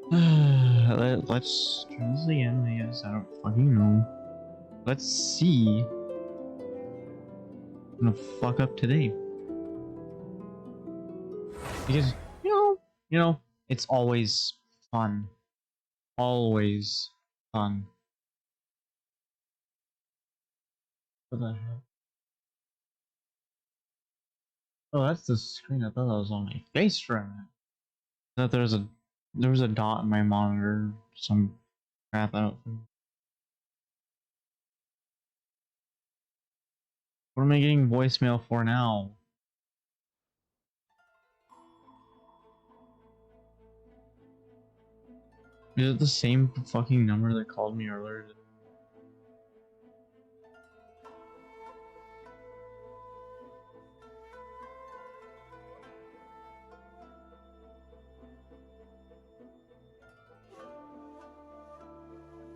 Let's try this again, I guess. I don't fucking know. Let's see. I'm gonna fuck up today. Because, it's always fun. Always fun. What the hell? Oh, that's the screen. I thought that was on my face for a minute. I thought there was a dot in my monitor. Some crap out. What am I getting voicemail for now? Is it the same fucking number that called me earlier?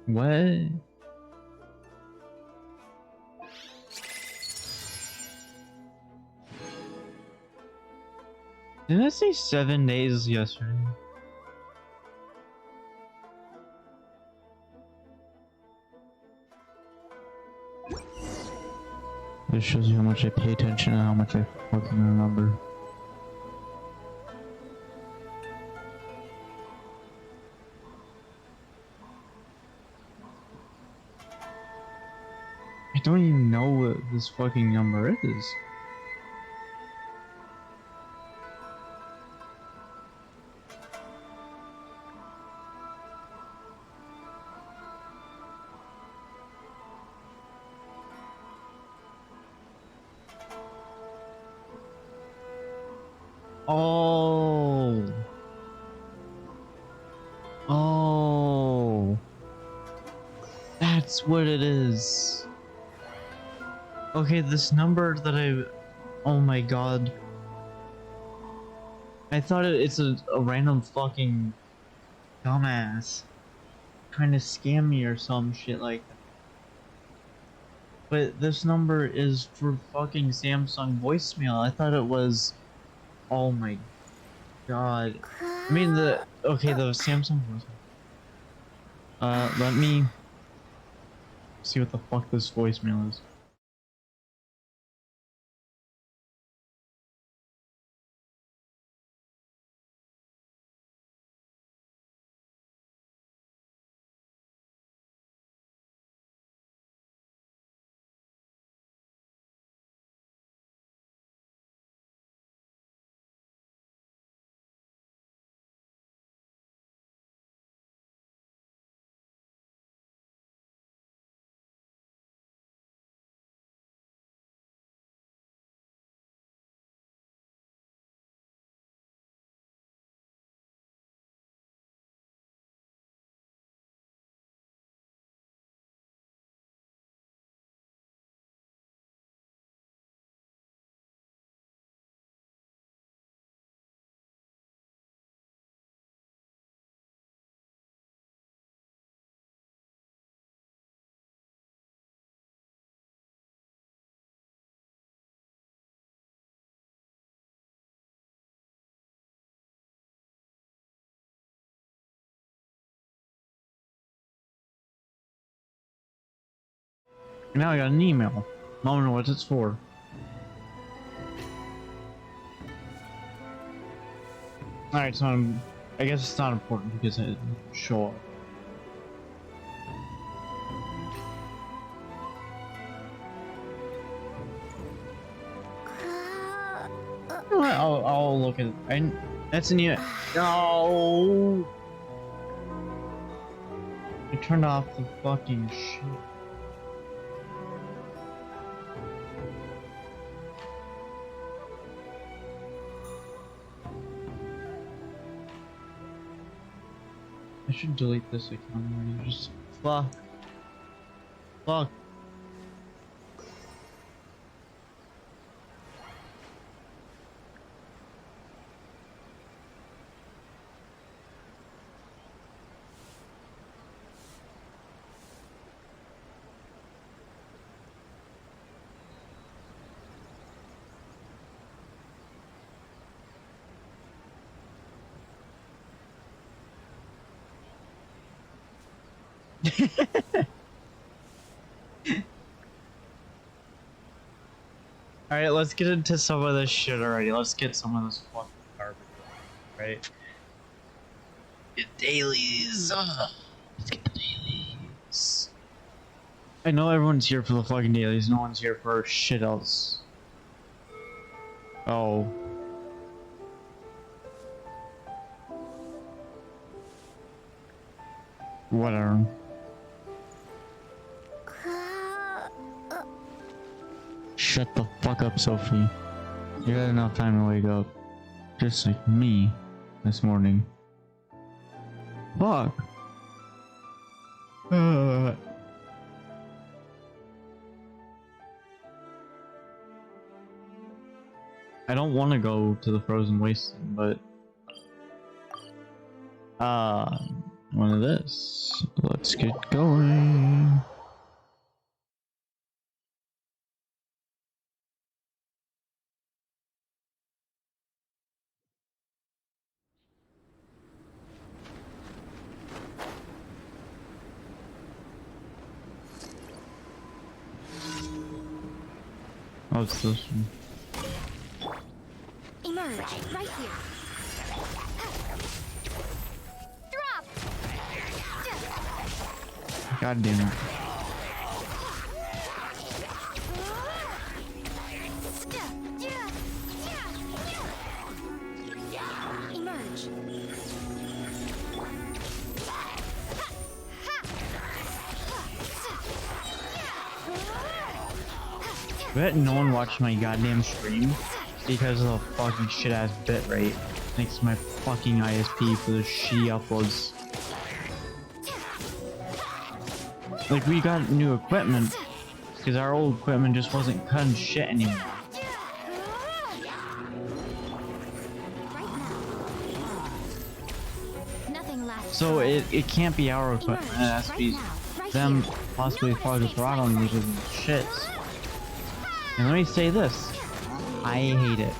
What? Didn't I say 7 days yesterday? This shows you how much I pay attention and how much I fucking remember. I don't even know what this fucking number is. Oh. Oh. That's what it is. Okay, this number that oh my god. I thought it's a random fucking dumbass trying to scam me or some shit like that. But this number is for fucking Samsung voicemail. I thought it was... Oh my god. I mean the Samsung voicemail. Let me see what the fuck this voicemail is. Now I got an email. I don't know what it's for. Alright, so I guess it's not important because it didn't show up. You know what? I'll look at it. That's an email. No! I turned off the fucking shit. I should delete this account already. Just fuck. Fuck. Alright, let's get into some of this shit already. Let's get some of this fucking garbage right? Get dailies. Let's get the dailies. I know everyone's here for the fucking dailies. No one's here for shit else. Oh. Whatever. Shut the fuck up, Sophie. You had enough time to wake up. Just like me this morning. Fuck. I don't want to go to the frozen wasteland, but one of this. Let's get going. Oh, it's this one. Emerge right here. Drop. God damn it. Emerge. I bet no one watched my goddamn stream because of the fucking shit ass bitrate. Thanks to my fucking ISP for the shitty uploads. Like, we got new equipment because our old equipment just wasn't cutting shit anymore. So it can't be our equipment. It has to be them possibly fucking throttling using shits. And let me say this. I hate it.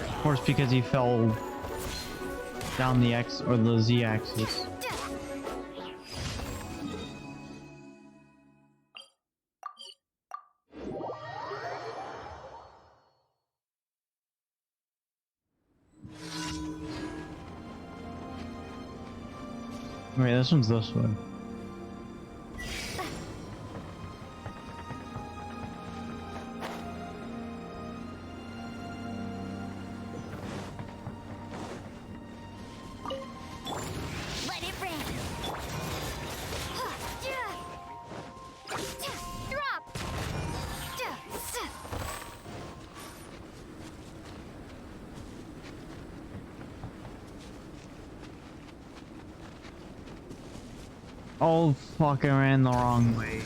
Of course, because he fell down the X or the Z axis. Wait, this one's this way. Oh fuck, I ran the wrong way.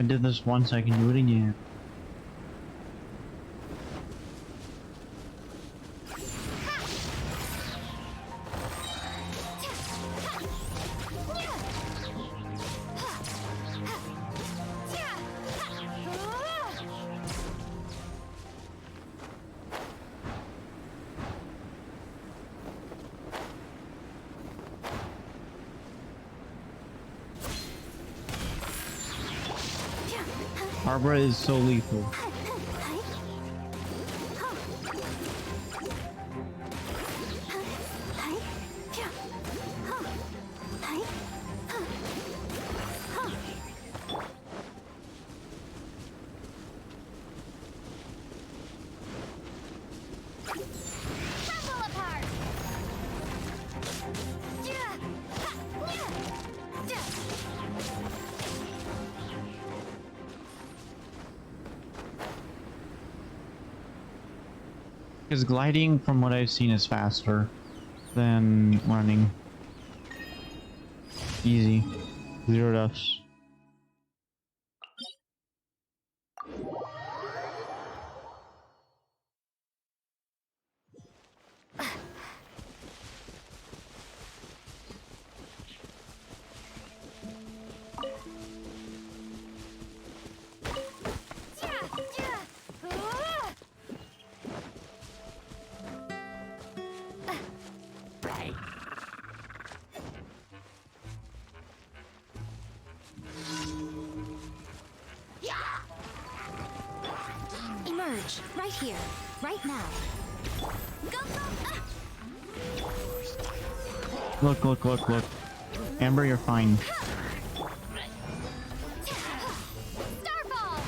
I did this once, I can do it again. Barbara is so lethal. Because gliding, from what I've seen, is faster than running. Easy. 0 deaths. Emerge right here, right now. Go, go. Look, look, look, look. Amber, you're fine. Starball.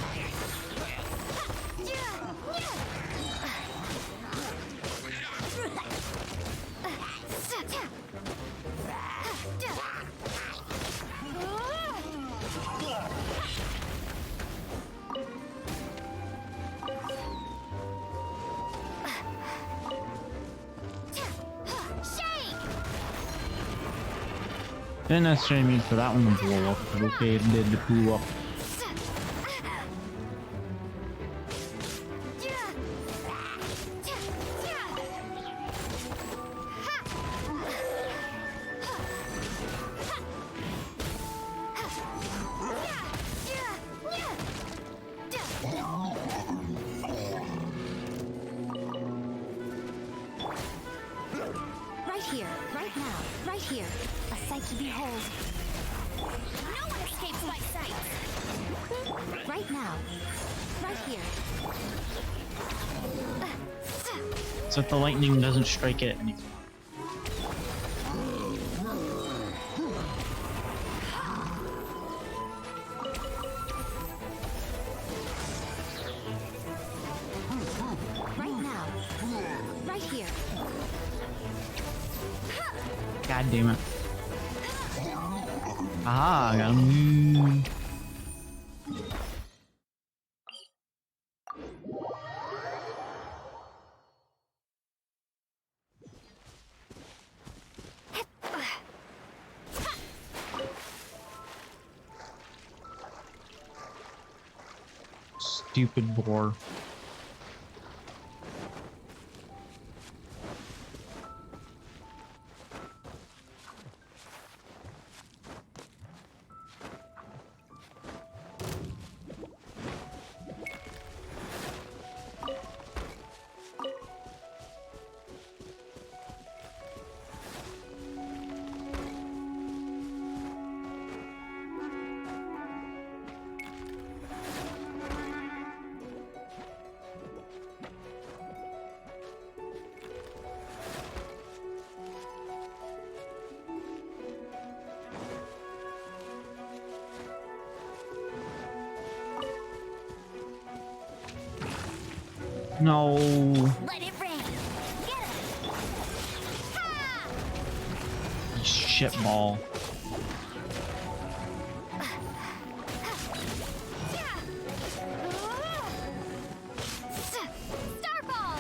Didn't necessarily mean for that one to blow up, but okay, it did blow up. Right here, right now, right here. A sight to behold. No one escapes my sight. Right now, right here. So that the lightning doesn't strike it anymore. Right now, right here. God damn it. Aha, I got him. Stupid boar. No. Let it rain. Get it. Ha! Shit ball. Starball.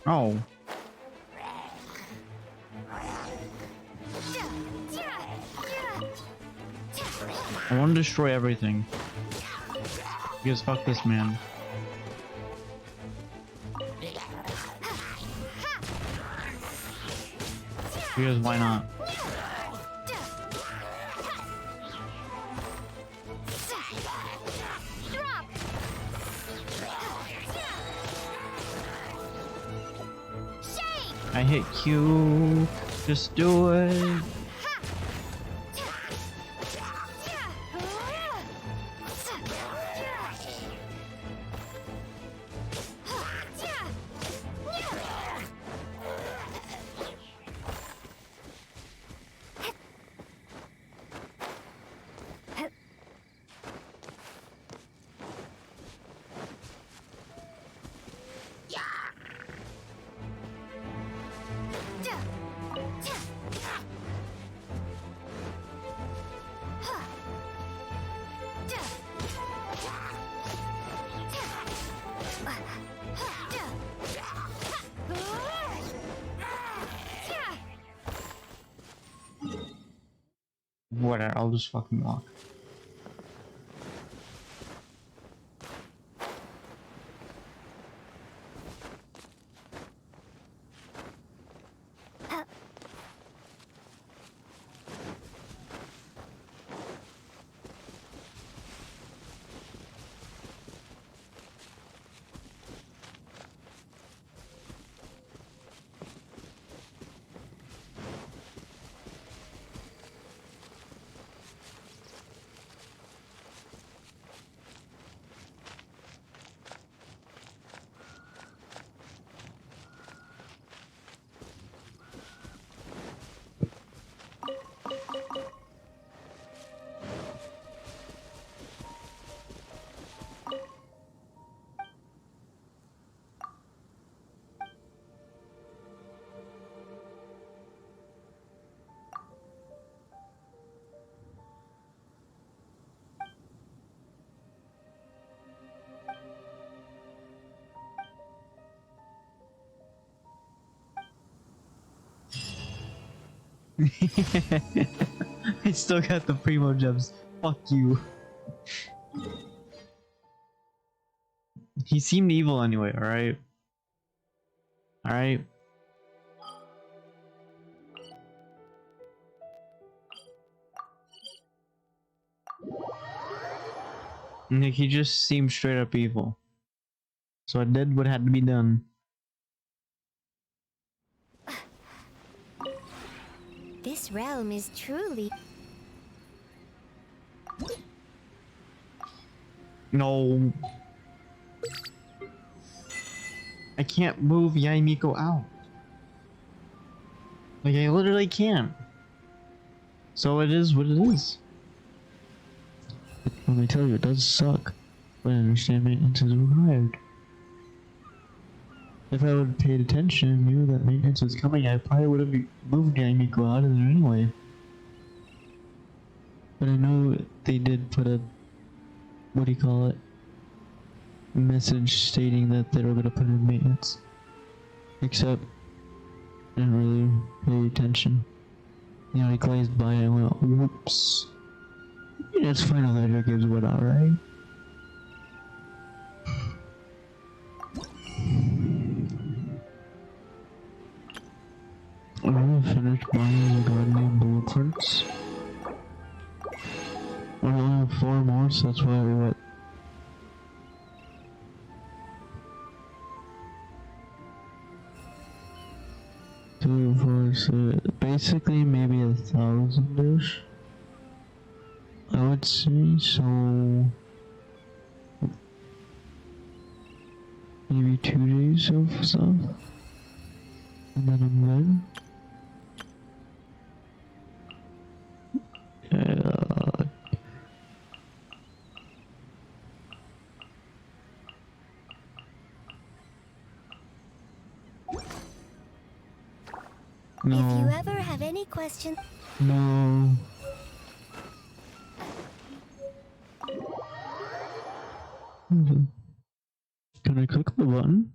Oh. I want to destroy everything. Because fuck this man. Because why not? I hit Q. Just do it. Whatever, I'll just fucking walk. I still got the primo gems. Fuck you. He seemed evil anyway, alright? Alright? Like, he just seemed straight up evil. So I did what had to be done. This realm is truly... No. I can't move Yaimiko out. Like, I literally can't. So it is what it is. Let me tell you, it does suck. But I understand maintenance is required. If I would have paid attention and knew that maintenance was coming, I probably would have moved Yaimiko out of there anyway. But I know they did put a, what do you call it, message stating that they were going to put in maintenance. Except, I didn't really pay attention. You know, he glazed by and I went, whoops. Yeah, it's Final Ledger gives what out, right? I'm gonna finish buying the Guardian blueprints. We only have 4 more, so that's why we went. Two, four, so basically maybe 1,000-ish. I would say, so maybe 2 days of stuff, and then I'm good. No. If you ever have any questions... No. Can I click the button?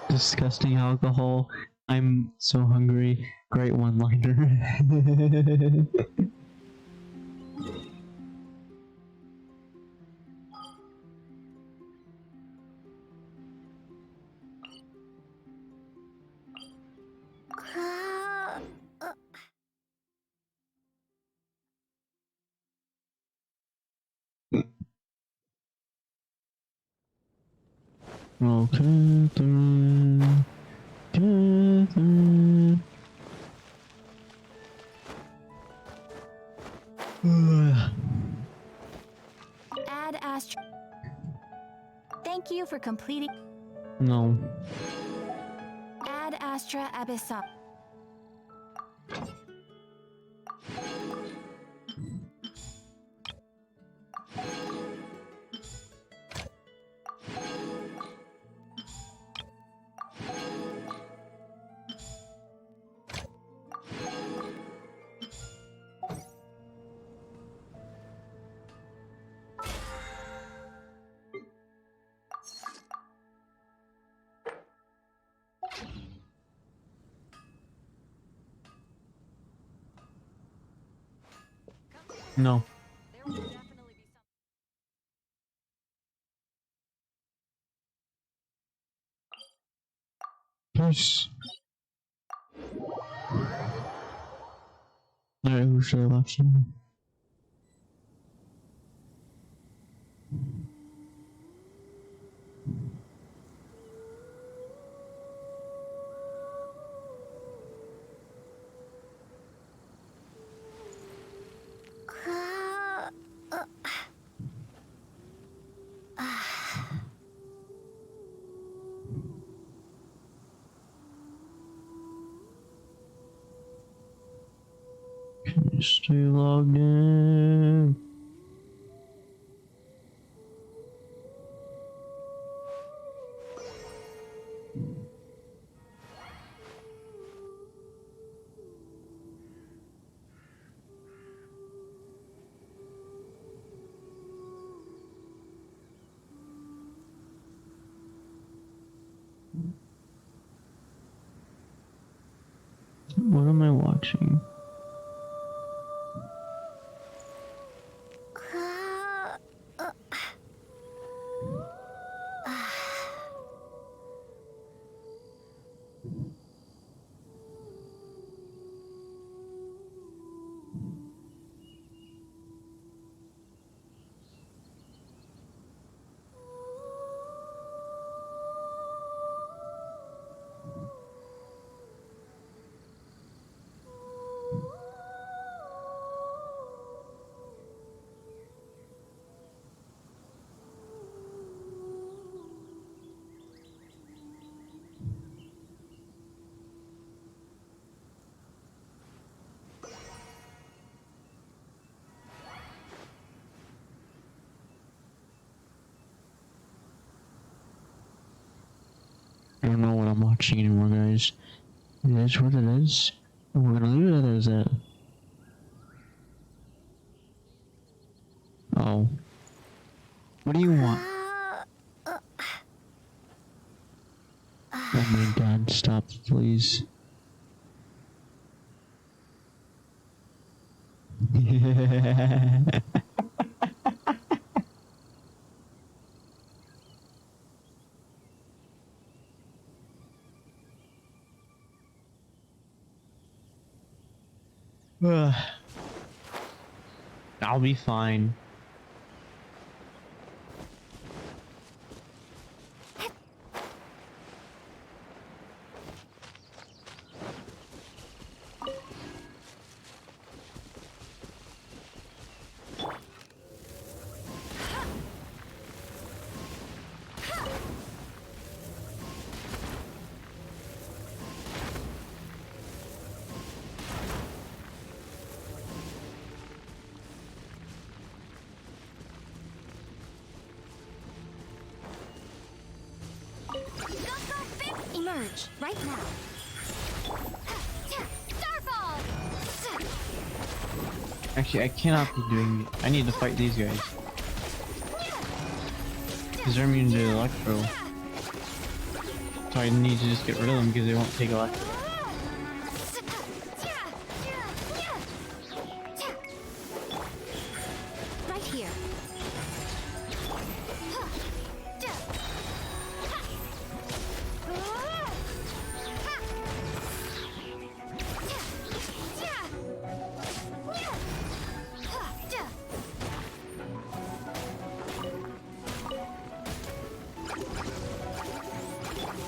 Disgusting alcohol. I'm so hungry. Great one-liner. Oh, Catherine, Catherine. Add Astra. Thank you for completing. No. Add Astra Abyssal. No. There will definitely be some. Peace. Alright, who should I watch now? Can you stay logged in? What am I watching? I don't know what I'm watching anymore, guys. It is what it is, and we're gonna leave it as that. Oh. What do you want? Oh my god, stop, please. I'll be fine. Emerge right now. Starfall! Actually, I cannot be doing it. I need to fight these guys. Because they're immune to Electro. So I need to just get rid of them because they won't take electric. Right here.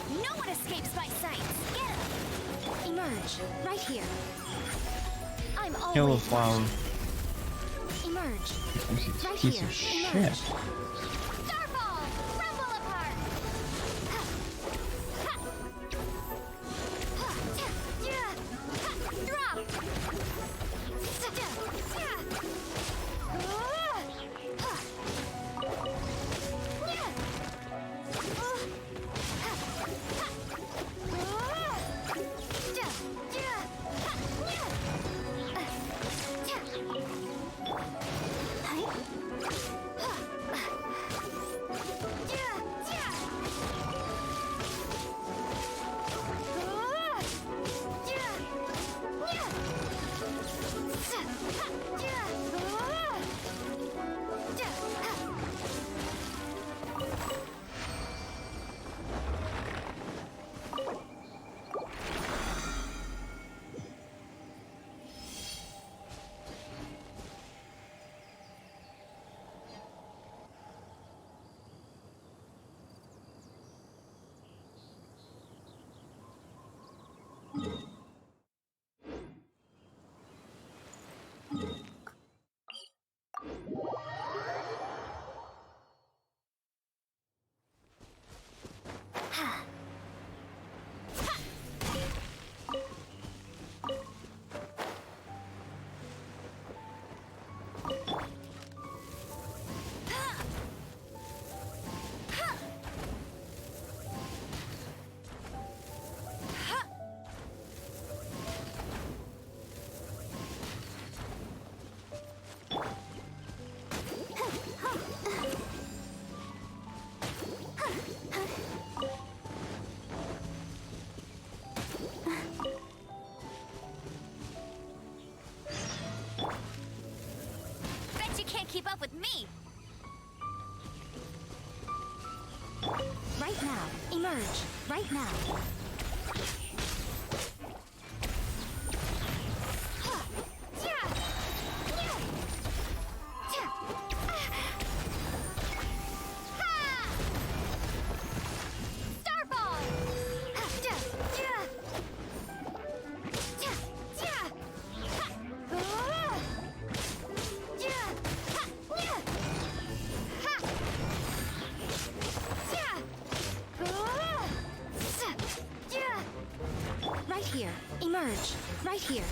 No one escapes my sight. Get him. Emerge. Right here. I'm always Kill the flower. Emerge. Right Piece here. of shit. Emerge. Starball! Rumble apart! Drop! Bet you can't keep up with me. Right now. Emerge. Right now. Right here. Emerge. Right here.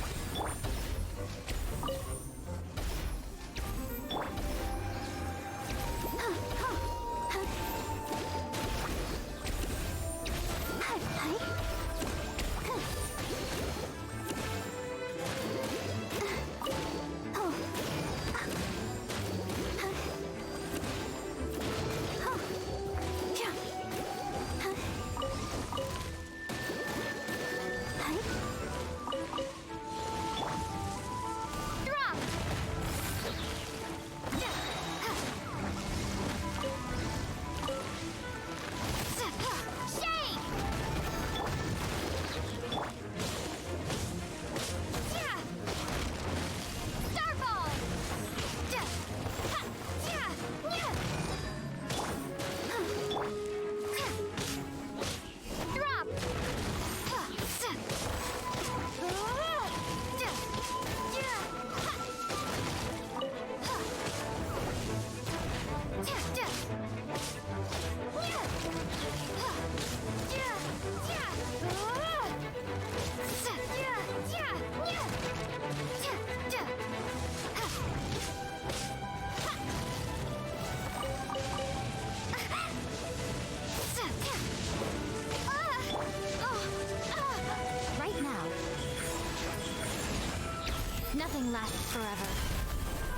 Nothing lasts forever.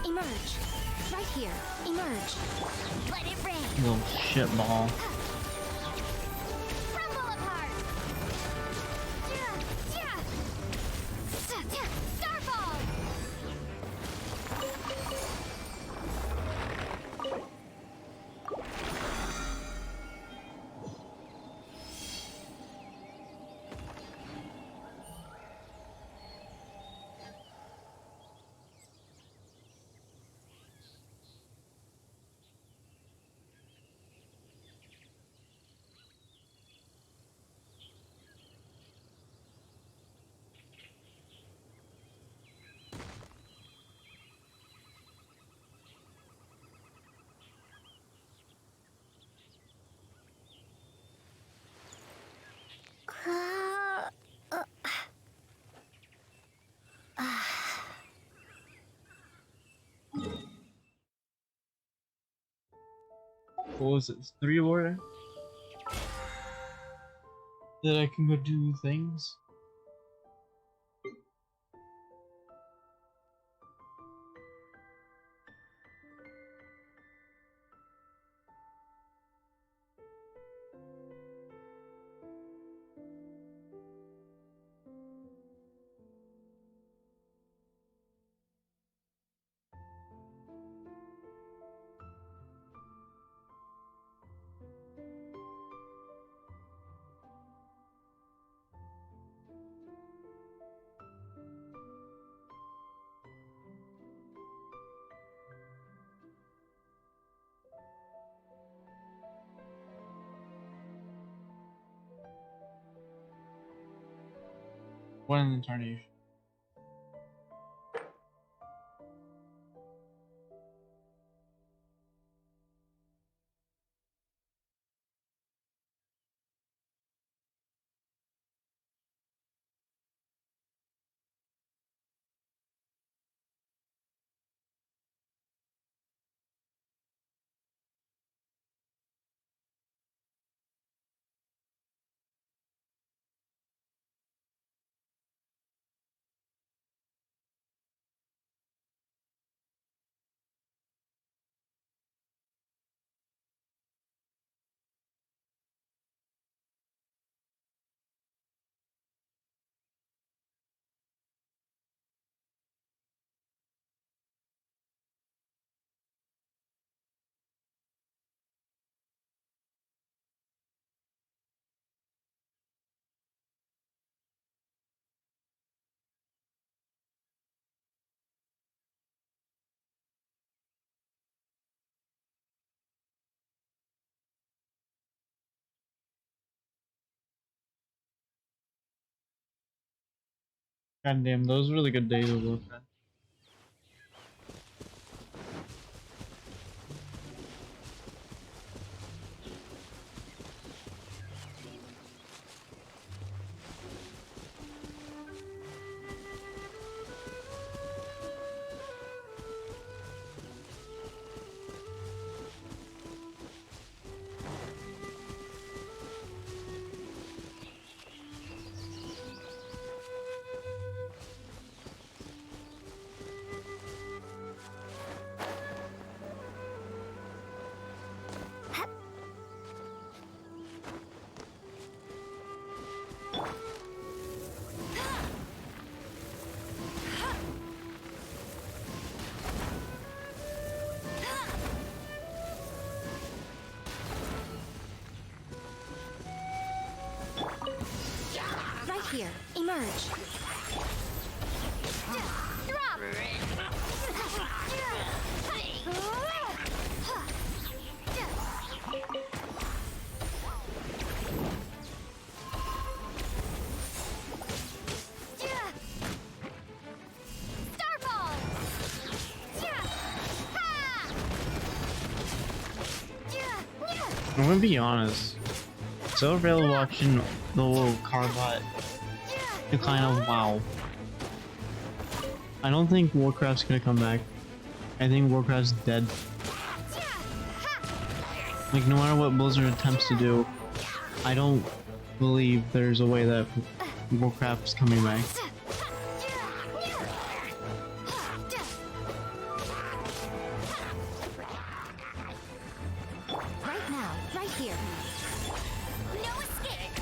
Emerge. Right here. Emerge. Let it rain. Little shit ball. Crumble apart. what was it? 3 more? That I can go do things? One in the incarnation. God damn, those were really good days of Warcraft. Right here. Emerge. Drop. Starball. I'm gonna be honest. So really watching the little Carbot decline of WoW. I don't think Warcraft's gonna come back. I think Warcraft's dead. Like, no matter what Blizzard attempts to do, I don't believe there's a way that Warcraft's coming back. Right now. Right here. No escape.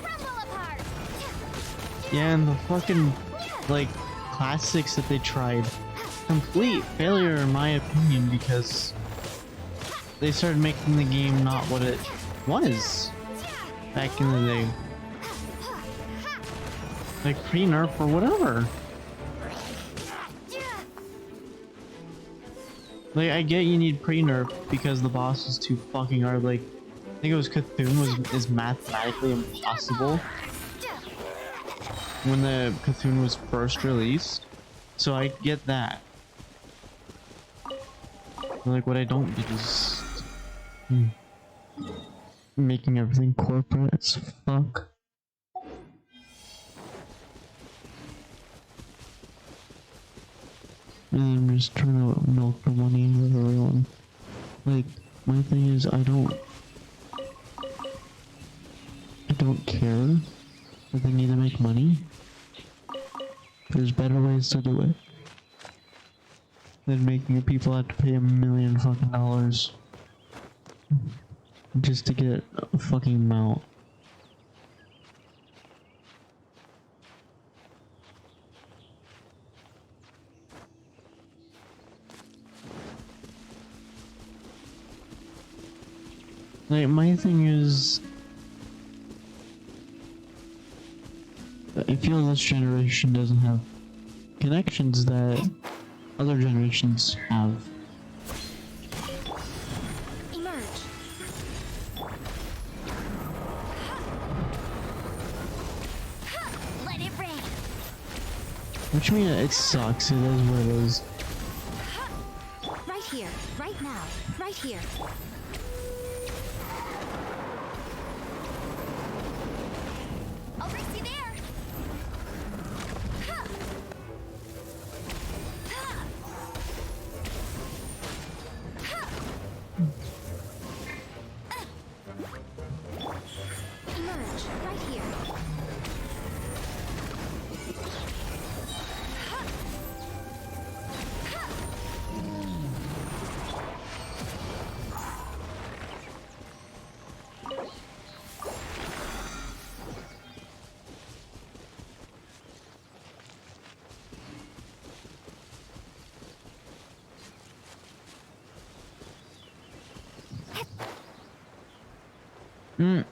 Crumble apart. Yeah, and the fucking, like, classics that they tried. Complete failure in my opinion, because they started making the game not what it was back in the day. Like pre-nerf or whatever. Like, I get you need pre-nerf because the boss is too fucking hard. Like, I think it was Cthulhu is mathematically impossible when the Cthulhu was first released. So I get that. But like, what I don't get is Making everything corporate as fuck. And then just trying to milk the money out of everyone. Like, my thing is, I don't care that they need to make money. There's better ways to do it than making people have to pay $1 million fucking dollars just to get a fucking mount. Like, my thing is, I feel this generation doesn't have connections that other generations have. Emerge. Let it rain. Which means it sucks, it is what it is. Right here, right now, right here. I'll race you there. Emerge, right here. Mm.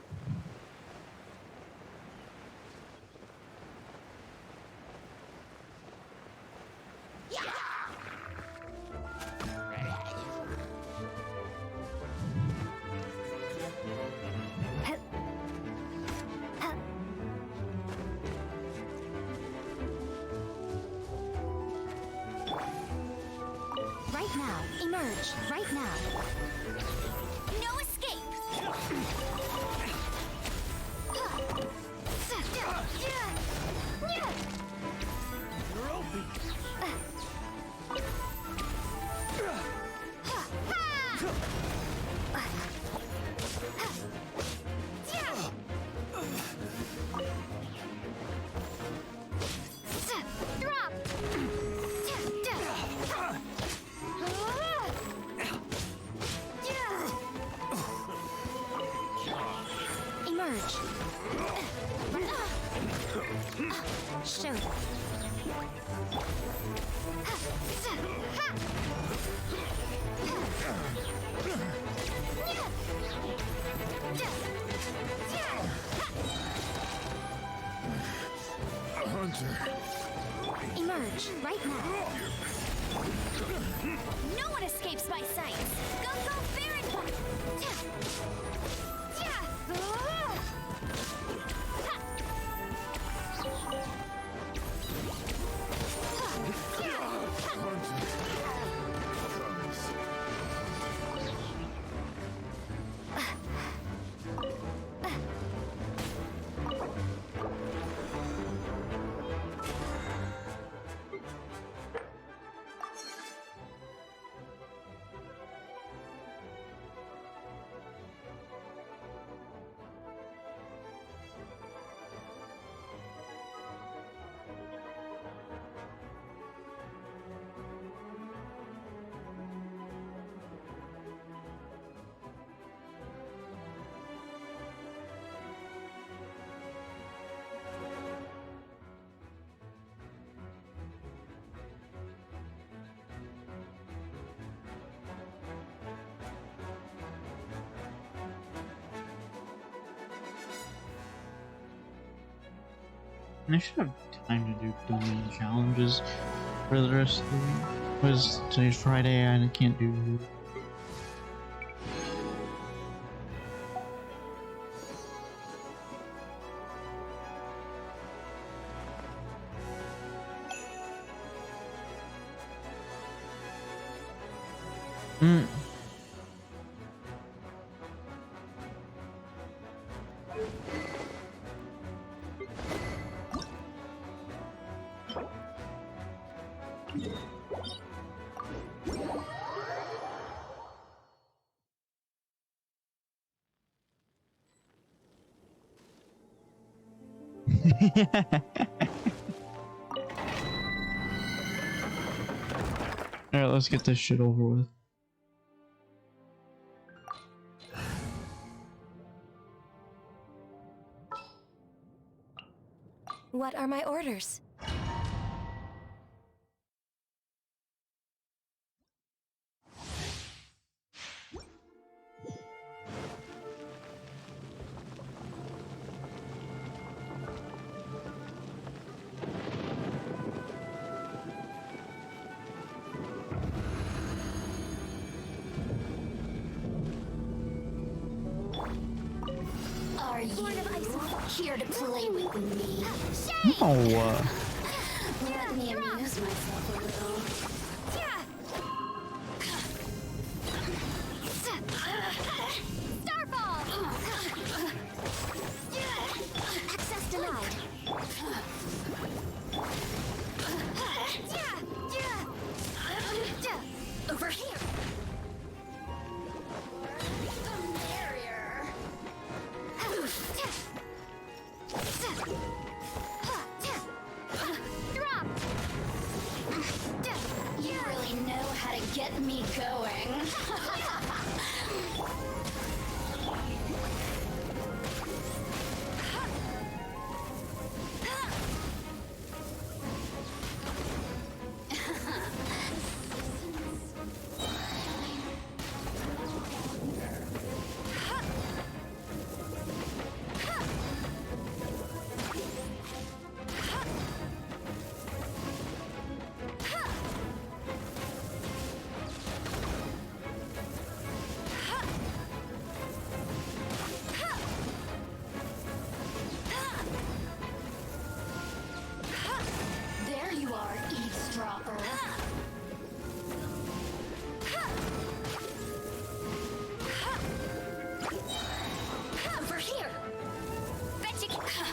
Right now, emerge, right now. No escape! You're open. Drop! Emerge. Shoot. A hunter. Emerge right now. No one escapes my sight. Go, go, Baron! I should have time to do domain challenges for the rest of the week. Because today's Friday and I can't do. Alright, let's get this shit over with. What are my orders? Are you here to play with me? No. Let me amuse myself a little. Starfall! Access denied. Over here. The barrier. Drop! You really know how to get me going. There you are, eavesdropper. Over here. Bet you can.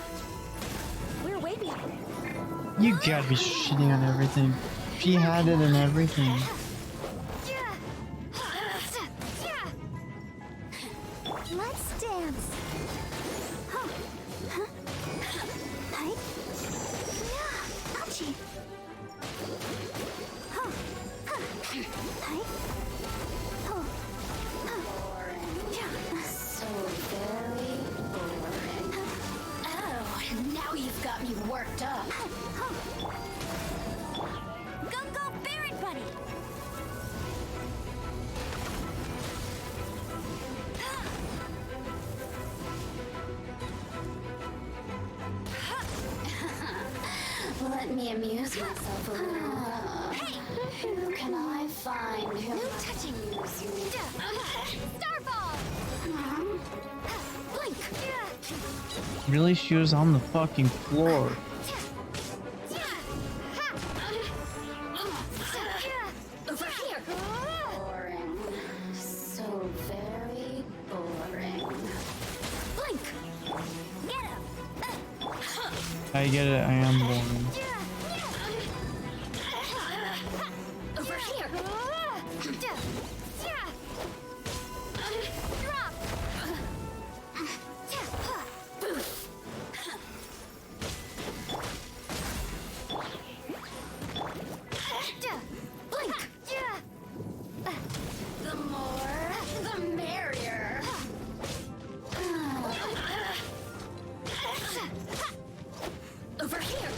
We're way behind. You gotta be shitting on everything. She had it and everything. Let's dance. Huh. Huh? Hi. Yeah. Ouchie. Huh. Huh. Hi. Oh. Huh. Yeah. So very boring. Oh, now you've got me worked up. Huh. Go, Barrett Bunny. Let me amuse myself a little. Who can I find who No touching. Starfall. Blink. Really, she was on the fucking floor. Over here. Boring. So very boring. Blink. Get him. I get it, I am boring. Over here. Drop. Blink. The more, the merrier. Over here.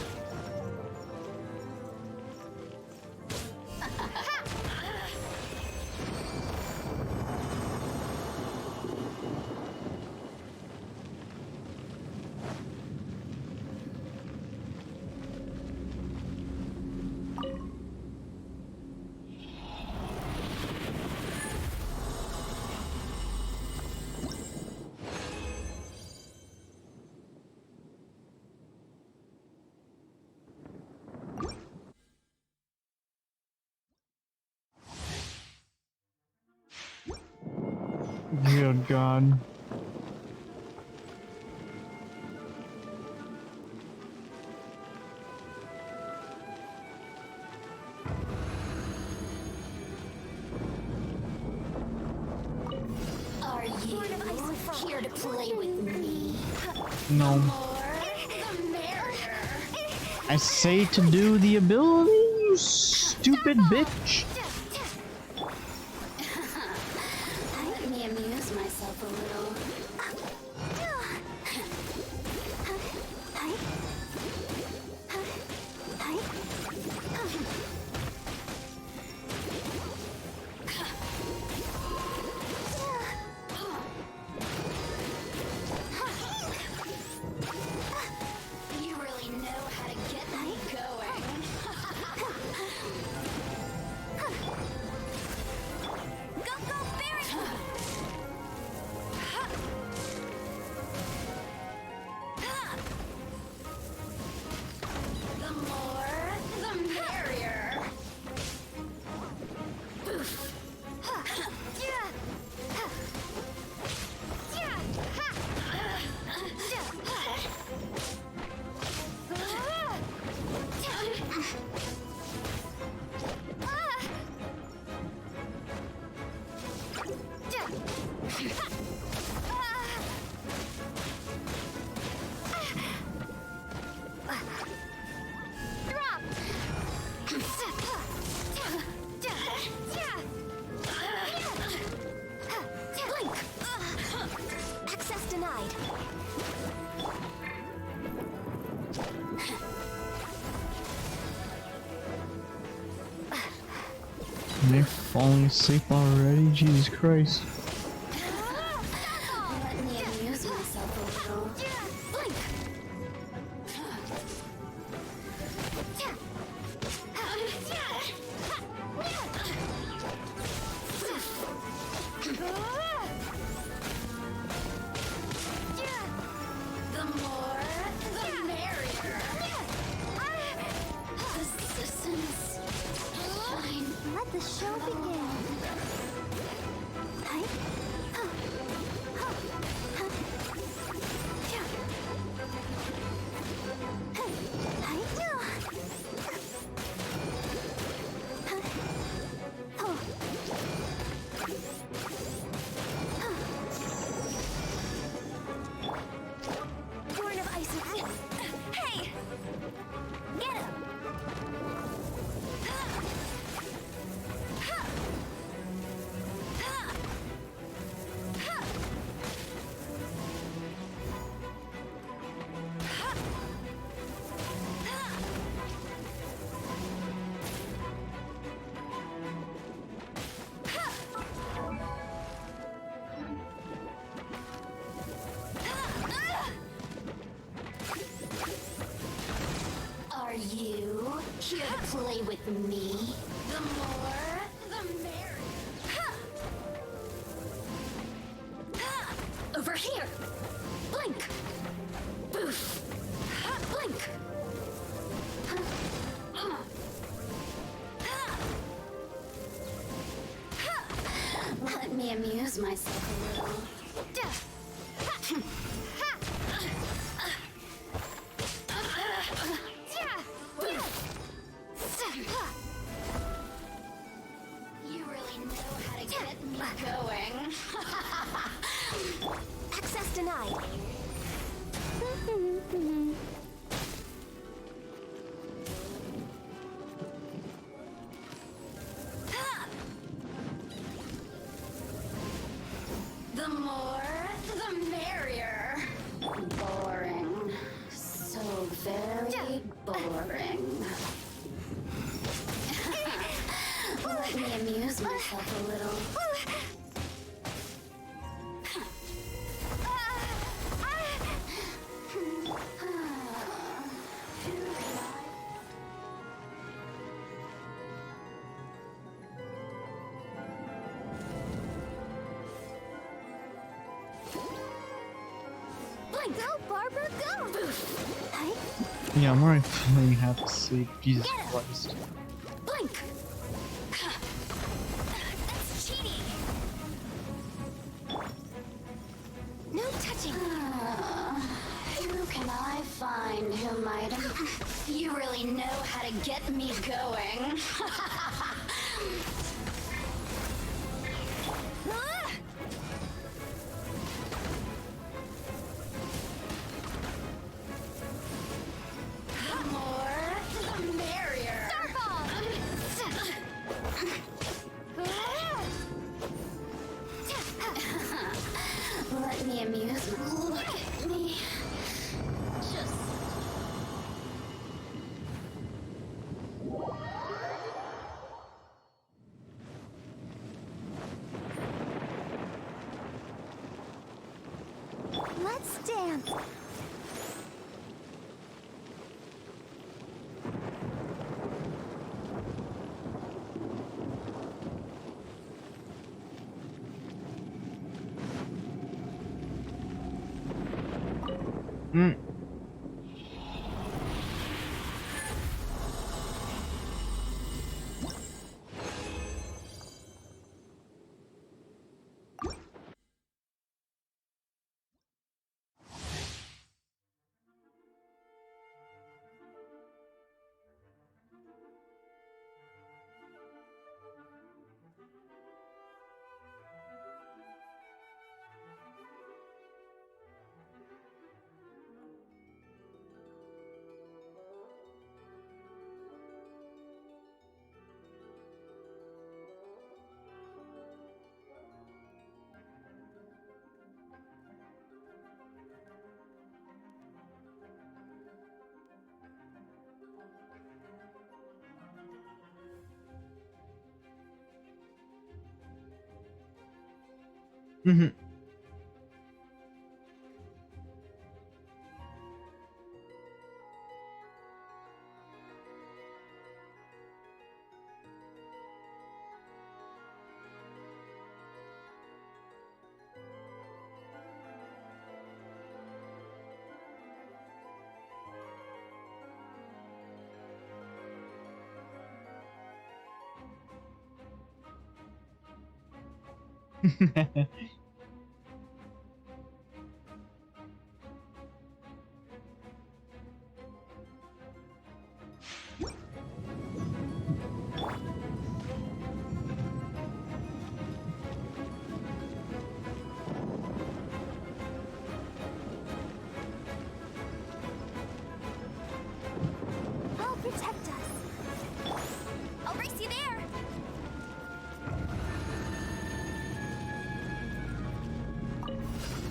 Good God. Here to play with me. No. More, the merrier. I say to do the ability, you stupid bitch. Let me amuse myself a little. You really know how to get me going. Go, Barry! The more, the merrier. Access denied. They're falling asleep already? Jesus Christ. Let me amuse myself a little. Blink! The more, the merrier. Assistance. Fine. Let the show begin. Born of ice and hey! Get him! Are you here to play with me? The more, the merrier. Over here! Blink! Boof! Blink! Let me amuse myself a little. You really know how to get me going. Access denied. The more, the merrier. Boring. So very boring. Let me amuse myself a little. Blink! Go, Barbara, go! Yeah, I'm already falling half asleep. Jesus Christ. Blink! That's cheating! No touching! Who can I find who might... You really know how to get me going. dance. Mm. Mm-hmm. I'll protect us. I'll race you there.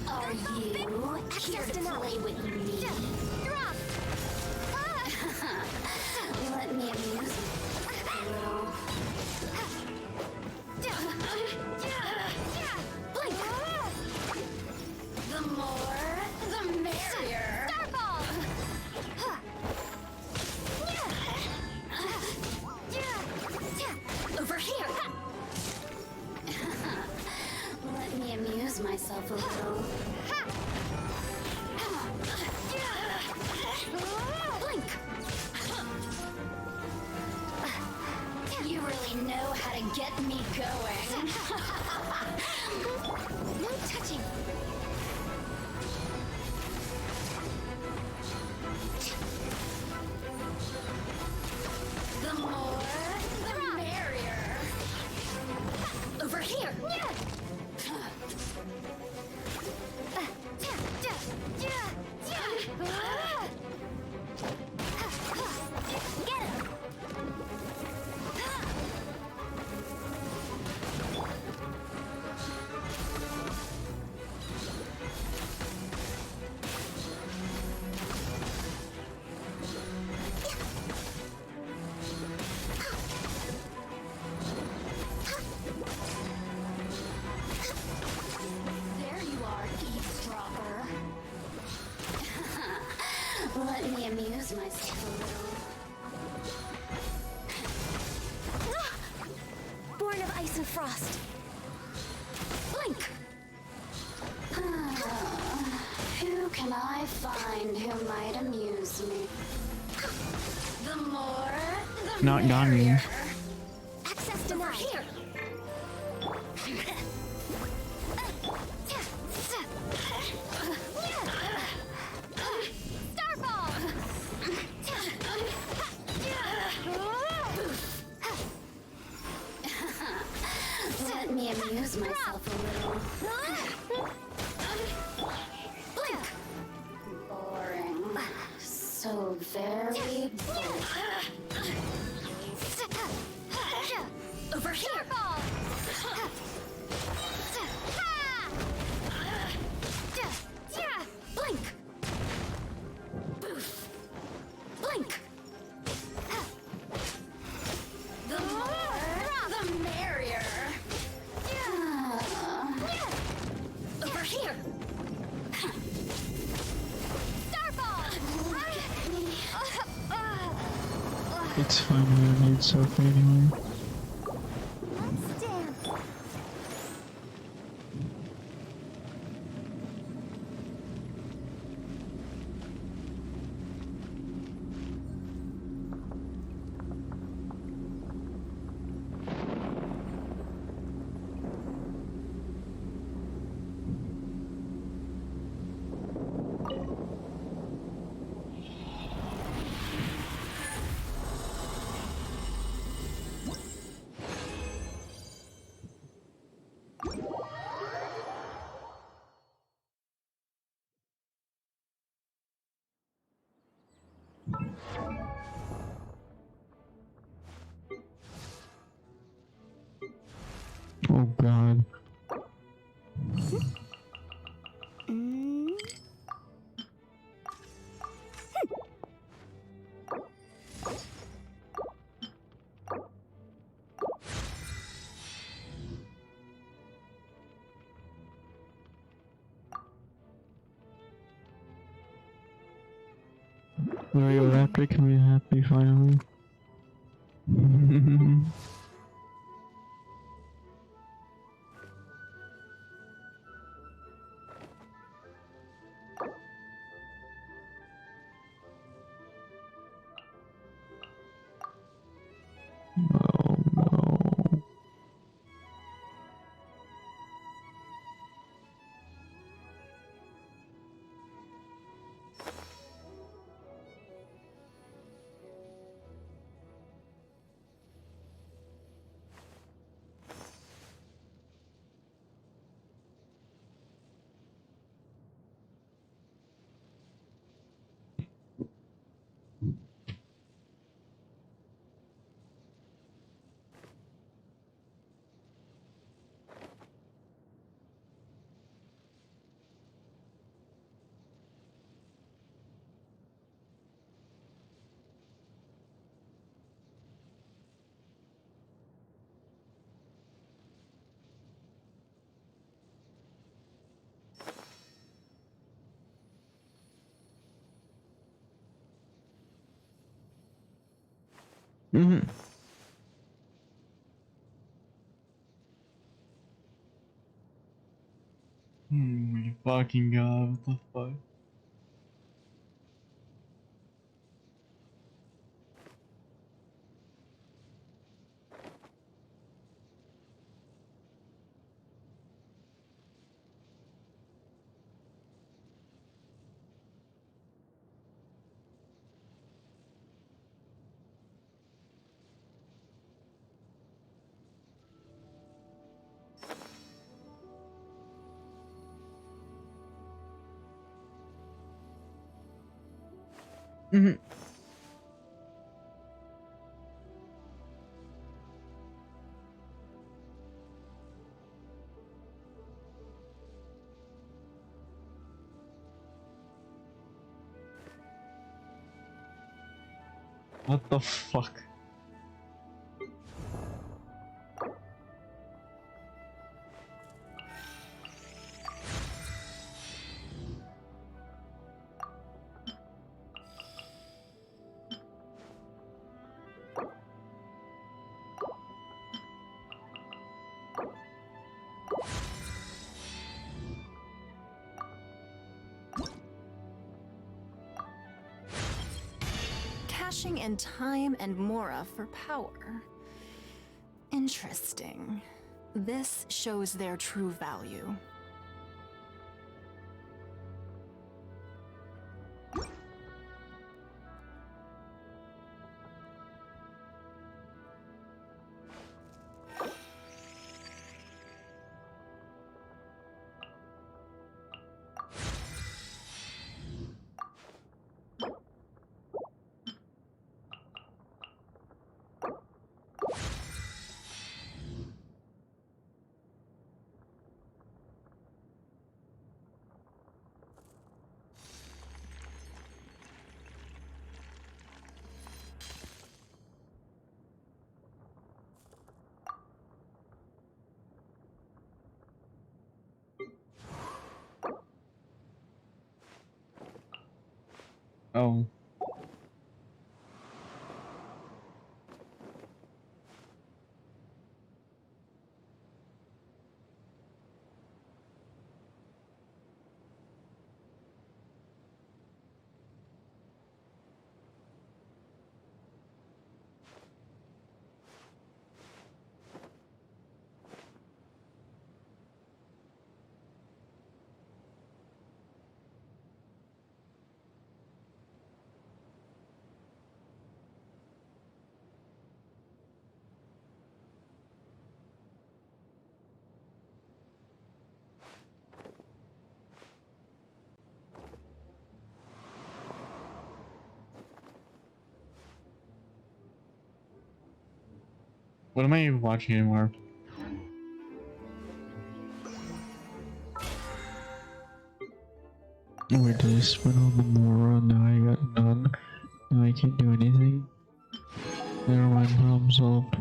Are you here to play with me? Drop. Let me amuse you. Blink! The more, the merrier. Starfall. Over here. Let me amuse myself a little. Blink! You really know how to get me going. No touching. The more, the merrier. Over here. Get him. There you are, eavesdropper. Let me amuse myself a little. Born of ice and frost. Blink! Who can I find who might amuse me? The more, the Not merrier. Access denied. Here. Starfall. Let me amuse myself a little. Blink! Boring. So very boring. Over here! Starfall. Blink! Boof! Blink! The more, the merrier. Over here! It's fine, we don't need Sophie anyway. Let's dance. Oh god. Are you happy? Can we happy finally? Oh no. Mm-hmm. Oh my fucking god, what the fuck? Mm-hmm. What the fuck? Cashing in time and mora for power. Interesting. This shows their true value. Oh. What am I even watching anymore? Where did I spend all the moron? Now I got none. Now I can't do anything. Never mind, problem solved.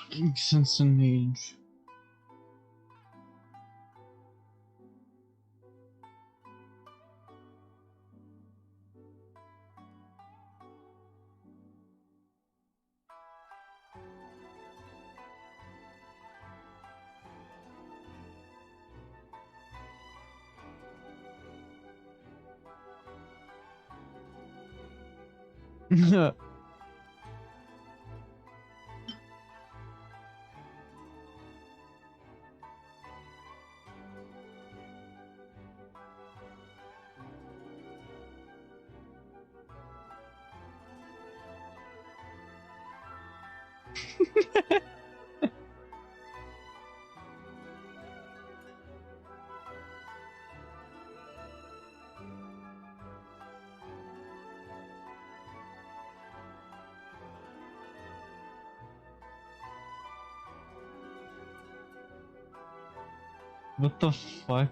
Fucking sense and age. What the fuck?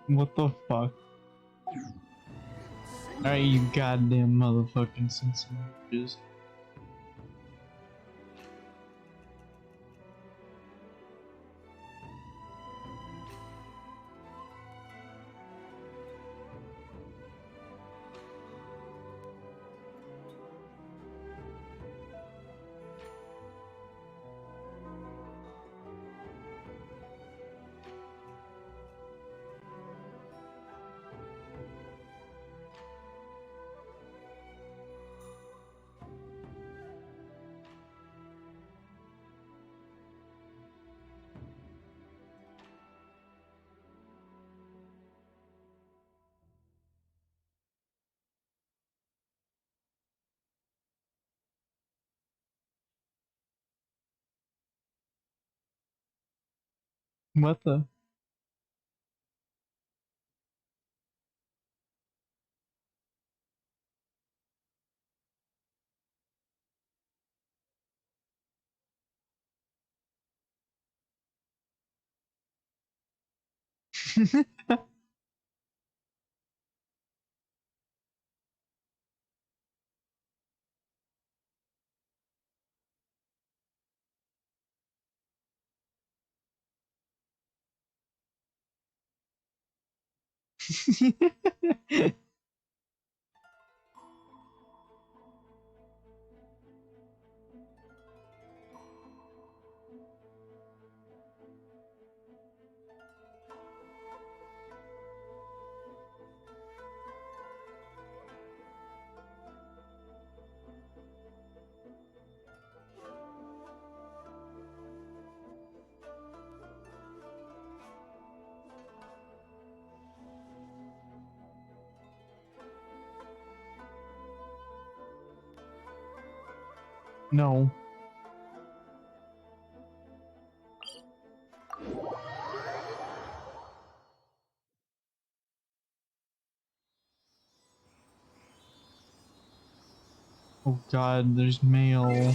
What the fuck? Alright, you goddamn motherfucking sense and ages. What the? No. Oh god, there's mail.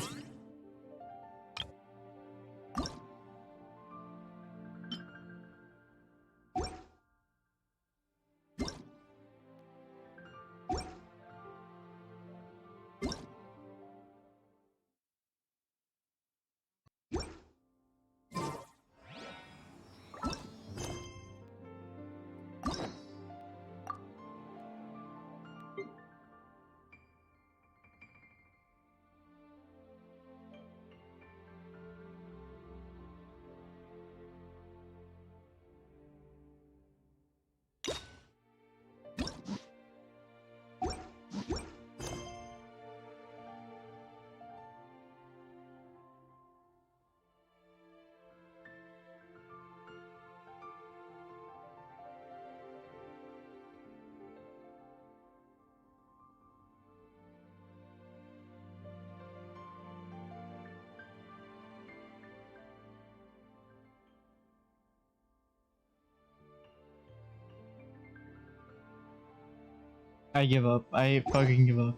I give up. I fucking give up.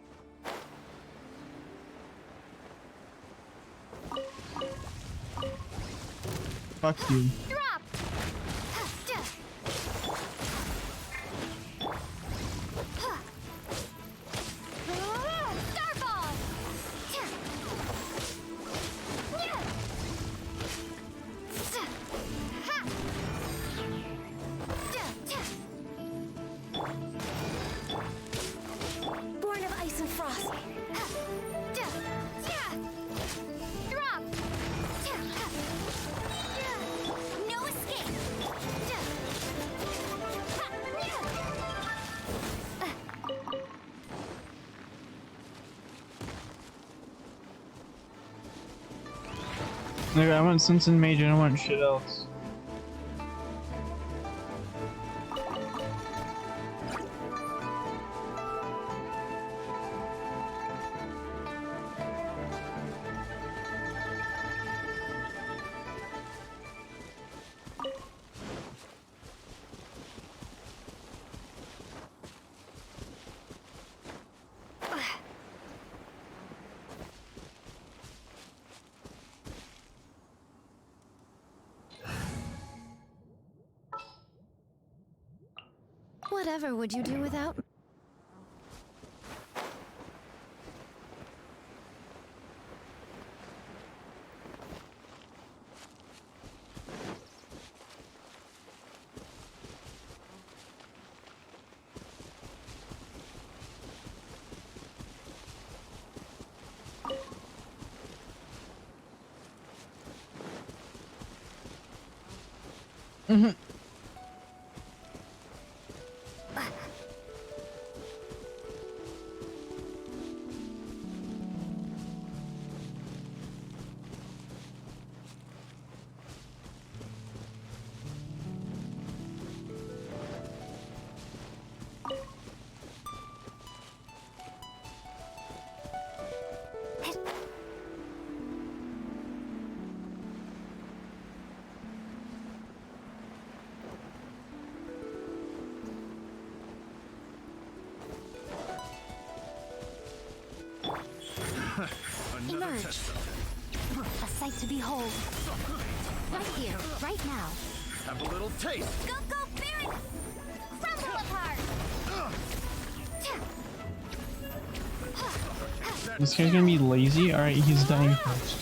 Fuck you. Drop! Starball! Born of ice and frost. Drop! No escape! Nigga, I want Simpson Mage, I don't want shit else. Whatever would you do without me? Another Emerge. test subject. A sight to behold. Right here, right now. Have a little taste. Go, go, Baron! Crumble apart! This guy's gonna be lazy. All right, he's dying first.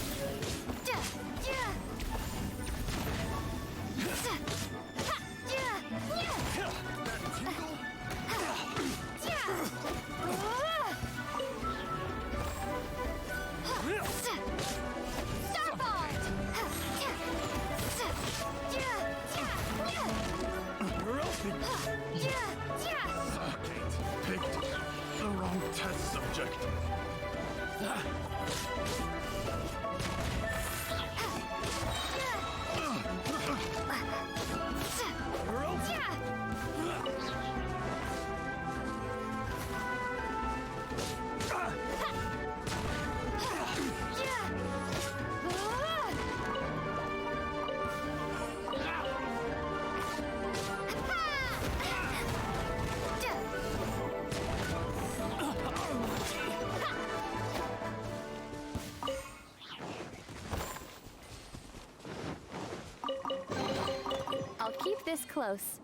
Picked the wrong test subject. I'll keep this close.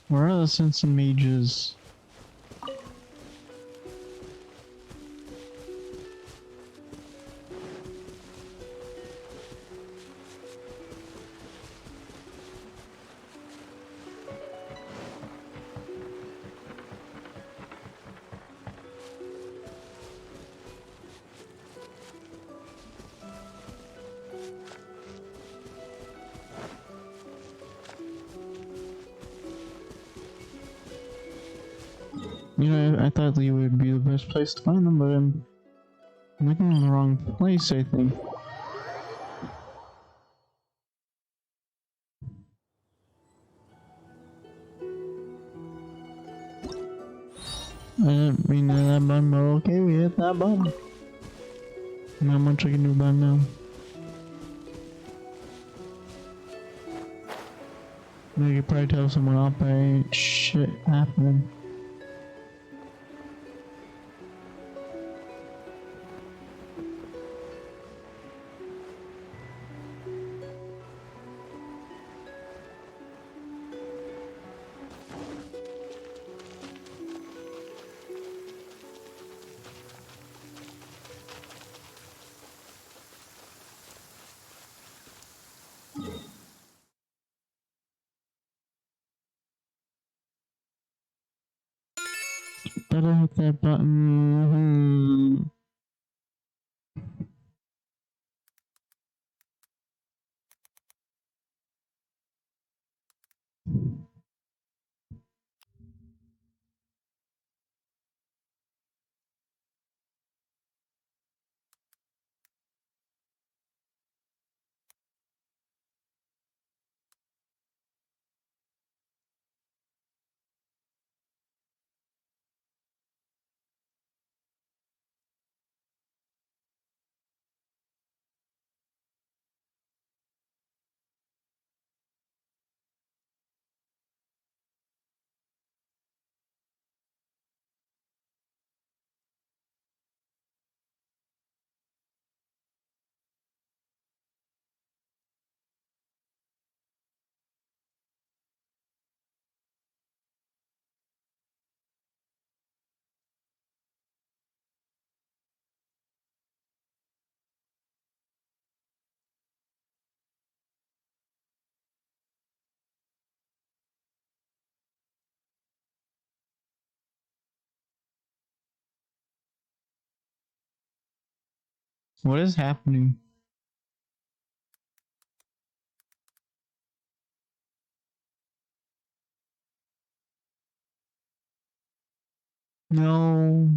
Where are the sense and mages? You know, I thought Lee would be the best place to find them, but I'm looking in the wrong place, I think. I didn't mean to that button, but okay, we hit that button. Not much I can do about it now. I could probably tell someone off by shit happening. Better hit that button. What is happening? No.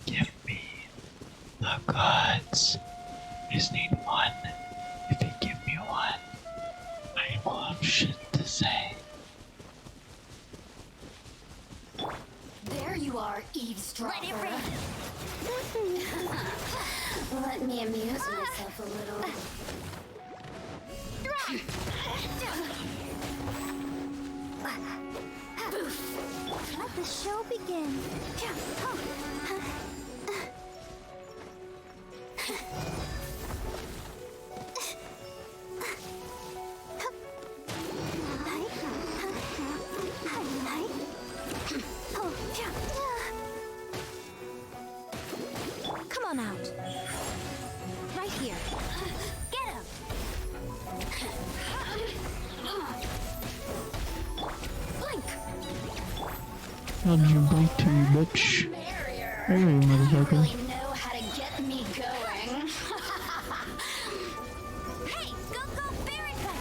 Give me the goods. I just need one. If you give me one, I will have shit to say. There you are, eavesdropper. Let it rain. Let me amuse myself a little. Let the show begin. Come on out. Right here. Get him. Blink! How'd you blink to you, bitch? Barrier! Hey, You motherfucker. really know how to get me going. Hey, go fairy cut.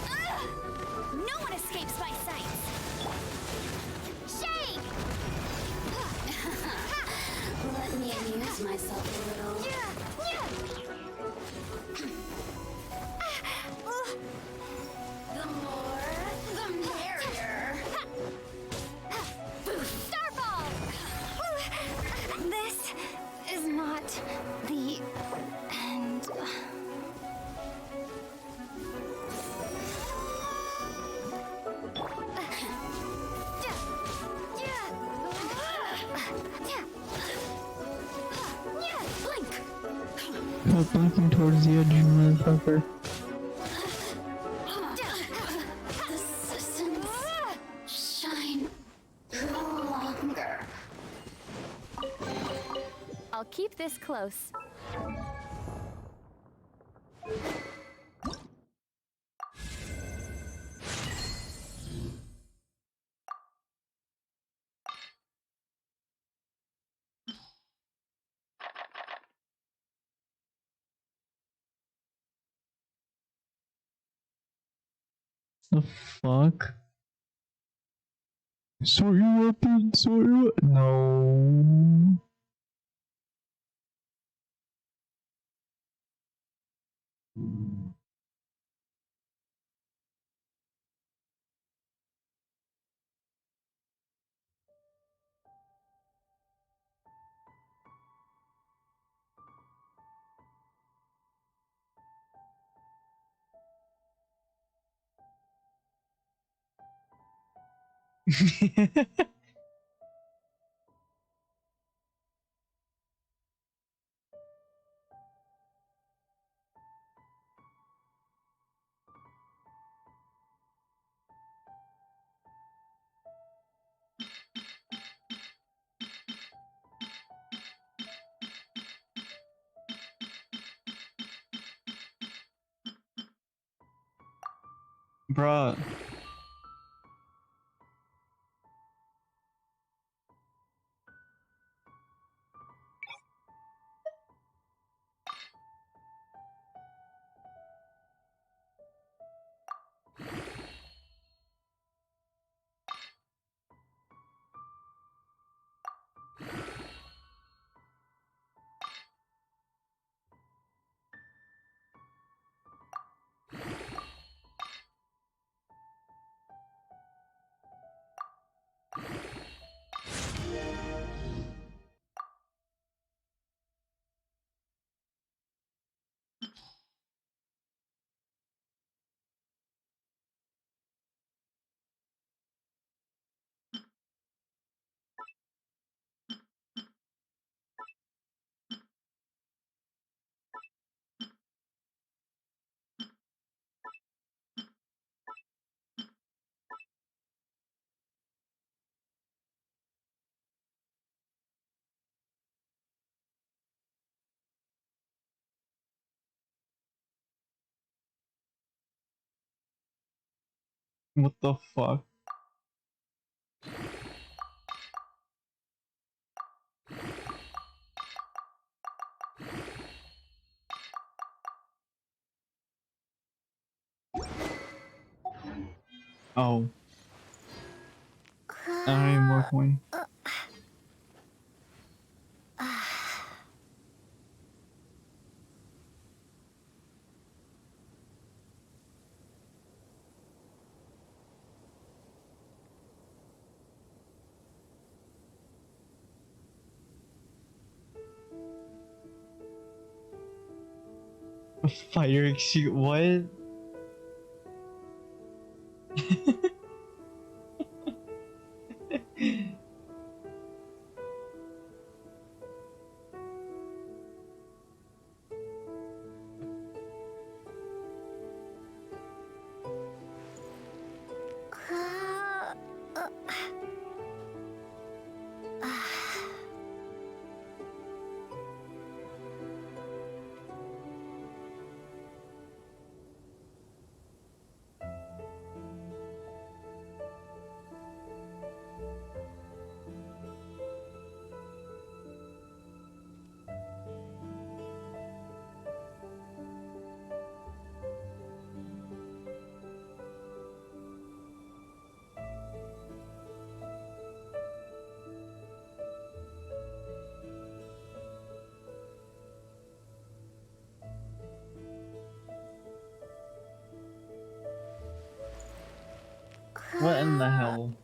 No one escapes my sight. Shake. Let me amuse myself a little. The more, the merrier. Starfall. This is not the end. Blink! Stop blinking towards the edge, you motherfucker. The systems shine no longer. I'll keep this close. The fuck? Sort your weapon, sort your weapon. No. Bruh. What the fuck? Oh. I don't need more coin. Fire execute what? What in the hell?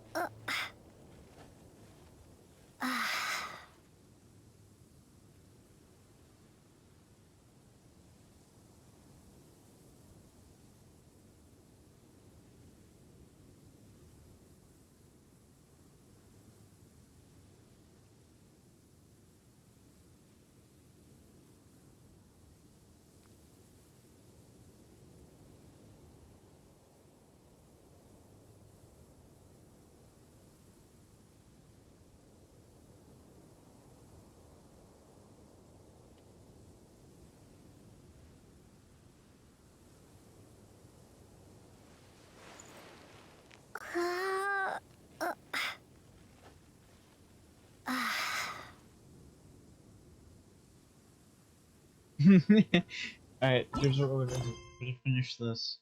Alright, here's what we're gonna do. We're gonna finish this.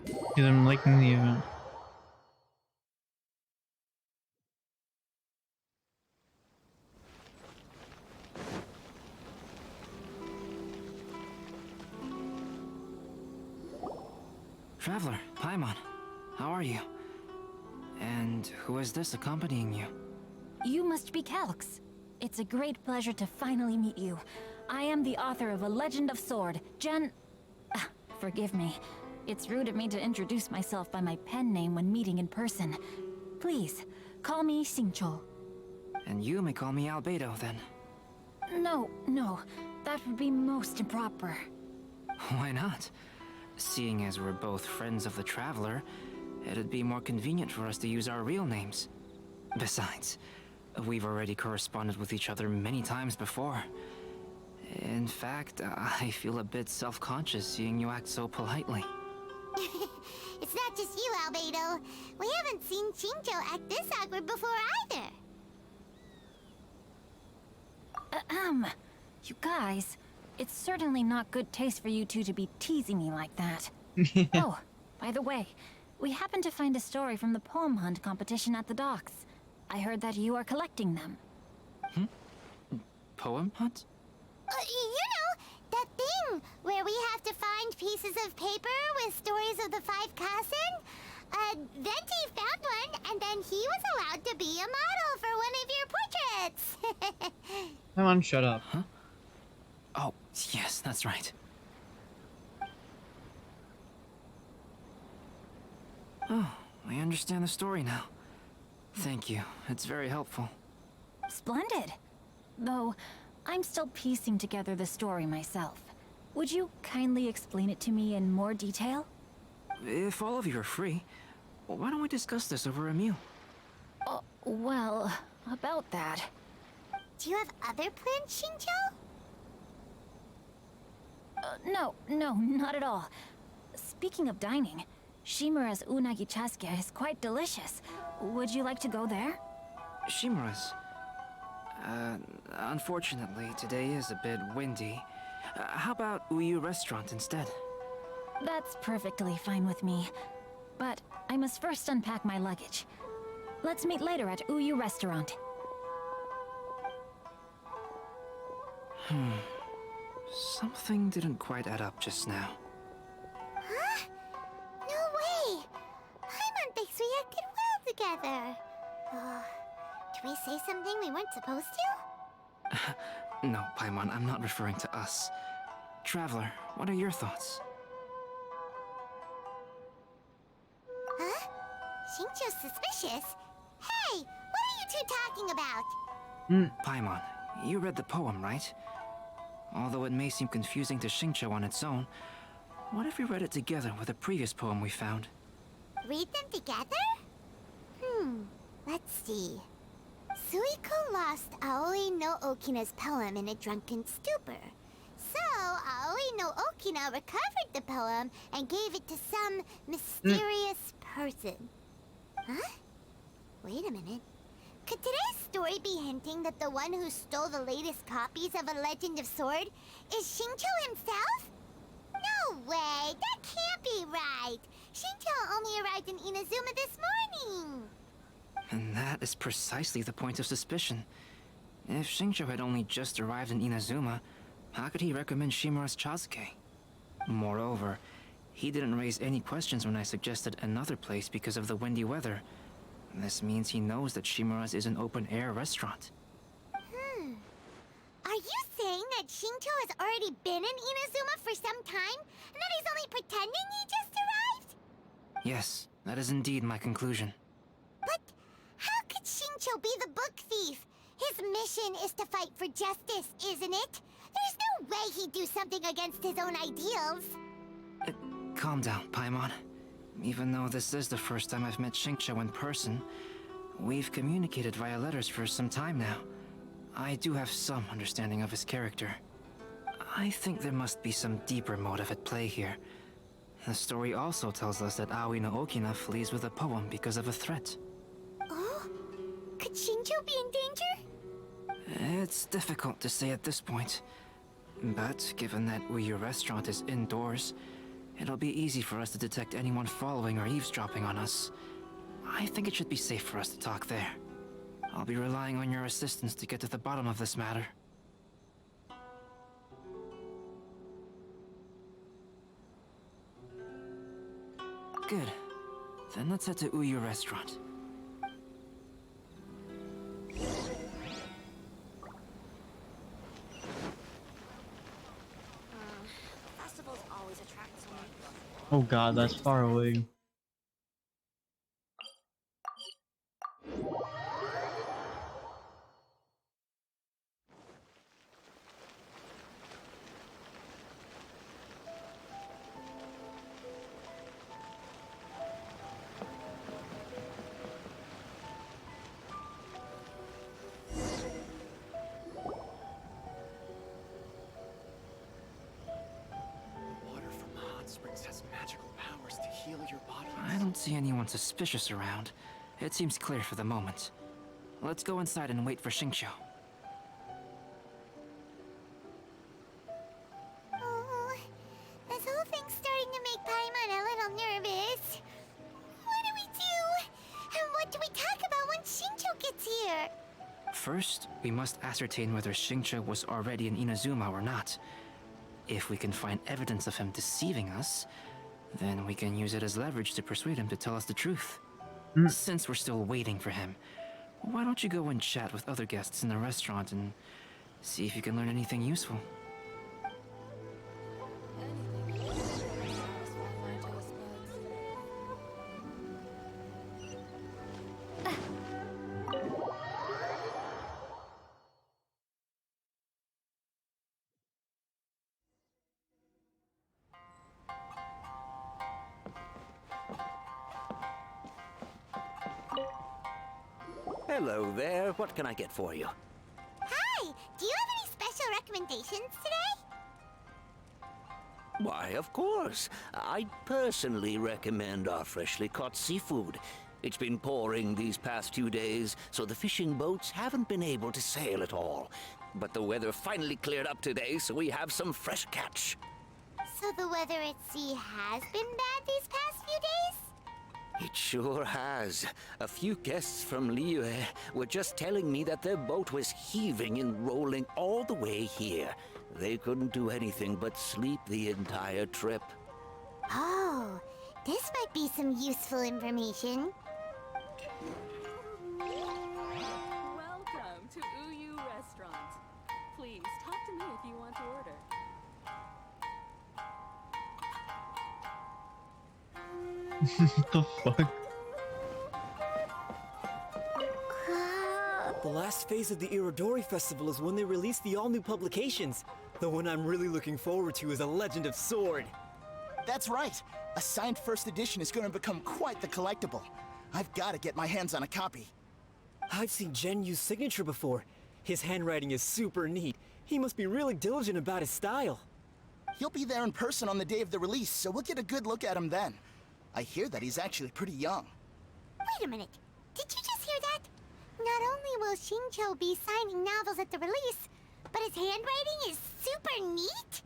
Because I'm liking the event. Traveler, Paimon, how are you? And who is this accompanying you? You must be Calx. It's a great pleasure to finally meet you. I am the author of A Legend of Sword, forgive me. It's rude of me to introduce myself by my pen name when meeting in person. Please, call me Xingqiu. And you may call me Albedo, then. No, that would be most improper. Why not? Seeing as we're both friends of the Traveler, it'd be more convenient for us to use our real names. Besides, we've already corresponded with each other many times before. In fact, I feel a bit self-conscious seeing you act so politely. It's not just you, Albedo. We haven't seen Xingqiu act this awkward before either. You guys, it's certainly not good taste for you two to be teasing me like that. Oh, by the way, we happened to find a story from the poem hunt competition at the docks. I heard that you are collecting them. Poem hunt? That thing where we have to find pieces of paper with stories of the 5 Kassen. Venti found one, and then he was allowed to be a model for one of your portraits. Come on, shut up. Huh? Oh, yes, that's right. Oh, I understand the story now. Thank you. It's very helpful. Splendid. Though, I'm still piecing together the story myself. Would you kindly explain it to me in more detail? If all of you are free, why don't we discuss this over a meal? Well, About that. Do you have other plans, Shinjo? No, not at all. Speaking of dining, Shimura's unagi chasuke is quite delicious. Would you like to go there? Shimura's. Unfortunately, today is a bit windy. How about Uyu Restaurant instead? That's perfectly fine with me. But I must first unpack my luggage. Let's meet later at Uyu Restaurant. Something didn't quite add up just now. Huh? No way! Paimon thinks we acted well together. Did we say something we weren't supposed to? No, Paimon, I'm not referring to us. Traveler, what are your thoughts? Huh? Shinjo's suspicious? Hey, what are you two talking about? Paimon, you read the poem, right? Although it may seem confusing to Xingqiu on its own, what if we read it together with a previous poem we found? Read them together? Let's see. Suiko lost Aoi no Okina's poem in a drunken stupor. So, Aoi no Okina recovered the poem and gave it to some mysterious person. Huh? Wait a minute. Could today's story be hinting that the one who stole the latest copies of A Legend of Sword is Shinjo himself? No way! That can't be right! Shinjo only arrived in Inazuma this morning! And that is precisely the point of suspicion. If Xingqiu had only just arrived in Inazuma, how could he recommend Shimura's Chasuke? Moreover, he didn't raise any questions when I suggested another place because of the windy weather. This means he knows that Shimura's is an open-air restaurant. Are you saying that Shinjo has already been in Inazuma for some time, and that he's only pretending he just arrived? Yes, that is indeed my conclusion. But how could Shinjo be the book thief? His mission is to fight for justice, isn't it? There's no way he'd do something against his own ideals. Calm down, Paimon. Even though this is the first time I've met Xingqiu in person, we've communicated via letters for some time now. I do have some understanding of his character. I think there must be some deeper motive at play here. The story also tells us that Aoi no Okina flees with a poem because of a threat. Oh? Could Shinjo be in danger? It's difficult to say at this point. But given that Uyu Restaurant is indoors, it'll be easy for us to detect anyone following or eavesdropping on us. I think it should be safe for us to talk there. I'll be relying on your assistance to get to the bottom of this matter. Good. Then let's head to Uyu Restaurant. Festivals always attract so many people. Oh god, that's far away. Water from hot springs has magical powers to heal your body. I don't see anyone suspicious around. It seems clear for the moment. Let's go inside and wait for Xingqiu. Oh, this whole thing's starting to make Paimon a little nervous. What do we do? And what do we talk about when Shinjo gets here? First, we must ascertain whether Xingqiu was already in Inazuma or not. If we can find evidence of him deceiving us, then we can use it as leverage to persuade him to tell us the truth. Since we're still waiting for him, why don't you go and chat with other guests in the restaurant and see if you can learn anything useful? Hello there. What can I get for you? Hi! Do you have any special recommendations today? Why, of course. I personally recommend our freshly caught seafood. It's been pouring these past 2 days, so the fishing boats haven't been able to sail at all. But the weather finally cleared up today, so we have some fresh catch. So the weather at sea has been bad these past few days? It sure has. A few guests from Liyue were just telling me that their boat was heaving and rolling all the way here. They couldn't do anything but sleep the entire trip. Oh, this might be some useful information. Welcome to Uyu Restaurant. Please talk to me if you want to order. What the fuck? The last phase of the Irodori Festival is when they release the all-new publications. The one I'm really looking forward to is A Legend of Sword. That's right. A signed first edition is going to become quite the collectible. I've got to get my hands on a copy. I've seen Genyu's signature before. His handwriting is super neat. He must be really diligent about his style. He'll be there in person on the day of the release, so we'll get a good look at him then. I hear that he's actually pretty young. Wait a minute. Did you just hear that? Not only will Shincho be signing novels at the release, but his handwriting is super neat?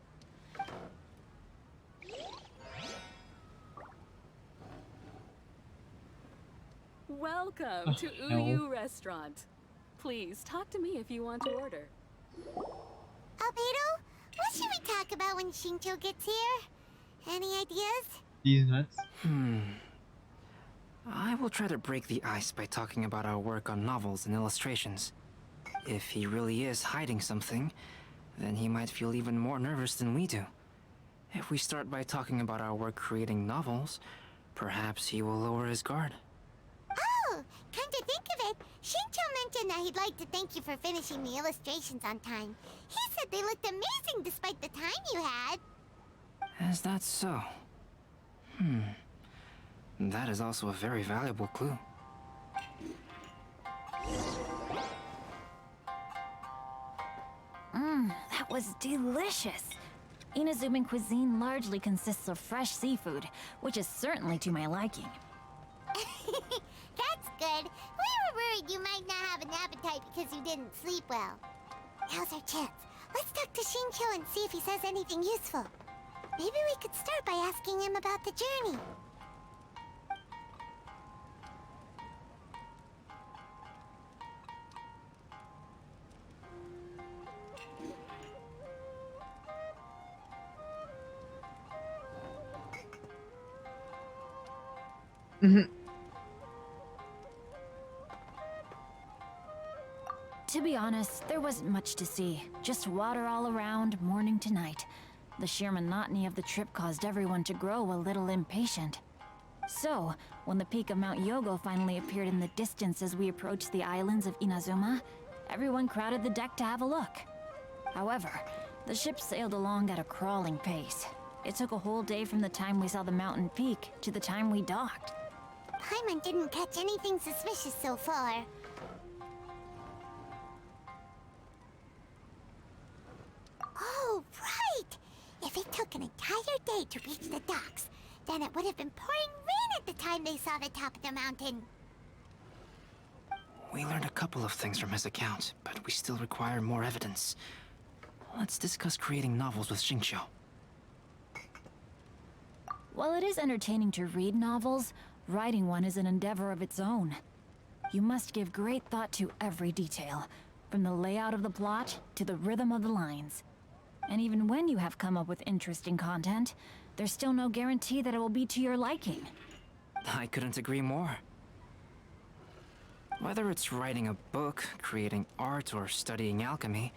Welcome to Uyu Restaurant. Please talk to me if you want to order. Albedo, what should we talk about when Shincho gets here? Any ideas? These nuts? I will try to break the ice by talking about our work on novels and illustrations. If he really is hiding something, then he might feel even more nervous than we do. If we start by talking about our work creating novels, perhaps he will lower his guard. Oh, come to think of it, Shincho mentioned that he'd like to thank you for finishing the illustrations on time. He said they looked amazing despite the time you had. Is that so? That is also a very valuable clue. That was delicious. Inazuman cuisine largely consists of fresh seafood, which is certainly to my liking. That's good. We were worried you might not have an appetite because you didn't sleep well. Now's our chance. Let's talk to Shincho and see if he says anything useful. Maybe we could start by asking him about the journey. To be honest, there wasn't much to see. Just water all around, morning to night. The sheer monotony of the trip caused everyone to grow a little impatient. So, when the peak of Mount Yogo finally appeared in the distance as we approached the islands of Inazuma, everyone crowded the deck to have a look. However, the ship sailed along at a crawling pace. It took a whole day from the time we saw the mountain peak to the time we docked. Paimon didn't catch anything suspicious so far. Oh, right! If it took an entire day to reach the docks, then it would have been pouring rain at the time they saw the top of the mountain. We learned a couple of things from his account, but we still require more evidence. Let's discuss creating novels with Shincho. While it is entertaining to read novels, writing one is an endeavor of its own. You must give great thought to every detail, from the layout of the plot to the rhythm of the lines. And even when you have come up with interesting content, there's still no guarantee that it will be to your liking. I couldn't agree more. Whether it's writing a book, creating art, or studying alchemy,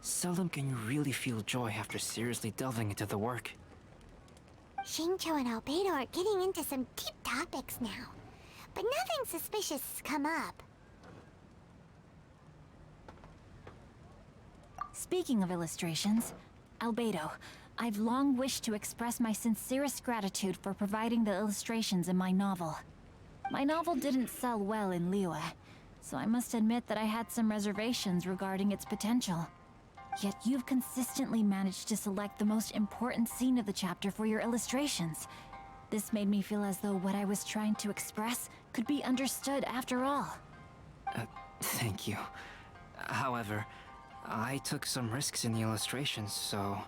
seldom can you really feel joy after seriously delving into the work. Shincho and Albedo are getting into some deep topics now, but nothing suspicious has come up. Speaking of illustrations, Albedo, I've long wished to express my sincerest gratitude for providing the illustrations in my novel. My novel didn't sell well in Liyue, so I must admit that I had some reservations regarding its potential. Yet you've consistently managed to select the most important scene of the chapter for your illustrations. This made me feel as though what I was trying to express could be understood after all. Thank you. However, I took some risks in the illustrations, so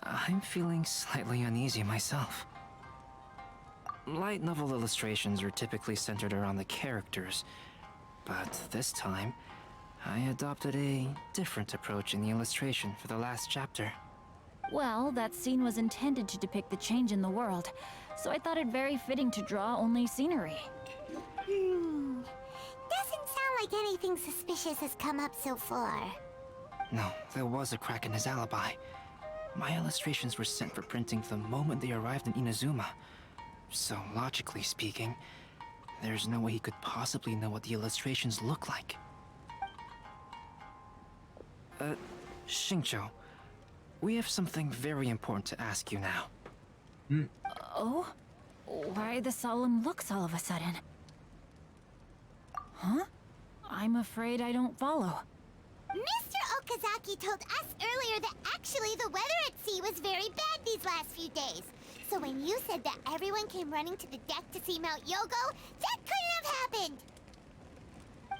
I'm feeling slightly uneasy myself. Light novel illustrations are typically centered around the characters, but this time, I adopted a different approach in the illustration for the last chapter. Well, that scene was intended to depict the change in the world, so I thought it very fitting to draw only scenery. Doesn't sound like anything suspicious has come up so far. No, there was a crack in his alibi. My illustrations were sent for printing the moment they arrived in Inazuma. So, logically speaking, there's no way he could possibly know what the illustrations look like. Xingqiu, we have something very important to ask you now. Oh? Why the solemn looks all of a sudden? Huh? I'm afraid I don't follow. Mr. Okazaki told us earlier that actually the weather at sea was very bad these last few days. So when you said that everyone came running to the deck to see Mount Yogo, that couldn't have happened!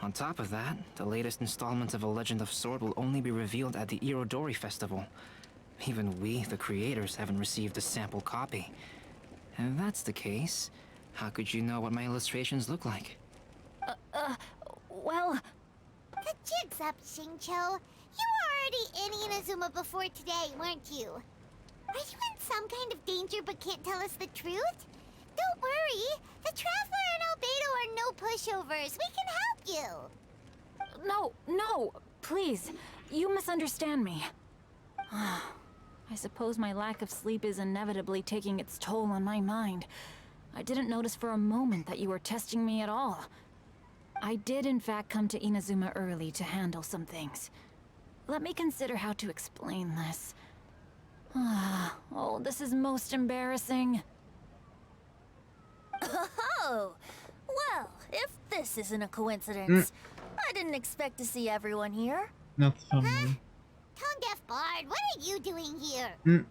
On top of that, the latest installment of A Legend of Sword will only be revealed at the Irodori Festival. Even we, the creators, haven't received a sample copy. And if that's the case, how could you know what my illustrations look like? Well... The jig's up, Xingqiu. You were already in Inazuma before today, weren't you? Are you in some kind of danger but can't tell us the truth? Don't worry. The Traveler and Albedo are no pushovers. We can help you. No, please. You misunderstand me. I suppose my lack of sleep is inevitably taking its toll on my mind. I didn't notice for a moment that you were testing me at all. I did in fact come to Inazuma early to handle some things. Let me consider how to explain this. Oh, this is most embarrassing. Oh, well, if this isn't a coincidence, I didn't expect to see everyone here. That's funny. Tone-deaf Bard, what are you doing here?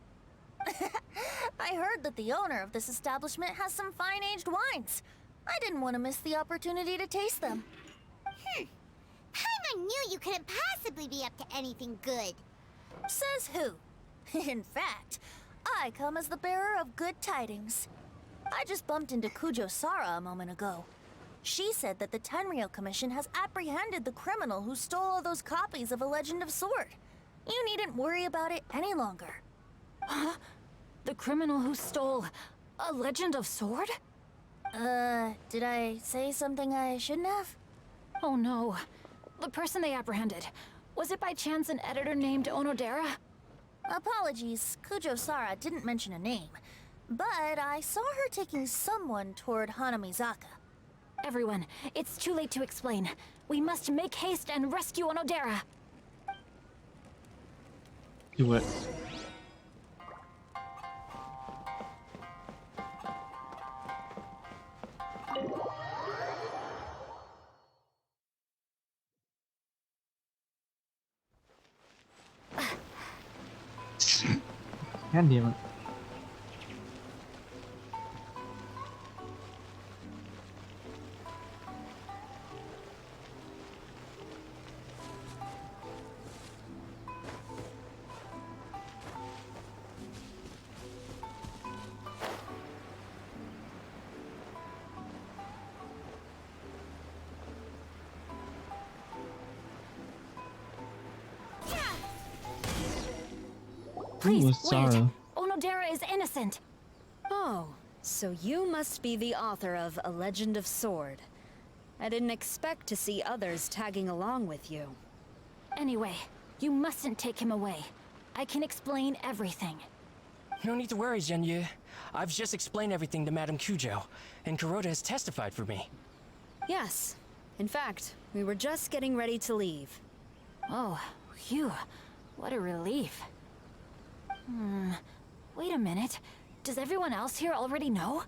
I heard that the owner of this establishment has some fine-aged wines. I didn't want to miss the opportunity to taste them. Paimon knew you couldn't possibly be up to anything good. Says who? In fact, I come as the bearer of good tidings. I just bumped into Kujo Sara a moment ago. She said that the Tenryou Commission has apprehended the criminal who stole all those copies of A Legend of Sword. You needn't worry about it any longer. Huh? The criminal who stole A Legend of Sword? Did I say something I shouldn't have? Oh no. The person they apprehended. Was it by chance an editor named Onodera? Apologies, Kujo Sara didn't mention a name. But I saw her taking someone toward Hanamizaka. Everyone, it's too late to explain. We must make haste and rescue Onodera. Do it. God damn it. Please, Ooh, wait! Sara. Onodera is innocent! Oh, so you must be the author of A Legend of Sword. I didn't expect to see others tagging along with you. Anyway, you mustn't take him away. I can explain everything. No need to worry, Zhenyu. I've just explained everything to Madame Kujo, and Kuroda has testified for me. Yes. In fact, we were just getting ready to leave. Oh, phew. What a relief. Wait a minute. Does everyone else here already know?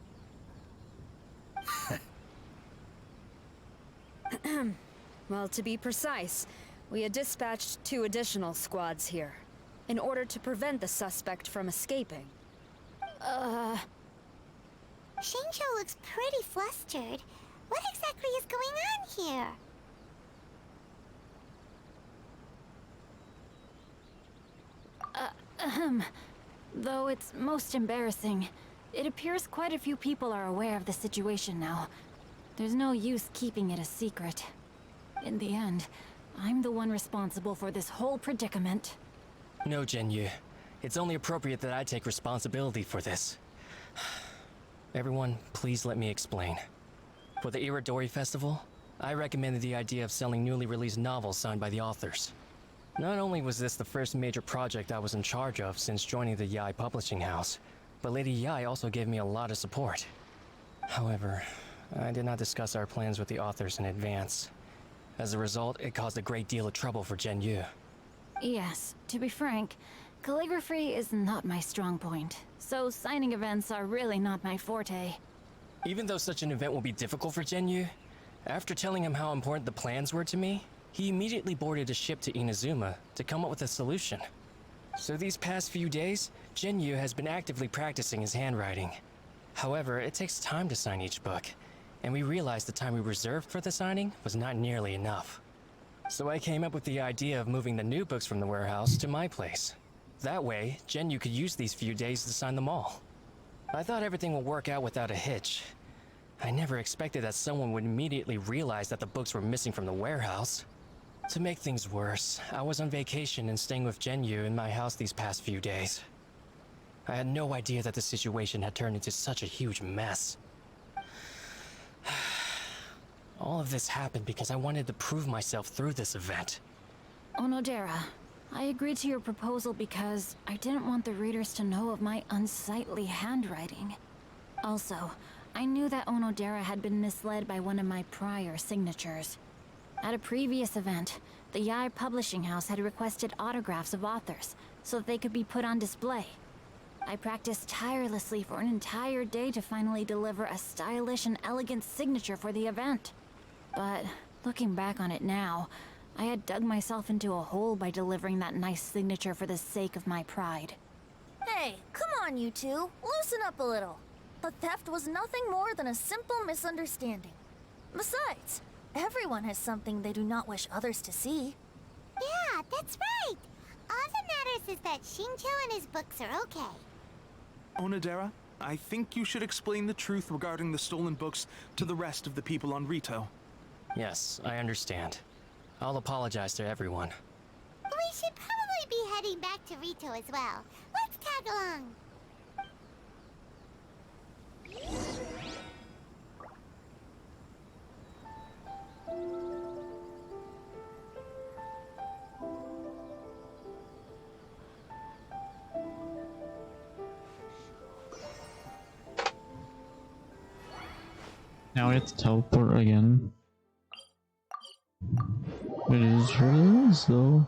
Well, to be precise, we had dispatched 2 additional squads here, in order to prevent the suspect from escaping. Shincho looks pretty flustered. What exactly is going on here? Though it's most embarrassing, it appears quite a few people are aware of the situation now. There's no use keeping it a secret. In the end, I'm the one responsible for this whole predicament. No, Genyu. It's only appropriate that I take responsibility for this. Everyone, please let me explain. For the Iridori Festival, I recommended the idea of selling newly released novels signed by the authors. Not only was this the first major project I was in charge of since joining the Yae publishing house, but Lady Yae also gave me a lot of support. However, I did not discuss our plans with the authors in advance. As a result, it caused a great deal of trouble for Genyu. Yes, to be frank, calligraphy is not my strong point, so signing events are really not my forte. Even though such an event will be difficult for Genyu, after telling him how important the plans were to me, he immediately boarded a ship to Inazuma to come up with a solution. So these past few days, Genyu has been actively practicing his handwriting. However, it takes time to sign each book, and we realized the time we reserved for the signing was not nearly enough. So I came up with the idea of moving the new books from the warehouse to my place. That way, Genyu could use these few days to sign them all. I thought everything would work out without a hitch. I never expected that someone would immediately realize that the books were missing from the warehouse. To make things worse, I was on vacation and staying with Genyu in my house these past few days. I had no idea that the situation had turned into such a huge mess. All of this happened because I wanted to prove myself through this event. Onodera, I agreed to your proposal because I didn't want the readers to know of my unsightly handwriting. Also, I knew that Onodera had been misled by one of my prior signatures. At a previous event, the Yae publishing house had requested autographs of authors so that they could be put on display. I practiced tirelessly for an entire day to finally deliver a stylish and elegant signature for the event. But looking back on it now, I had dug myself into a hole by delivering that nice signature for the sake of my pride. Hey, come on, you two. Loosen up a little. The theft was nothing more than a simple misunderstanding. Besides, everyone has something they do not wish others to see. Yeah, that's right. All that matters is that Shincho and his books are okay. Onodera, I think you should explain the truth regarding the stolen books to the rest of the people on Rito. Yes, I understand. I'll apologize to everyone. We should probably be heading back to Rito as well. Let's tag along. Now we have to teleport again. It is what it is, though.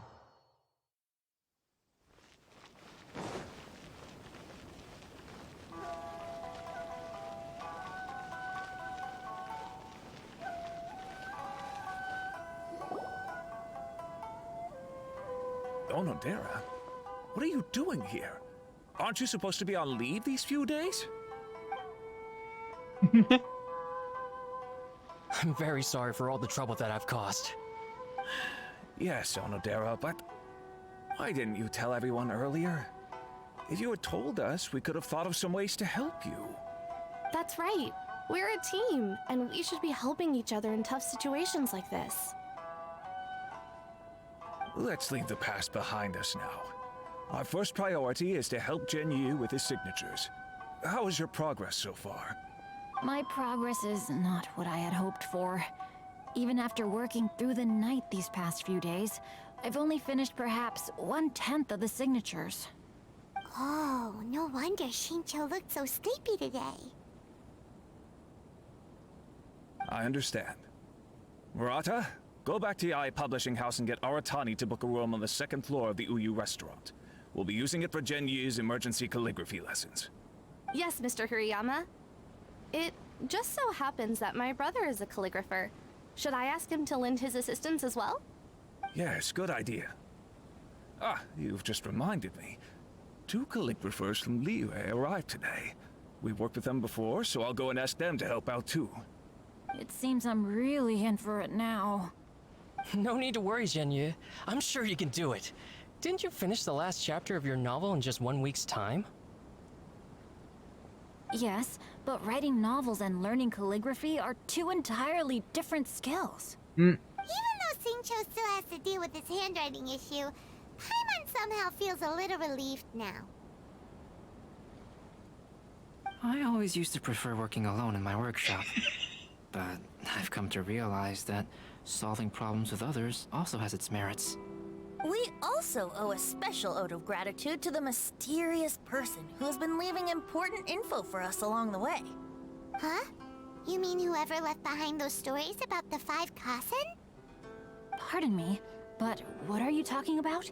Onodera, what are you doing here? Aren't you supposed to be on leave these few days? I'm very sorry for all the trouble that I've caused. Yes, Onodera, but why didn't you tell everyone earlier? If you had told us, we could have thought of some ways to help you. That's right. We're a team, and we should be helping each other in tough situations like this. Let's leave the past behind us now. Our first priority is to help Genyu with his signatures. How is your progress so far? My progress is not what I had hoped for. Even after working through the night these past few days, I've only finished perhaps 1/10 of the signatures. Oh, no wonder Shincho looked so sleepy today. I understand. Murata, go back to Yae Publishing House and get Aratani to book a room on the second floor of the Uyu restaurant. We'll be using it for Genyu's emergency calligraphy lessons. Yes, Mr. Hirayama. It just so happens that my brother is a calligrapher. Should I ask him to lend his assistance as well? Yes, good idea. Ah, you've just reminded me. 2 calligraphers from Liyue arrived today. We worked with them before, so I'll go and ask them to help out too. It seems I'm really in for it now. No need to worry, Genyu. I'm sure you can do it. Didn't you finish the last chapter of your novel in just 1 week's time? Yes, but writing novels and learning calligraphy are 2 entirely different skills. Even though Xingqiu still has to deal with his handwriting issue, Paimon somehow feels a little relieved now. I always used to prefer working alone in my workshop. But I've come to realize that solving problems with others also has its merits. We also owe a special ode of gratitude to the mysterious person who has been leaving important info for us along the way. Huh? You mean whoever left behind those stories about the 5 Kasen? Pardon me, but what are you talking about?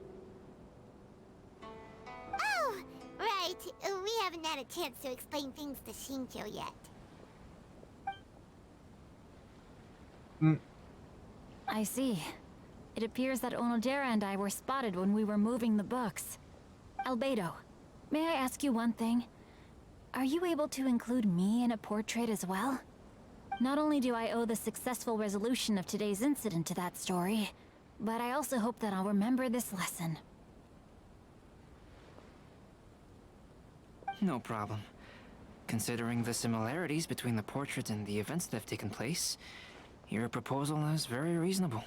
Oh, right. We haven't had a chance to explain things to Xingqiu yet. I see. It appears that Onodera and I were spotted when we were moving the books. Albedo, may I ask you one thing? Are you able to include me in a portrait as well? Not only do I owe the successful resolution of today's incident to that story, but I also hope that I'll remember this lesson. No problem. Considering the similarities between the portrait and the events that have taken place, your proposal is very reasonable.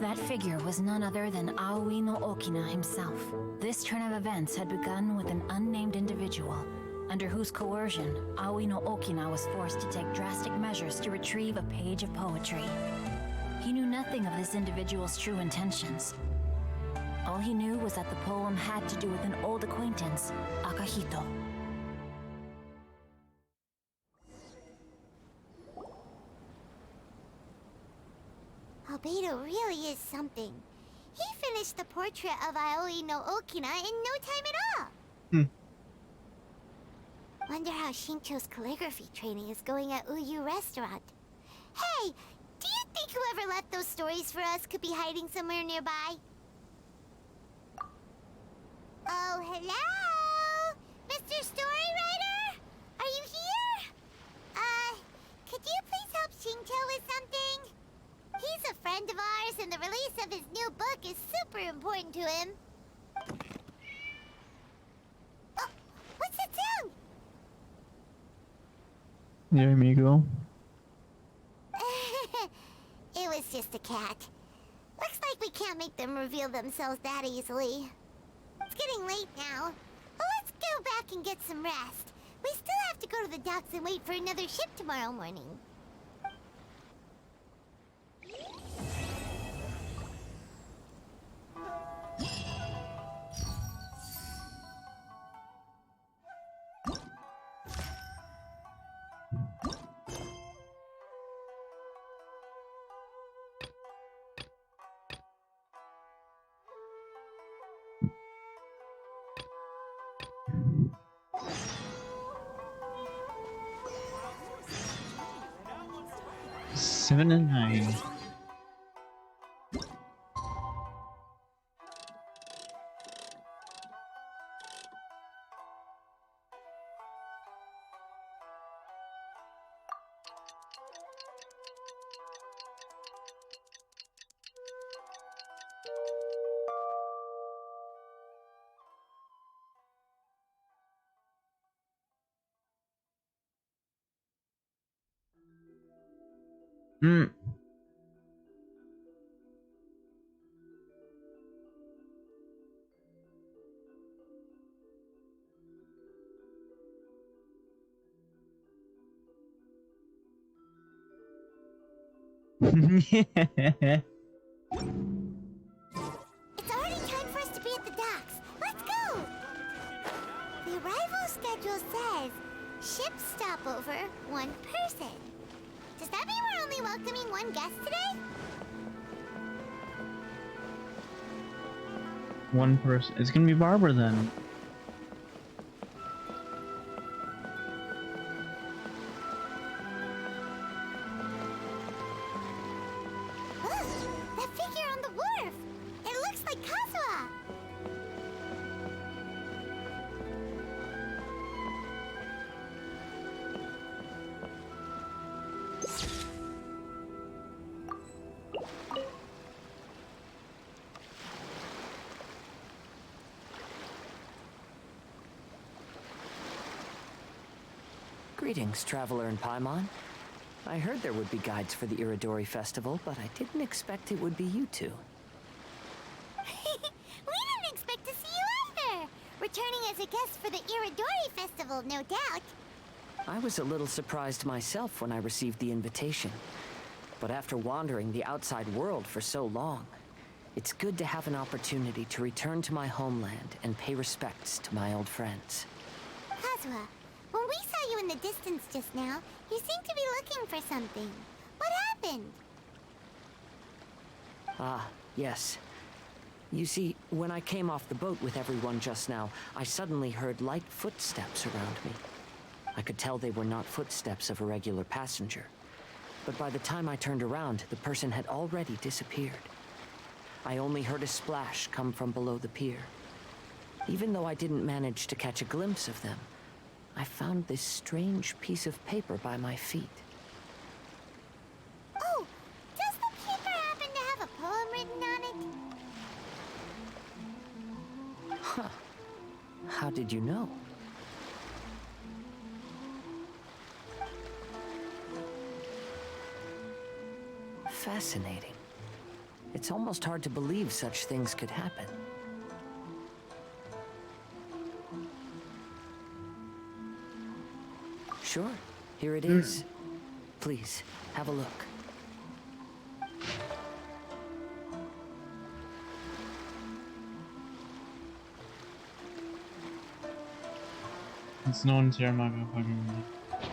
That figure was none other than Aoi no Okina himself. This turn of events had begun with an unnamed individual, under whose coercion, Aoi no Okina was forced to take drastic measures to retrieve a page of poetry. He knew nothing of this individual's true intentions. All he knew was that the poem had to do with an old acquaintance, Akahito. Albedo really is something. He finished the portrait of Aoi no Okina in no time at all. Wonder how Xingqiu's calligraphy training is going at Uyu Restaurant. Hey, do you think whoever left those stories for us could be hiding somewhere nearby? Oh, hello? Mr. Storywriter? Are you here? Could you please help Xingqiu with something? He's a friend of ours, and the release of his new book is super important to him. Oh, what's that sound? There, amigo. It was just a cat. Looks like we can't make them reveal themselves that easily. It's getting late now. Well, let's go back and get some rest. We still have to go to the docks and wait for another ship tomorrow morning. Seven and 9. Yeah. It's already time for us to be at the docks. Let's go! The arrival schedule says ship stopover, 1 person. Does that mean we're only welcoming 1 guest today? One person. It's gonna be Barbara then. Greetings, Traveler in Paimon. I heard there would be guides for the Iridori Festival, but I didn't expect it would be you two. We didn't expect to see you either! Returning as a guest for the Iridori Festival, no doubt. I was a little surprised myself when I received the invitation. But after wandering the outside world for so long, it's good to have an opportunity to return to my homeland and pay respects to my old friends. Kazuha, when we saw you in the distance just now, you seemed to be looking for something. What happened? Ah, yes. You see, when I came off the boat with everyone just now, I suddenly heard light footsteps around me. I could tell they were not footsteps of a regular passenger. But by the time I turned around, the person had already disappeared. I only heard a splash come from below the pier. Even though I didn't manage to catch a glimpse of them, I found this strange piece of paper by my feet. Oh, does the paper happen to have a poem written on it? Huh. How did you know? Fascinating. It's almost hard to believe such things could happen. Sure, here it is. Please, have a look. It's known to your motherfucking.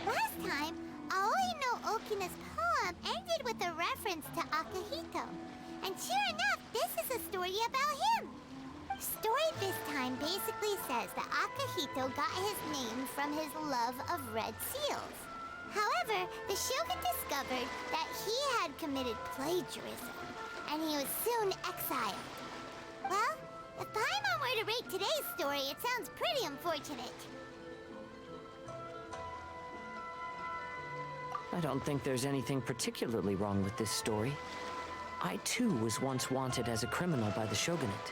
Last time, Aoi no Okina's poem ended with a reference to Akihito. And sure enough, this is a story about him. The story this time basically says that Akihito got his name from his love of red seals. However, the shogun discovered that he had committed plagiarism, and he was soon exiled. Well, if Paimon were to rate today's story, it sounds pretty unfortunate. I don't think there's anything particularly wrong with this story. I too was once wanted as a criminal by the shogunate.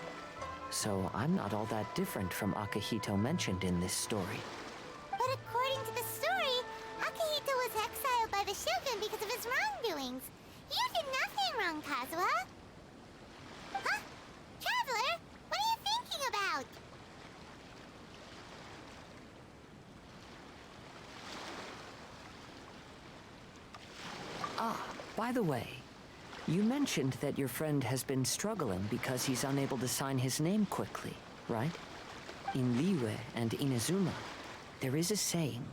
So I'm not all that different from Akihito mentioned in this story. But according to the story, Akihito was exiled by the shogun because of his wrongdoings. You did nothing wrong, Kazuha. Huh? Traveler, what are you thinking about? Ah, by the way, you mentioned that your friend has been struggling because he's unable to sign his name quickly, right? In Liyue and Inazuma, there is a saying,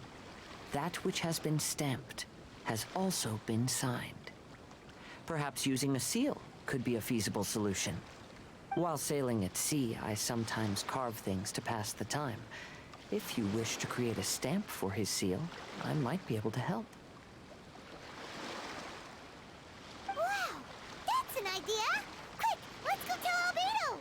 that which has been stamped has also been signed. Perhaps using a seal could be a feasible solution. While sailing at sea, I sometimes carve things to pass the time. If you wish to create a stamp for his seal, I might be able to help. Wow, that's an idea! Quick, let's go tell Albedo!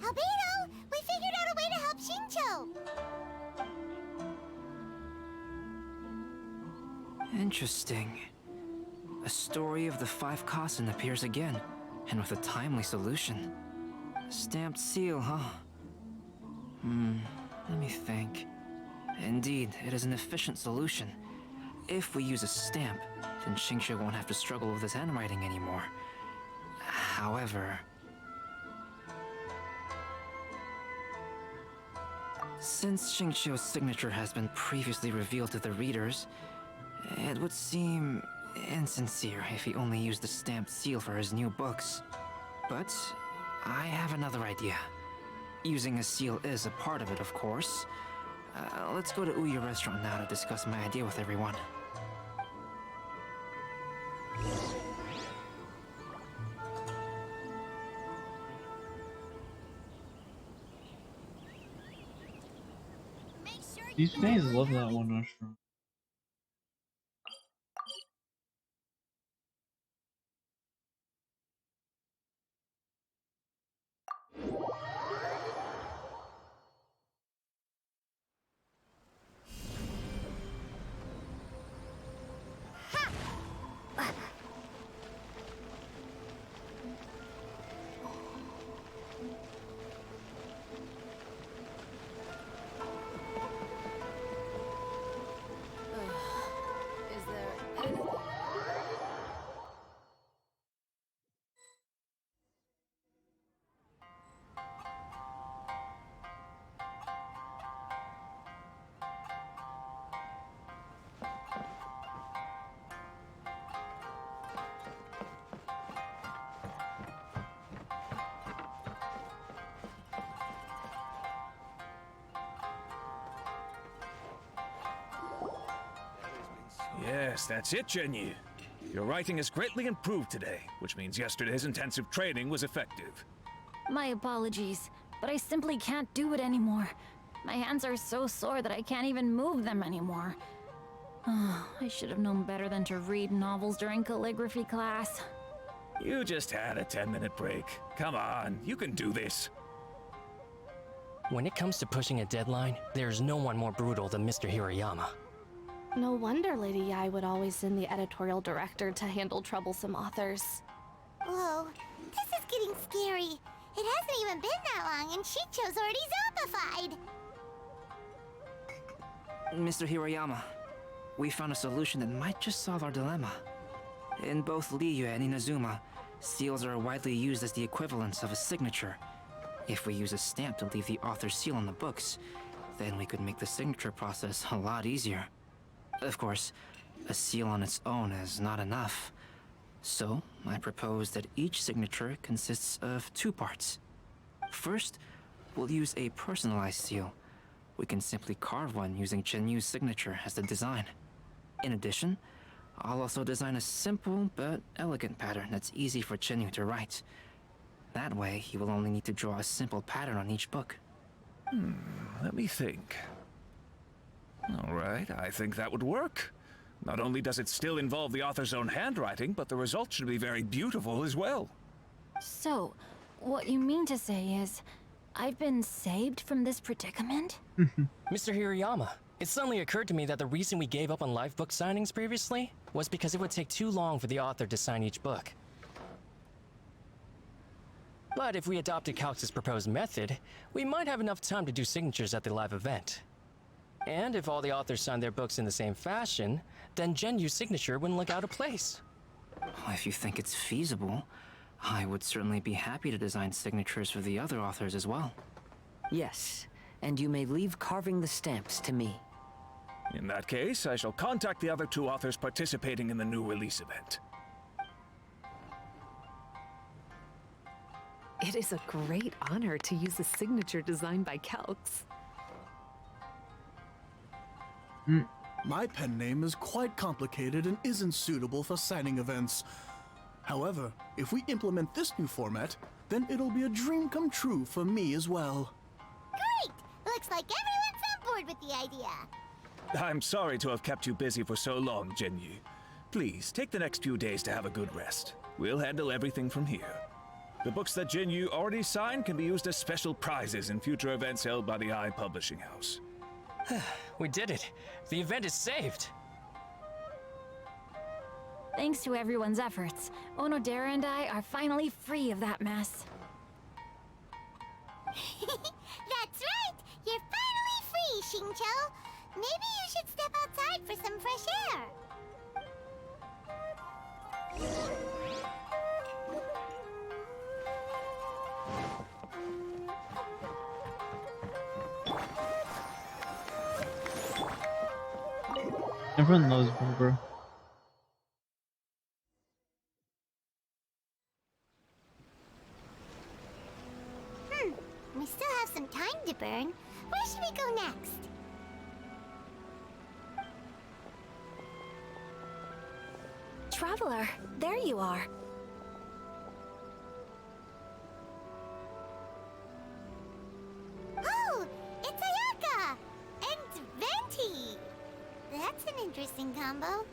Albedo, we figured out a way to help Shincho! Interesting. A story of the 5 Kasen appears again, and with a timely solution. A stamped seal, huh? Let me think. Indeed, it is an efficient solution. If we use a stamp, then Xingqiu won't have to struggle with his handwriting anymore. However... since Xingqiu's signature has been previously revealed to the readers, it would seem insincere if he only used the stamped seal for his new books. But I have another idea. Using a seal is a part of it, of course. Let's go to Uyu Restaurant now to discuss my idea with everyone. These guys love that one restaurant. Is there anything? Yes, that's it, Genyu. Your writing has greatly improved today, which means yesterday's intensive training was effective. My apologies, but I simply can't do it anymore. My hands are so sore that I can't even move them anymore. Oh, I should have known better than to read novels during calligraphy class. You just had a 10-minute break. Come on, you can do this. When it comes to pushing a deadline, there's no one more brutal than Mr. Hirayama. No wonder Lady Yai would always send the editorial director to handle troublesome authors. Whoa, this is getting scary. It hasn't even been that long and Shicho's already zombified. Mr. Hirayama, we found a solution that might just solve our dilemma. In both Liyue and Inazuma, seals are widely used as the equivalents of a signature. If we use a stamp to leave the author's seal on the books, then we could make the signature process a lot easier. Of course, a seal on its own is not enough. So, I propose that each signature consists of 2 parts. First, we'll use a personalized seal. We can simply carve one using Chenyu's signature as the design. In addition, I'll also design a simple but elegant pattern that's easy for Chenyu to write. That way, he will only need to draw a simple pattern on each book. Let me think. All right, I think that would work. Not only does it still involve the author's own handwriting, but the result should be very beautiful as well. So, what you mean to say is, I've been saved from this predicament? Mr. Hirayama, it suddenly occurred to me that the reason we gave up on live book signings previously was because it would take too long for the author to sign each book. But if we adopted Calx's proposed method, we might have enough time to do signatures at the live event. And if all the authors signed their books in the same fashion, then Genyu's signature wouldn't look out of place. If you think it's feasible, I would certainly be happy to design signatures for the other authors as well. Yes, and you may leave carving the stamps to me. In that case, I shall contact the other 2 authors participating in the new release event. It is a great honor to use a signature designed by Calx. My pen name is quite complicated and isn't suitable for signing events. However, if we implement this new format, then it'll be a dream come true for me as well. Great! Looks like everyone's on board with the idea. I'm sorry to have kept you busy for so long, Genyu. Please, take the next few days to have a good rest. We'll handle everything from here. The books that Genyu already signed can be used as special prizes in future events held by the Eye Publishing House. We did it! The event is saved! Thanks to everyone's efforts, Onodera and I are finally free of that mess. That's right! You're finally free, Xingqiu! Maybe you should step outside for some fresh air. Everyone knows Barbara. We still have some time to burn. Where should we go next? Traveler, there you are. Oh, it's Ayaka! And Venti! That's an interesting combo.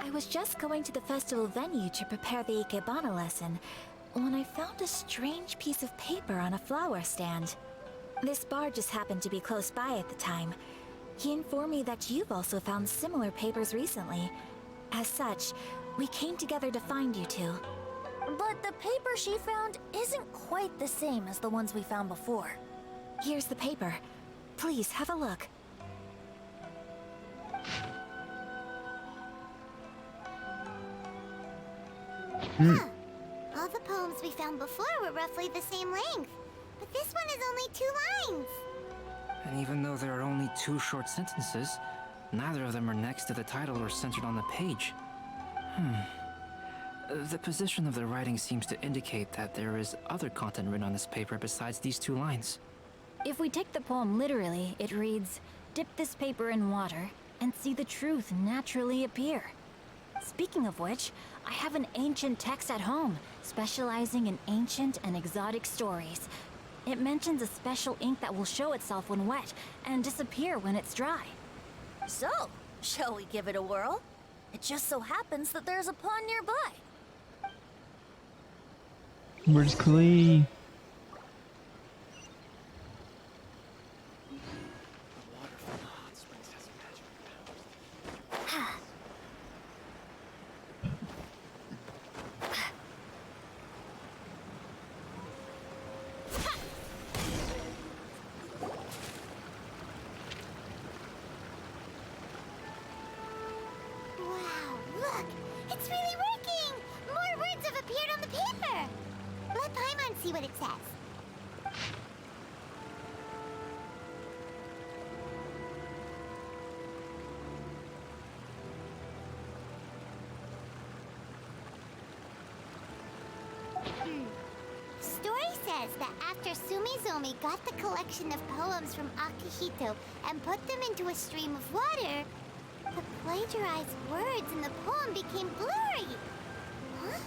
I was just going to the festival venue to prepare the Ikebana lesson when I found a strange piece of paper on a flower stand. This bard just happened to be close by at the time. He informed me that you've also found similar papers recently. As such, we came together to find you two. But the paper she found isn't quite the same as the ones we found before. Here's the paper. Please have a look. Huh. All the poems we found before were roughly the same length. But this one is only 2 lines. And even though there are only 2 short sentences, neither of them are next to the title or centered on the page. The position of the writing seems to indicate that there is other content written on this paper besides these 2 lines. If we take the poem literally, it reads, "Dip this paper in water and see the truth naturally appear." Speaking of which, I have an ancient text at home, specializing in ancient and exotic stories. It mentions a special ink that will show itself when wet and disappear when it's dry. So, shall we give it a whirl? It just so happens that there's a pond nearby. Where's Clay? Wow, look! It's really working! More words have appeared on the paper! Let Paimon see what it says. Story says that after Sumizomi got the collection of poems from Akihito and put them into a stream of water, the plagiarized words in the poem became blurry. Huh?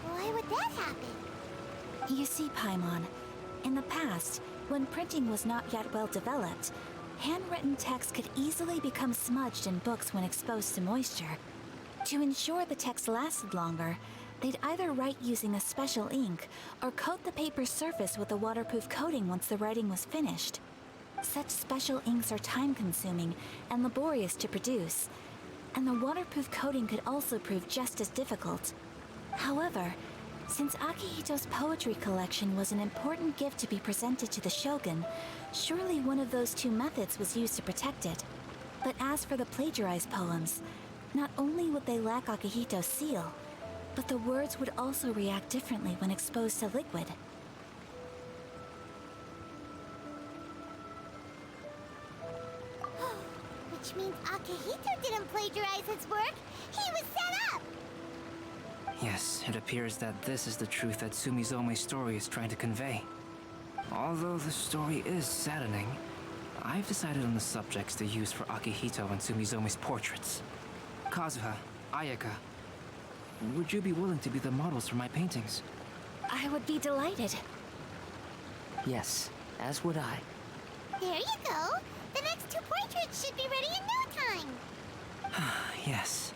Why would that happen? You see, Paimon, in the past, when printing was not yet well developed, handwritten text could easily become smudged in books when exposed to moisture. To ensure the text lasted longer, they'd either write using a special ink or coat the paper's surface with a waterproof coating once the writing was finished. Such special inks are time-consuming and laborious to produce, and the waterproof coating could also prove just as difficult. However, since Akihito's poetry collection was an important gift to be presented to the shogun, surely one of those 2 methods was used to protect it. But as for the plagiarized poems, not only would they lack Akihito's seal, but the words would also react differently when exposed to liquid. Which means Akihito didn't plagiarize his work. He was set up! Yes, it appears that this is the truth that Sumizome's story is trying to convey. Although the story is saddening, I've decided on the subjects to use for Akihito and Sumizome's portraits. Kazuha, Ayaka, would you be willing to be the models for my paintings? I would be delighted. Yes, as would I. There you go. The next 2 portraits should be ready in no time. Yes.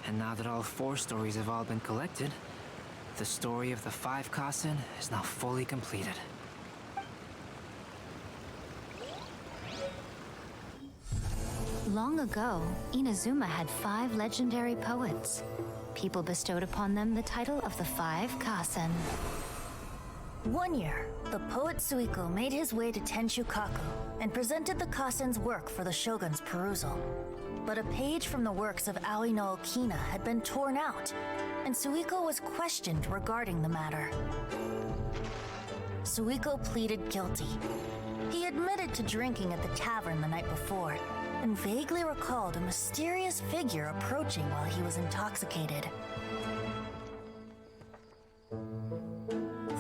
And now that all 4 stories have all been collected, the story of the 5 Kasen is now fully completed. Long ago, Inazuma had 5 legendary poets. People bestowed upon them the title of the 5 Kasen. One year, the poet Suiko made his way to Tenshukaku and presented the Kasen's work for the shogun's perusal. But a page from the works of Aoi no Okina had been torn out, and Suiko was questioned regarding the matter. Suiko pleaded guilty. He admitted to drinking at the tavern the night before, and vaguely recalled a mysterious figure approaching while he was intoxicated.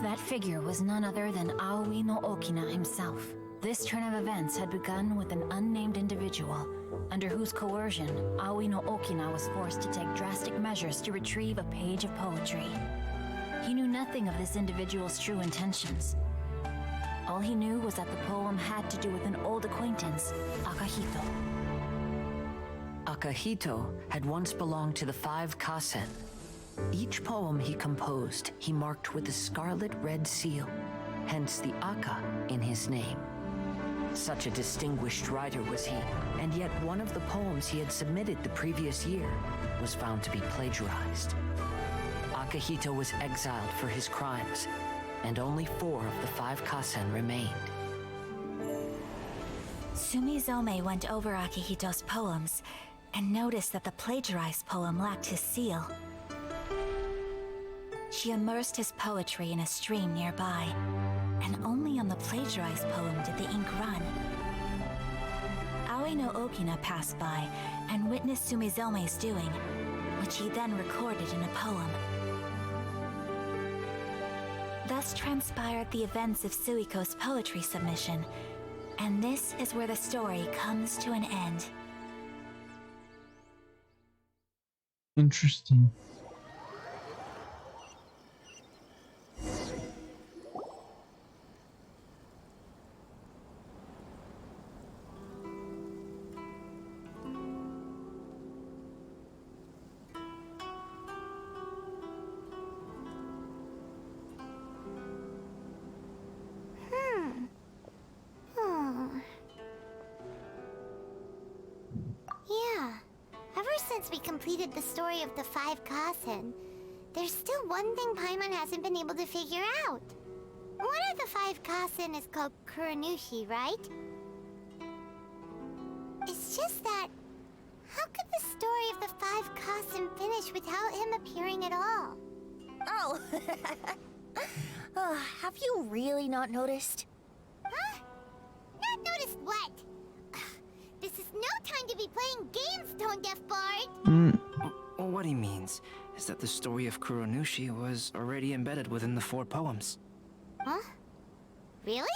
That figure figure was none other than Aoi no Okina himself. This turn of events had begun with an unnamed individual, under whose coercion, Aoi no Okina was forced to take drastic measures to retrieve a page of poetry. He knew nothing of this individual's true intentions. All he knew was that the poem had to do with an old acquaintance, Akahito. Akahito had once belonged to the 5 Kasen. Each poem he composed, he marked with a scarlet red seal, hence the Aka in his name. Such a distinguished writer was he, and yet one of the poems he had submitted the previous year was found to be plagiarized. Akahito was exiled for his crimes, and only 4 of the 5 Kasen remained. Sumizome went over Akihito's poems and noticed that the plagiarized poem lacked his seal. She immersed his poetry in a stream nearby, and only on the plagiarized poem did the ink run. Aoi no Okina passed by and witnessed Sumizome's doing, which he then recorded in a poem. Thus transpired the events of Suiko's poetry submission, and this is where the story comes to an end. Interesting. Yeah. Ever since we completed the story of the 5 Kasen, there's still one thing Paimon hasn't been able to figure out. One of the 5 Kasen is called Kuranushi, right? It's just that, how could the story of the 5 Kasen finish without him appearing at all? Oh, have you really not noticed? Huh? Not noticed what? This is no time to be playing games, Tone Deaf Bard! What he means is that the story of Kuronushi was already embedded within the 4 poems. Huh? Really?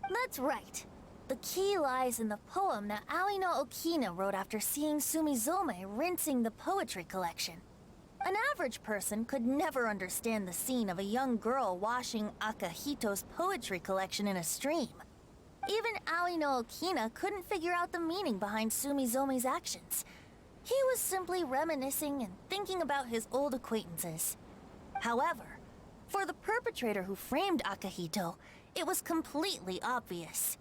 That's right. The key lies in the poem that Aoi no Okina wrote after seeing Sumizome rinsing the poetry collection. An average person could never understand the scene of a young girl washing Akahito's poetry collection in a stream. Even Aoi no Okina couldn't figure out the meaning behind Sumizome's actions. He was simply reminiscing and thinking about his old acquaintances. However, for the perpetrator who framed Akahito, it was completely obvious.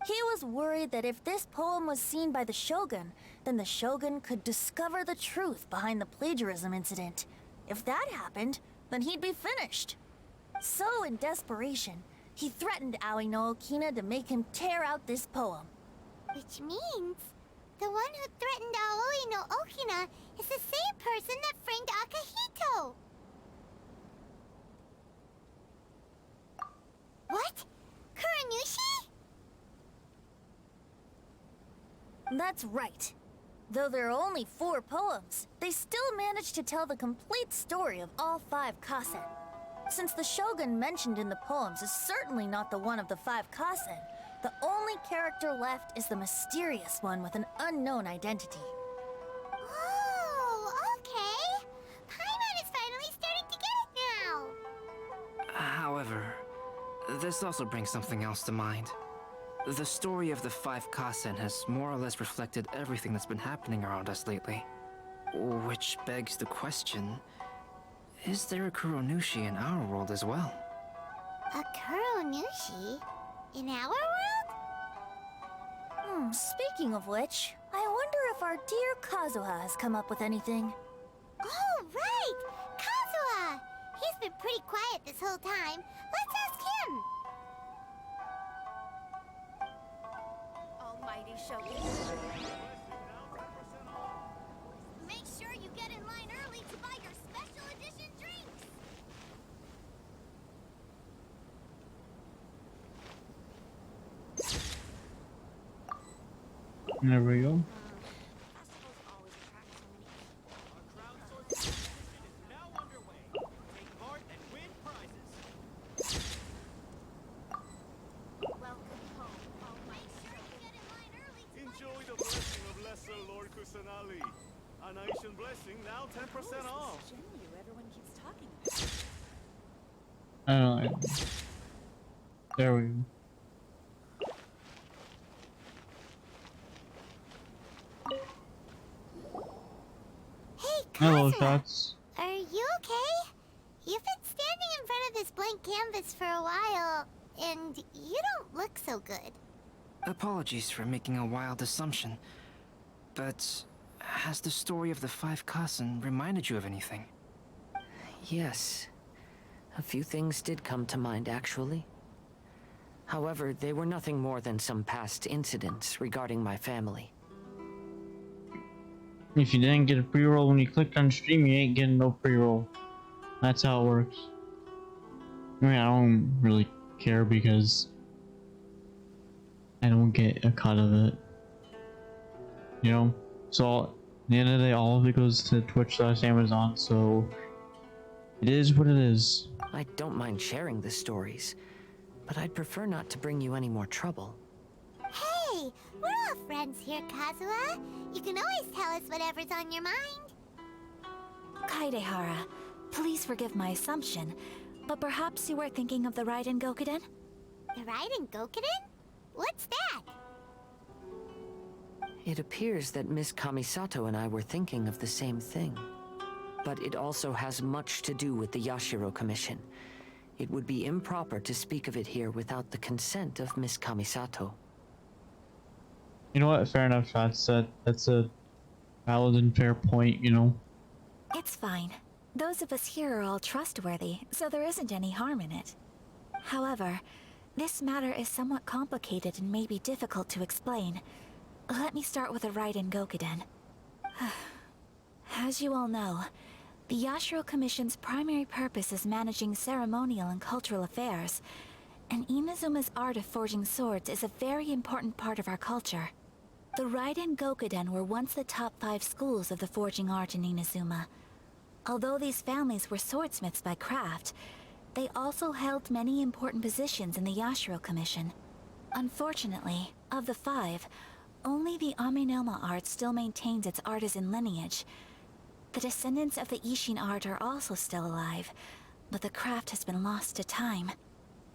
He was worried that if this poem was seen by the Shogun, then the Shogun could discover the truth behind the plagiarism incident. If that happened, then he'd be finished. So, in desperation, he threatened Aoi no Okina to make him tear out this poem. Which means, the one who threatened Aoi no Okina is the same person that framed Akahito! What? Kuranushi? That's right. Though there are only 4 poems, they still managed to tell the complete story of all 5 Kasen. Since the Shogun mentioned in the poems is certainly not the one of the 5 Kasen, the only character left is the mysterious one with an unknown identity. Oh, okay. Paimon is finally starting to get it now. However, this also brings something else to mind. The story of the 5 Kasen has more or less reflected everything that's been happening around us lately. Which begs the question, is there a Kuronushi in our world as well? A Kuronushi? In our world? Speaking of which, I wonder if our dear Kazuha has come up with anything. Oh, right! Kazuha! He's been pretty quiet this whole time. Let's ask him! Almighty Shogun. Make sure you get in line early to buy your special edition drinks! There we go. personally. A nation blessing now 10% off. Everyone keeps talking about. I don't know. There we go. Hey, Hello, Kazuma. Shots. Are you okay? You've been standing in front of this blank canvas for a while, and you don't look so good. Apologies for making a wild assumption, but has the story of the five cousin reminded you of anything? Yes. A few things did come to mind, actually. However, they were nothing more than some past incidents regarding my family. If you didn't get a pre-roll when you clicked on stream, you ain't getting no pre-roll. That's how it works. I mean, I don't really care because I don't get a cut of it. You know? So, at the end of the day, all of it goes to Twitch/Amazon, so it is what it is. I don't mind sharing the stories, but I'd prefer not to bring you any more trouble. Hey, we're all friends here, Kazuha. You can always tell us whatever's on your mind. Kaidehara, please forgive my assumption, but perhaps you were thinking of the Raiden Gokuden? The Raiden Gokuden? What's that? It appears that Miss Kamisato and I were thinking of the same thing. But it also has much to do with the Yashiro Commission. It would be improper to speak of it here without the consent of Miss Kamisato. You know what? Fair enough, Shots. That's a valid and fair point, you know? It's fine. Those of us here are all trustworthy, so there isn't any harm in it. However, this matter is somewhat complicated and may be difficult to explain. Let me start with the Raiden Gokuden. As you all know, the Yashiro Commission's primary purpose is managing ceremonial and cultural affairs, and Inazuma's art of forging swords is a very important part of our culture. The Raiden Gokuden were once the top 5 schools of the forging art in Inazuma. Although these families were swordsmiths by craft, they also held many important positions in the Yashiro Commission. Unfortunately, of the 5, only the Amenoma art still maintains its artisan lineage. The descendants of the Ishin art are also still alive, but the craft has been lost to time.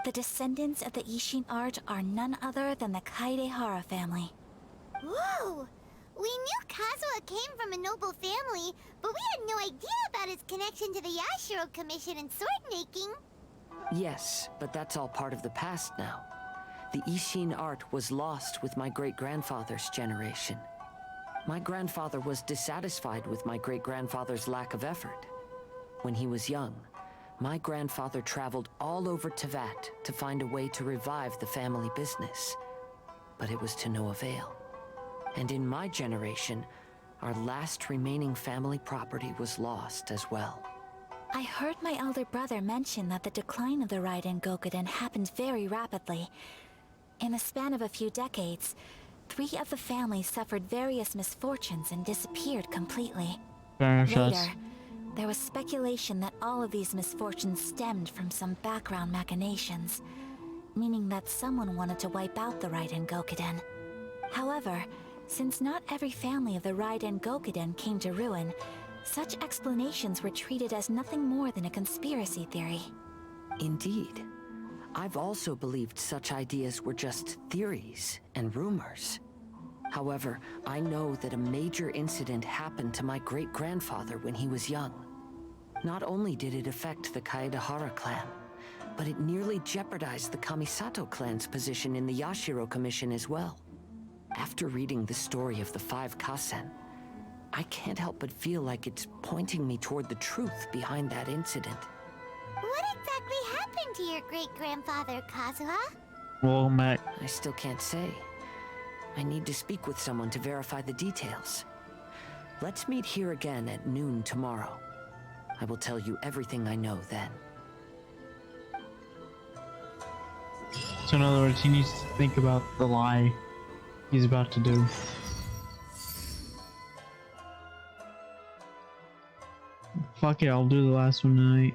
The descendants of the Ishin art are none other than the Kaidehara family. Whoa! We knew Kazuha came from a noble family, but we had no idea about his connection to the Yashiro Commission and sword making. Yes, but that's all part of the past now. The Ishin art was lost with my great-grandfather's generation. My grandfather was dissatisfied with my great-grandfather's lack of effort. When he was young, my grandfather traveled all over Teyvat to find a way to revive the family business. But it was to no avail. And in my generation, our last remaining family property was lost as well. I heard my elder brother mention that the decline of the Raiden Gokuden happened very rapidly. In the span of a few decades, 3 of the families suffered various misfortunes and disappeared completely. Later, there was speculation that all of these misfortunes stemmed from some background machinations, meaning that someone wanted to wipe out the Raiden Gokuden. However, since not every family of the Raiden Gokuden came to ruin, such explanations were treated as nothing more than a conspiracy theory. Indeed. I've also believed such ideas were just theories and rumors. However, I know that a major incident happened to my great-grandfather when he was young. Not only did it affect the Kaedehara clan, but it nearly jeopardized the Kamisato clan's position in the Yashiro Commission as well. After reading the story of the 5 Kasen, I can't help but feel like it's pointing me toward the truth behind that incident. What exactly happened to your great-grandfather, Kazuha? Well, Mac, I still can't say. I need to speak with someone to verify the details. Let's meet here again at noon tomorrow. I will tell you everything I know then. so in other words, he needs to think about the lie he's about to do. Fuck it, I'll do the last one tonight.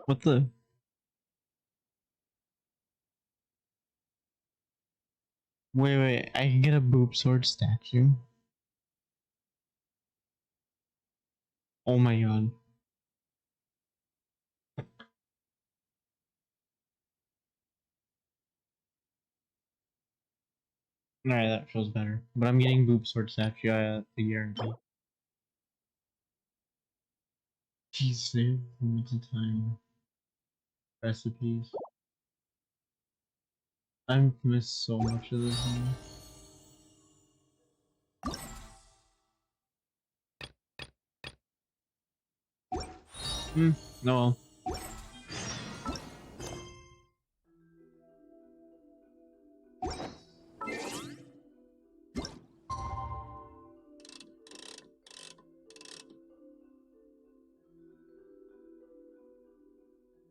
What the? Wait, I can get a boob sword statue? Oh my god. Alright, that feels better. But I'm getting boob sword statue, I guarantee. Jeez, save limited time. Recipes. I've missed so much of this now. No.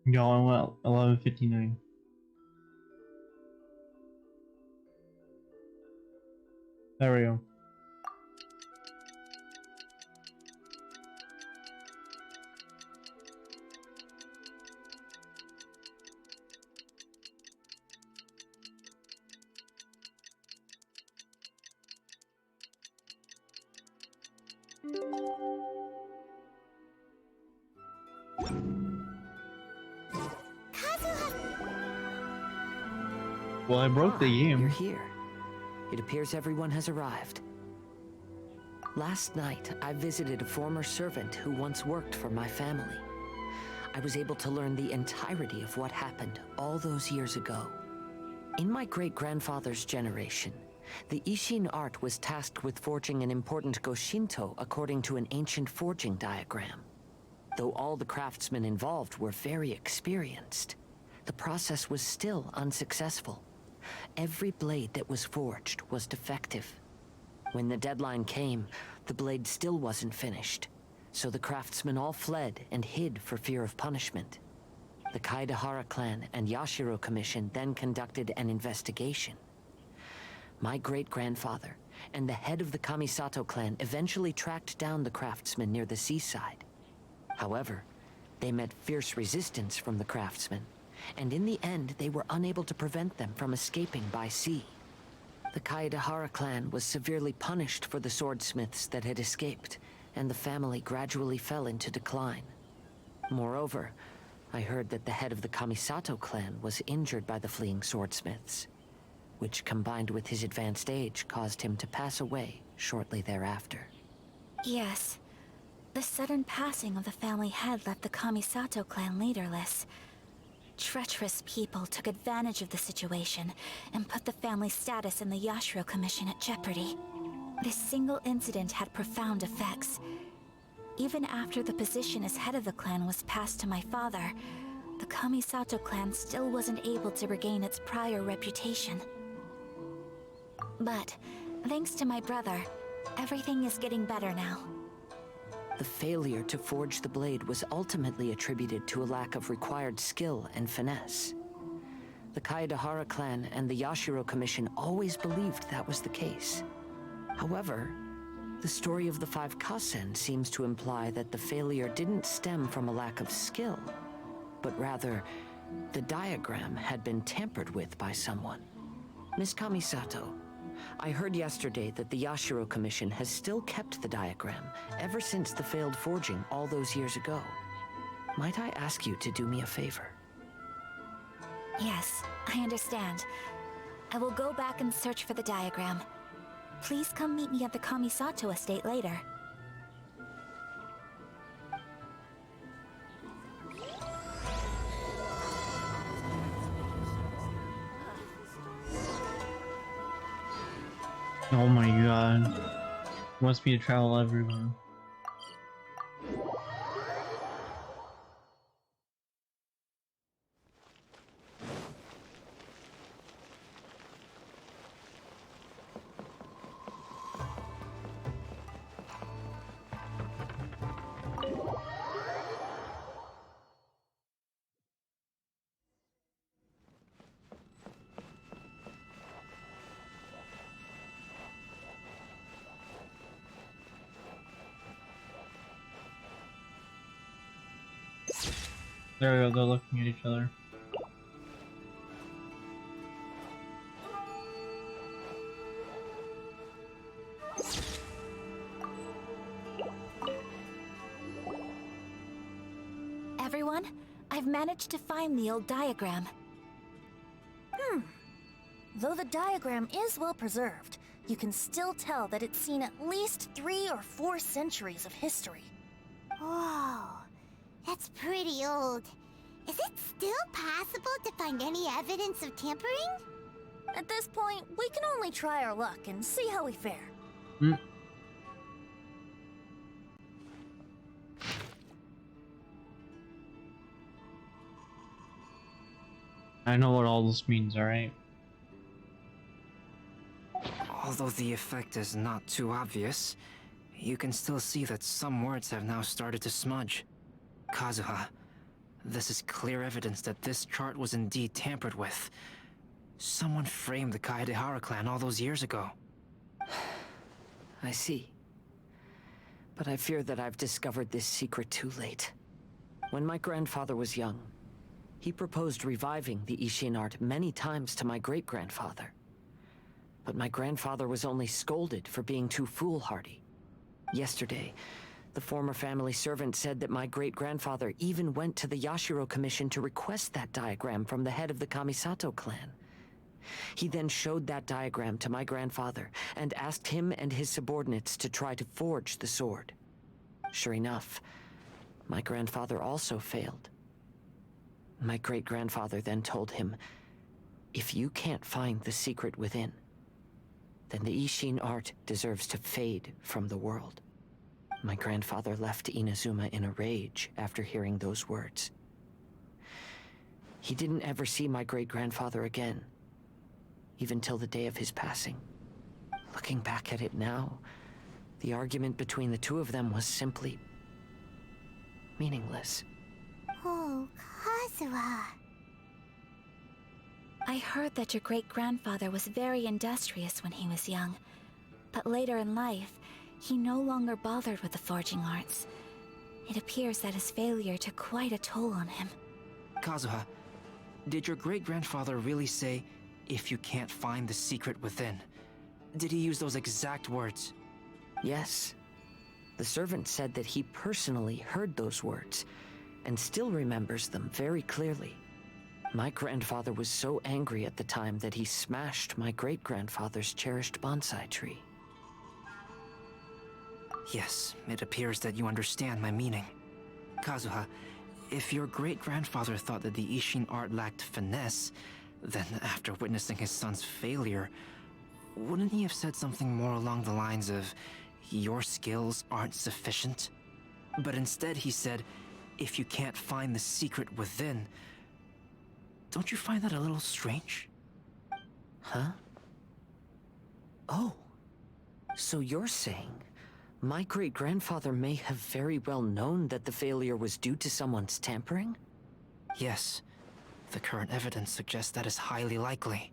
Y'all, well, 11:59. There we go. Well, I broke the game. You're here. It appears everyone has arrived. Last night, I visited a former servant who once worked for my family. I was able to learn the entirety of what happened all those years ago. In my great-grandfather's generation, the Ishin art was tasked with forging an important Goshinto according to an ancient forging diagram. Though all the craftsmen involved were very experienced, the process was still unsuccessful. Every blade that was forged was defective. When the deadline came, the blade still wasn't finished, so the craftsmen all fled and hid for fear of punishment. The Kaedahara clan and Yashiro Commission then conducted an investigation. My great-grandfather and the head of the Kamisato clan eventually tracked down the craftsmen near the seaside. However, they met fierce resistance from the craftsmen, and in the end they were unable to prevent them from escaping by sea. The Kaedahara clan was severely punished for the swordsmiths that had escaped, and the family gradually fell into decline. Moreover, I heard that the head of the Kamisato clan was injured by the fleeing swordsmiths, which combined with his advanced age caused him to pass away shortly thereafter. Yes. The sudden passing of the family head left the Kamisato clan leaderless. Treacherous people took advantage of the situation and put the family's status in the Yashiro Commission at jeopardy. This single incident had profound effects. Even after the position as head of the clan was passed to my father, the Kamisato clan still wasn't able to regain its prior reputation. But, thanks to my brother, everything is getting better now. The failure to forge the blade was ultimately attributed to a lack of required skill and finesse. The Kaedahara clan and the Yashiro Commission always believed that was the case. However, the story of the 5 Kasen seems to imply that the failure didn't stem from a lack of skill, but rather, the diagram had been tampered with by someone. Miss Kamisato, I heard yesterday that the Yashiro Commission has still kept the diagram ever since the failed forging all those years ago. Might I ask you to do me a favor? Yes, I understand. I will go back and search for the diagram. Please come meet me at the Kamisato estate later. Oh my god. Must be a travel everywhere. There we go, they're looking at each other. Everyone, I've managed to find the old diagram. Though the diagram is well preserved, you can still tell that it's seen at least 3 or 4 centuries of history. Whoa, that's pretty old. Is it still possible to find any evidence of tampering? At this point, we can only try our luck and see how we fare. I know what all this means, alright? Although the effect is not too obvious, you can still see that some words have now started to smudge. Kazuha, this is clear evidence that this chart was indeed tampered with. Someone framed the CJTheAFKGM clan all those years ago. I see. But I fear that I've discovered this secret too late. When my grandfather was young, he proposed reviving the Ishin art many times to my great-grandfather. But my grandfather was only scolded for being too foolhardy. Yesterday, the former family servant said that my great-grandfather even went to the Yashiro Commission to request that diagram from the head of the Kamisato clan. He then showed that diagram to my grandfather and asked him and his subordinates to try to forge the sword. Sure enough, my grandfather also failed. My great-grandfather then told him, if you can't find the secret within, then the Ishin art deserves to fade from the world. My grandfather left Inazuma in a rage after hearing those words. He didn't ever see my great-grandfather again, even till the day of his passing. Looking back at it now, the argument between the two of them was simply meaningless. Oh, Kazuha. I heard that your great-grandfather was very industrious when he was young, but later in life, he no longer bothered with the forging arts. It appears that his failure took quite a toll on him. Kazuha, did your great-grandfather really say, if you can't find the secret within? Did he use those exact words? Yes. The servant said that he personally heard those words, and still remembers them very clearly. My grandfather was so angry at the time that he smashed my great-grandfather's cherished bonsai tree. Yes, it appears that you understand my meaning. Kazuha, if your great-grandfather thought that the Ishin art lacked finesse, then after witnessing his son's failure, wouldn't he have said something more along the lines of, your skills aren't sufficient? But instead he said, if you can't find the secret within. Don't you find that a little strange? Huh? Oh. So you're saying my great-grandfather may have very well known that the failure was due to someone's tampering? Yes. The current evidence suggests that is highly likely.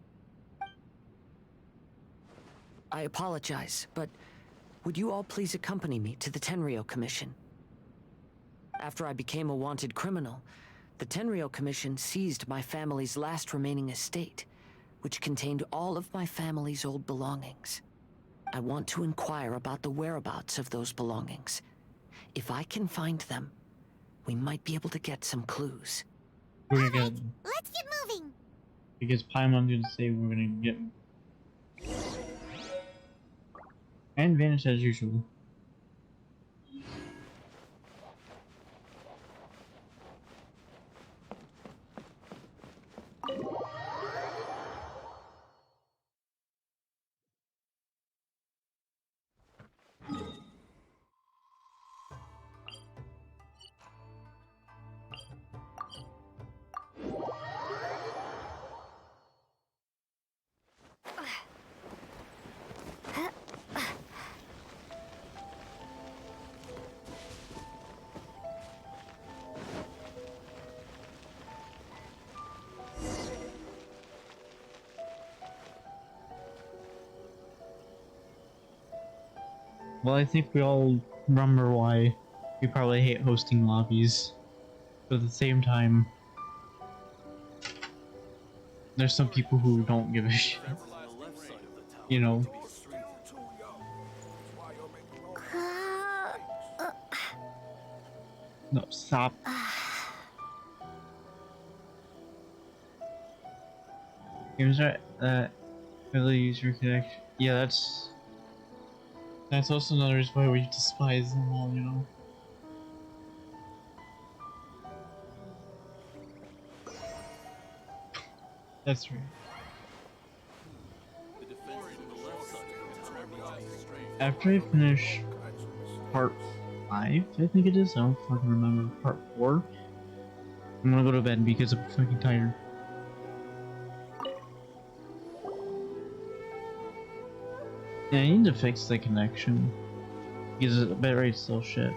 I apologize, but would you all please accompany me to the Tenryou Commission? After I became a wanted criminal, the Tenryou Commission seized my family's last remaining estate, which contained all of my family's old belongings. I want to inquire about the whereabouts of those belongings. If I can find them, we might be able to get some clues. We're gonna get... Let's get moving! Because Paimon's gonna say we're gonna get... And vanish as usual. Well, I think we all remember why we probably hate hosting lobbies. But at the same time, there's some people who don't give a shit. You know? No, stop. Games are really user connection. Yeah, that's also another reason why we despise them all, you know? That's right. After I finish part 5, I think it is, I don't fucking remember, part 4, I'm gonna go to bed because I'm fucking tired. Yeah, I need to fix the connection, because the bitrate's still shit.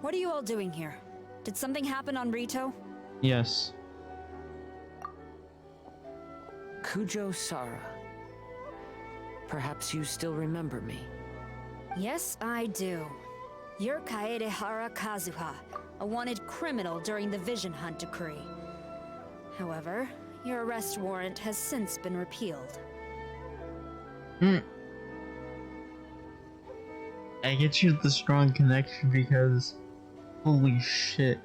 What are you all doing here? Did something happen on Rito? Yes. Kujo Sara. Perhaps you still remember me. Yes, I do. You're Kaedehara Kazuha, a wanted criminal during the Vision Hunt decree. However, your arrest warrant has since been repealed. I get you the strong connection because, holy shit,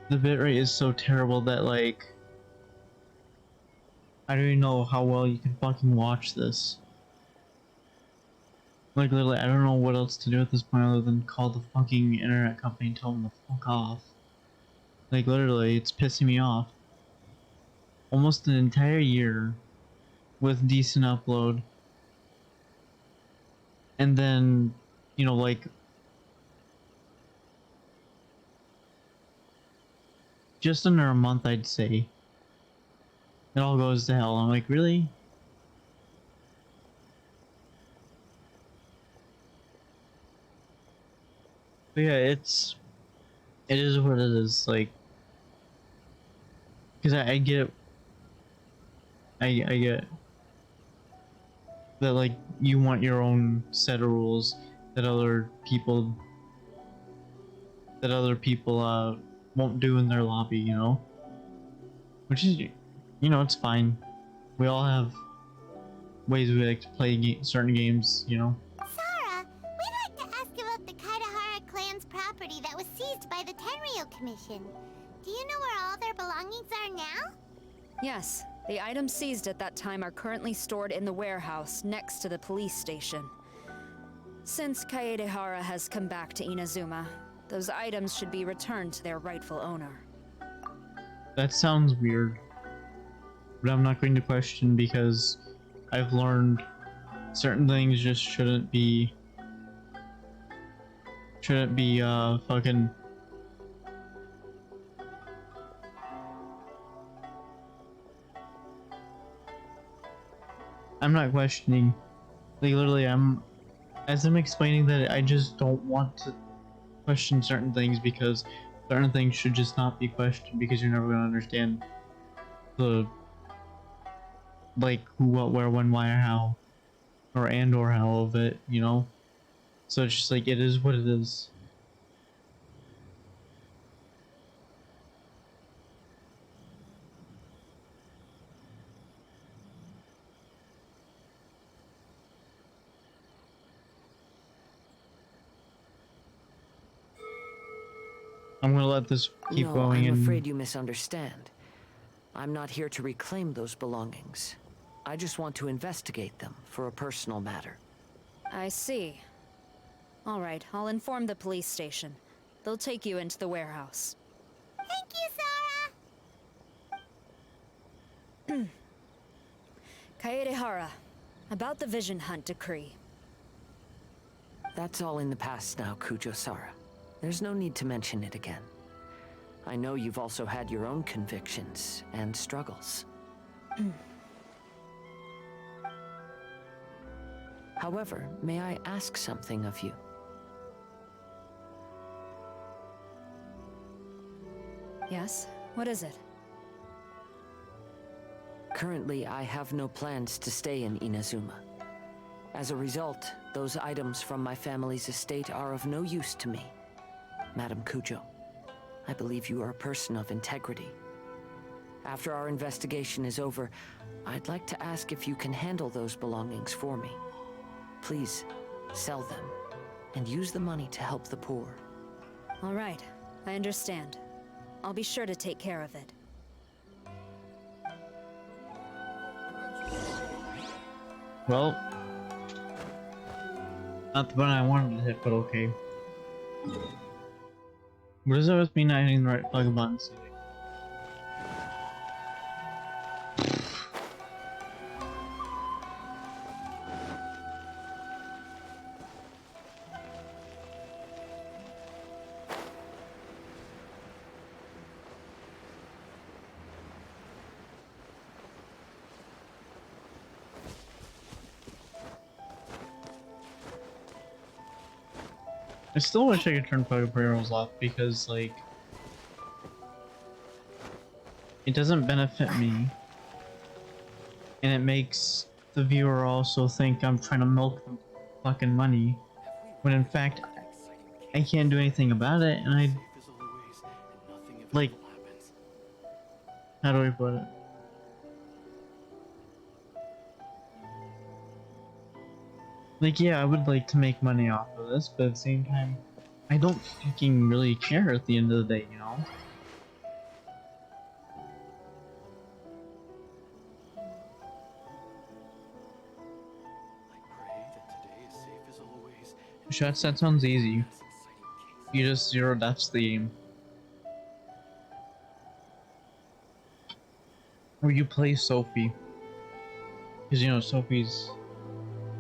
the bitrate is so terrible that, like, I don't even know how well you can fucking watch this. Like, literally, I don't know what else to do at this point other than call the fucking internet company and tell them to fuck off. Like, literally, it's pissing me off. Almost an entire year with decent upload. And then, you know, like, just under a month, I'd say, it all goes to hell. I'm like, really? But yeah, it is what it is, like, because I get, I get that, like, you want your own set of rules that other people won't do in their lobby, you know? Which is, you know, it's fine. We all have ways we like to play certain games, you know? Sara, we'd like to ask about the Kaedehara clan's property that was seized by the Tenryou Commission. Do you know where all their belongings are now? Yes, the items seized at that time are currently stored in the warehouse next to the police station. Since Kaedehara has come back to Inazuma, those items should be returned to their rightful owner. That sounds weird, but I'm not going to question because I've learned certain things just shouldn't be fucking. I'm not questioning. Like, literally, as I'm explaining that, I just don't want to question certain things because certain things should just not be questioned because you're never going to understand the, like, who, what, where, when, why, or how, or how of it, you know? So it's just like, it is what it is. I'm gonna let this keep going. I'm afraid you misunderstand. I'm not here to reclaim those belongings. I just want to investigate them for a personal matter. I see. All right, I'll inform the police station. They'll take you into the warehouse. Thank you, Sara! Kaedehara, about the Vision Hunt decree. That's all in the past now, Kujo Sara. There's no need to mention it again. I know you've also had your own convictions and struggles. However, may I ask something of you? Yes? What is it? Currently, I have no plans to stay in Inazuma. As a result, those items from my family's estate are of no use to me. Madam Kujo, I believe you are a person of integrity. After our investigation is over, I'd like to ask if you can handle those belongings for me. Please, sell them, and use the money to help the poor. All right, I understand. I'll be sure to take care of it. Well, not the button I wanted to hit, but okay. What is it with me not hitting the right plug buttons? I still wish I could turn Poke barrels off because, like, it doesn't benefit me, and it makes the viewer also think I'm trying to milk the fucking money, when in fact, I can't do anything about it, and I, like, how do I put it? Like, yeah, I would like to make money off of this, but at the same time, I don't fucking really care at the end of the day, you know? Shots, that sounds easy. You just zero deaths the game. Or you play Sophie. Because, you know, Sophie's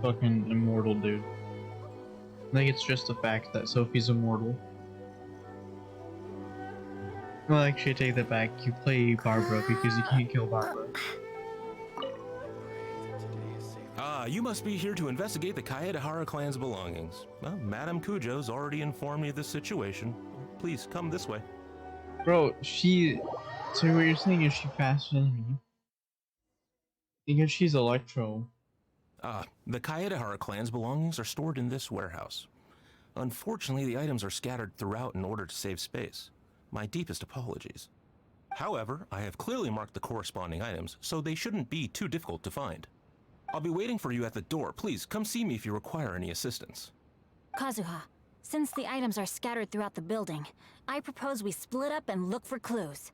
fucking immortal, dude. I think it's just the fact that Sophie's immortal. Well, actually, I take that back. You play Barbara because you can't kill Barbara. You must be here to investigate the CJTheAFKGM clan's belongings. Well, Madame Kujo's already informed me of this situation. Please, come this way. Bro, she... So what you're saying is she faster than me? Because she's Electro. The CJTheAFKGM clan's belongings are stored in this warehouse. Unfortunately, the items are scattered throughout in order to save space. My deepest apologies. However, I have clearly marked the corresponding items, so they shouldn't be too difficult to find. I'll be waiting for you at the door. Please, come see me if you require any assistance. Kazuha, since the items are scattered throughout the building, I propose we split up and look for clues.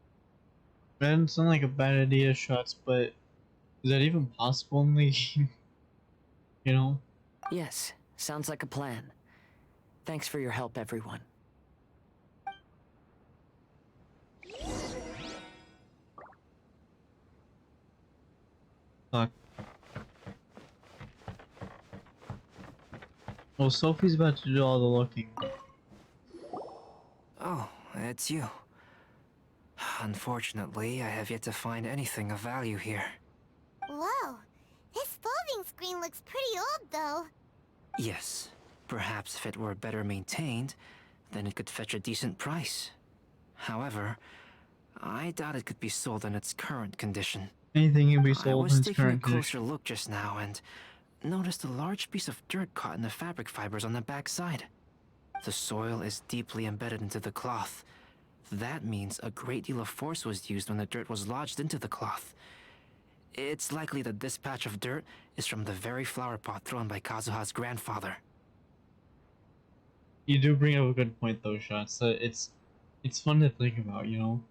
That doesn't sound like a bad idea, Shots, but is that even possible in the game? You know? Yes, sounds like a plan. Thanks for your help, everyone. Fuck. Well, Sophie's about to do all the looking. Oh, it's you. Unfortunately, I have yet to find anything of value here. Whoa, this folding screen looks pretty old, though. Yes, perhaps if it were better maintained, then it could fetch a decent price. However, I doubt it could be sold in its current condition. Anything can be sold I in was its taking a current closer condition. look just now and noticed a large piece of dirt caught in the fabric fibers on the back side. The soil is deeply embedded into the cloth. That means a great deal of force was used when the dirt was lodged into the cloth. It's likely that this patch of dirt is from the very flower pot thrown by Kazuha's grandfather. You do bring up a good point, though, Shots. That it's fun to think about, you know?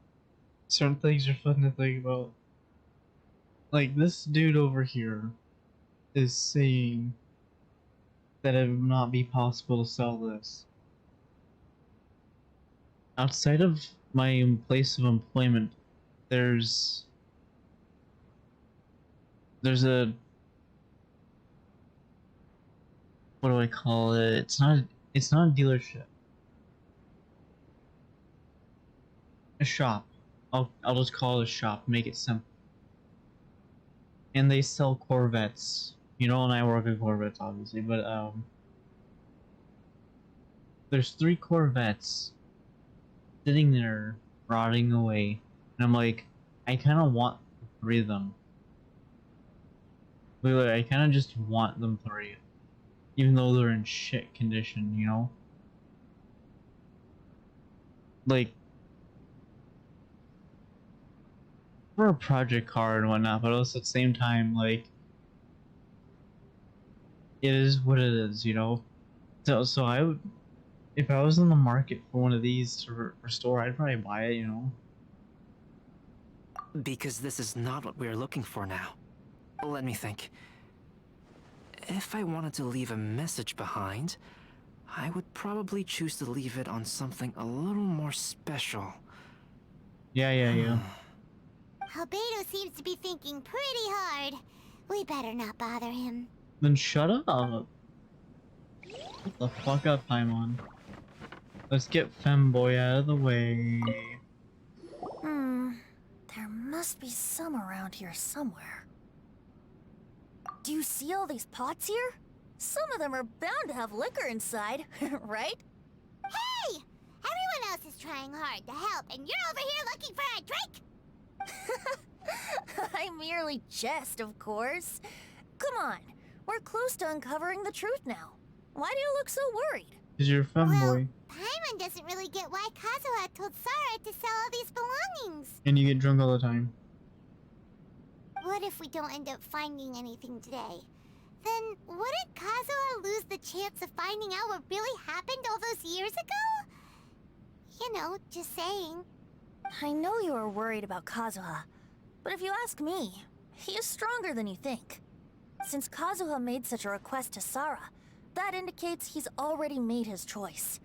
Certain things are fun to think about. Like, this dude over here is saying that it would not be possible to sell this. Outside of my place of employment, there's a, what do I call it? It's not a dealership. A shop. I'll just call it a shop, make it simple. And they sell Corvettes. You know, and I work at Corvettes, obviously, but there's 3 Corvettes sitting there rotting away, and I'm like, I kind of want 3 of them. Wait, I kind of just want them 3, even though they're in shit condition, you know? Like, for a project car and whatnot, but also at the same time, like, it is what it is, you know? So I would, if I was in the market for one of these to restore, I'd probably buy it, you know? Because this is not what we're looking for now. Let me think. If I wanted to leave a message behind, I would probably choose to leave it on something a little more special. Yeah. Albedo seems to be thinking pretty hard. We better not bother him. Then shut up. Shut the fuck up, Paimon. Let's get Femboy out of the way. There must be some around here somewhere. Do you see all these pots here? Some of them are bound to have liquor inside, right? Hey! Everyone else is trying hard to help, and you're over here looking for a drink? I merely jest, of course. Come on, we're close to uncovering the truth now. Why do you look so worried? Cause you're a Femboy. Paimon doesn't really get why Kazuha told Sara to sell all these belongings. And you get drunk all the time. What if we don't end up finding anything today? Then wouldn't Kazuha lose the chance of finding out what really happened all those years ago? You know, just saying. I know you are worried about Kazuha, but if you ask me, he is stronger than you think. Since Kazuha made such a request to Sara, that indicates he's already made his choice.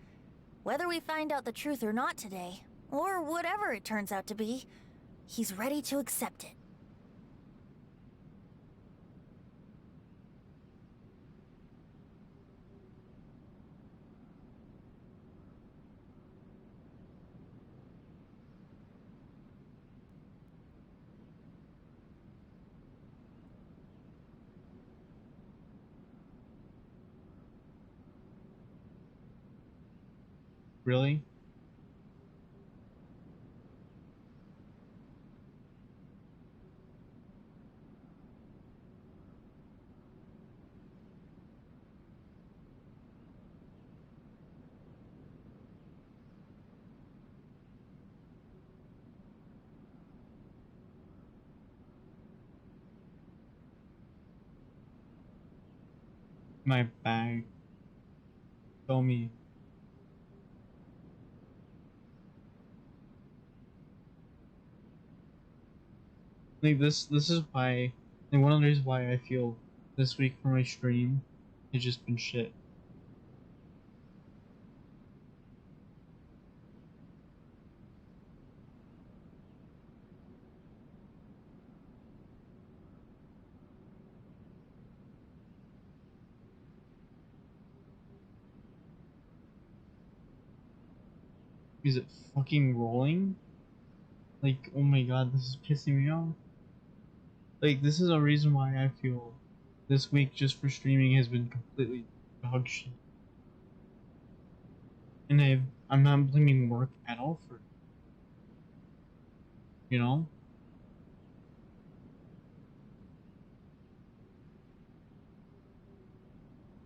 Whether we find out the truth or not today, or whatever it turns out to be, he's ready to accept it. Really? My bag. Show me. Like this is why, like one of the reasons why I feel this week for my stream has just been shit. Is it fucking rolling? Like, oh my god, this is pissing me off. Like, this is a reason why I feel this week just for streaming has been completely dog shit. And I'm not blaming work at all for it. You know?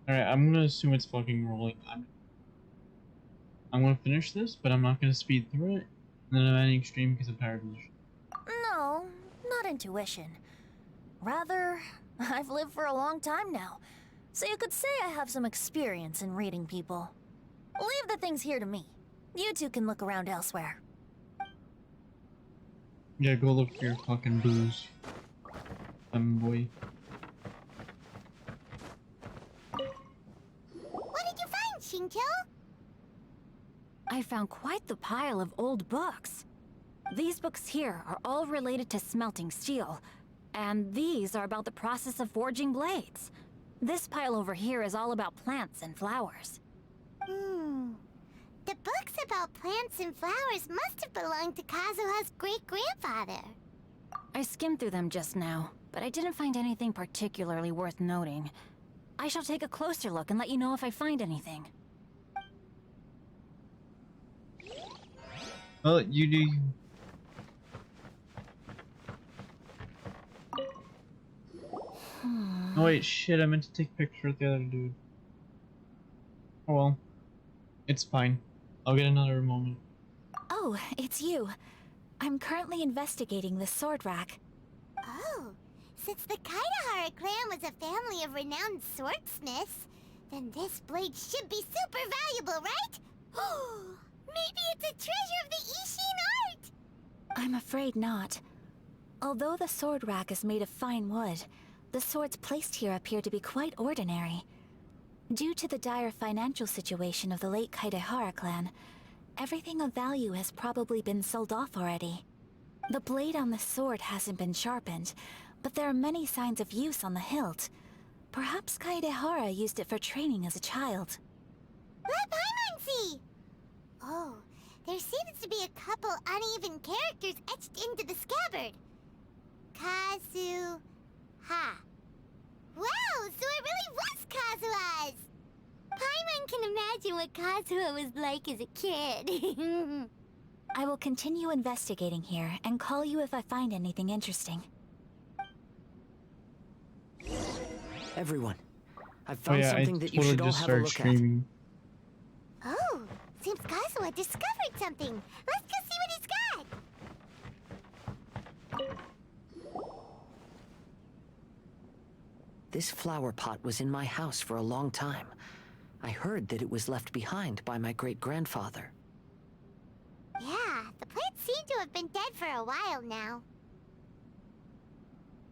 Alright, I'm gonna assume it's fucking rolling. I'm gonna finish this, but I'm not gonna speed through it. And then I'm ending stream because I'm tired of this shit. No, not intuition. Rather, I've lived for a long time now, so you could say I have some experience in reading people. Leave the things here to me. You two can look around elsewhere. Yeah, go look for your fucking booze. Boy. What did you find, Shinto? I found quite the pile of old books. These books here are all related to smelting steel, and these are about the process of forging blades. This pile over here is all about plants and flowers. The books about plants and flowers must have belonged to Kazuha's great-grandfather. I skimmed through them just now, but I didn't find anything particularly worth noting. I shall take a closer look and let you know if I find anything. Well, you do. Oh wait, shit, I meant to take a picture with the other dude. Oh well. It's fine. I'll get another moment. Oh, it's you. I'm currently investigating the sword rack. Oh, since the Kaidahara clan was a family of renowned swordsmiths, then this blade should be super valuable, right? Maybe it's a treasure of the Ishin art! I'm afraid not. Although the sword rack is made of fine wood, the swords placed here appear to be quite ordinary. Due to the dire financial situation of the late Kaidahara clan, everything of value has probably been sold off already. The blade on the sword hasn't been sharpened, but there are many signs of use on the hilt. Perhaps Kaidahara used it for training as a child. Let Paimon see! Oh, there seems to be a couple uneven characters etched into the scabbard. Kazu-ha. Wow, so it really was Kazuha's! Paimon can imagine what Kazuha was like as a kid. I will continue investigating here and call you if I find anything interesting. Everyone, I've found something that you should all have a look streaming. Oh, seems Kazuha discovered something. Let's go see what he's got. This flower pot was in my house for a long time. I heard that it was left behind by my great-grandfather. Yeah, the plants seem to have been dead for a while now.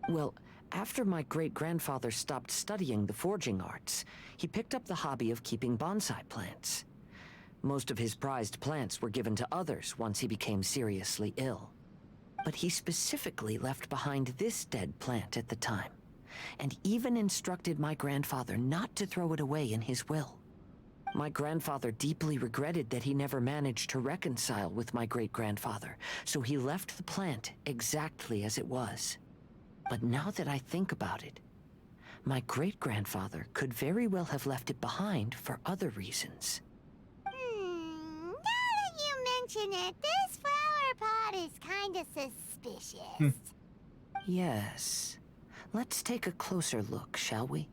Well, after my great-grandfather stopped studying the forging arts, he picked up the hobby of keeping bonsai plants. Most of his prized plants were given to others once he became seriously ill. But he specifically left behind this dead plant at the time, and even instructed my grandfather not to throw it away in his will. My grandfather deeply regretted that he never managed to reconcile with my great-grandfather, so he left the plant exactly as it was. But now that I think about it, my great-grandfather could very well have left it behind for other reasons. Now that you mention it, this flower pot is kinda suspicious. Yes. Let's take a closer look, shall we?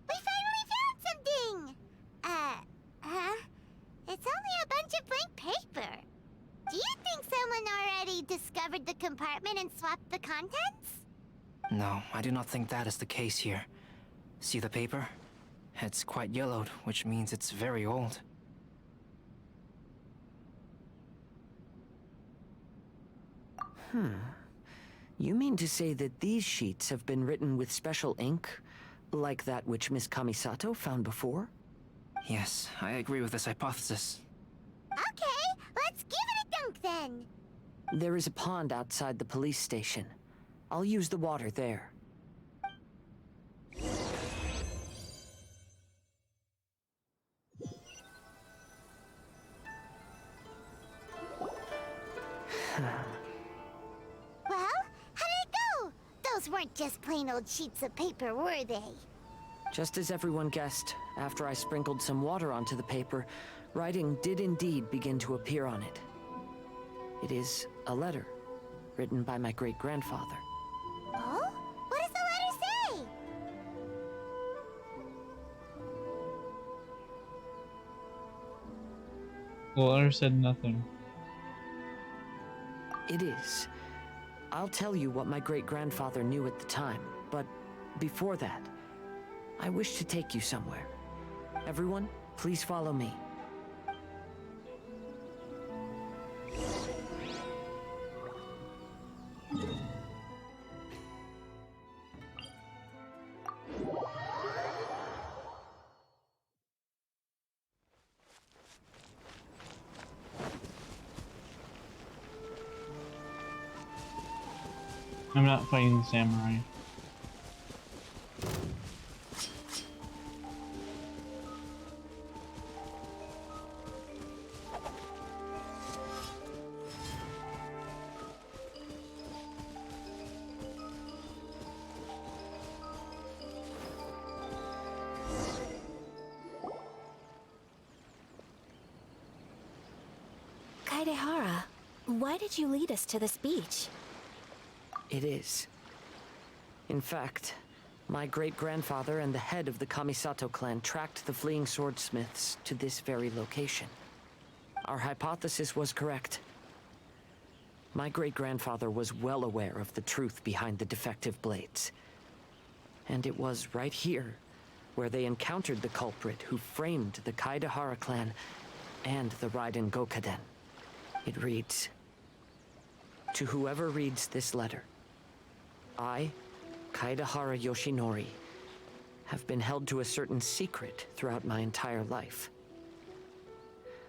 We finally found something! It's only a bunch of blank paper. Do you think someone already discovered the compartment and swapped the contents? No, I do not think that is the case here. See the paper? It's quite yellowed, which means it's very old. You mean to say that these sheets have been written with special ink, like that which Miss Kamisato found before? Yes, I agree with this hypothesis. Okay, let's give it a dunk then. There is a pond outside the police station. I'll use the water there. Well, how did it go? Those weren't just plain old sheets of paper, were they? Just as everyone guessed, after I sprinkled some water onto the paper, writing did indeed begin to appear on it. It is a letter, written by my great-grandfather. Oh? What does the letter say? The letter said nothing. It is. I'll tell you what my great-grandfather knew at the time, but before that, I wish to take you somewhere. Everyone, please follow me. I'm not fighting the samurai. Kaidehara, why did you lead us to this beach? It is. In fact, my great-grandfather and the head of the Kamisato clan tracked the fleeing swordsmiths to this very location. Our hypothesis was correct. My great-grandfather was well aware of the truth behind the defective blades. And it was right here where they encountered the culprit who framed the Kaedehara clan and the Raiden Gokaden. It reads, "To whoever reads this letter, I, Kaedehara Yoshinori, have been held to a certain secret throughout my entire life.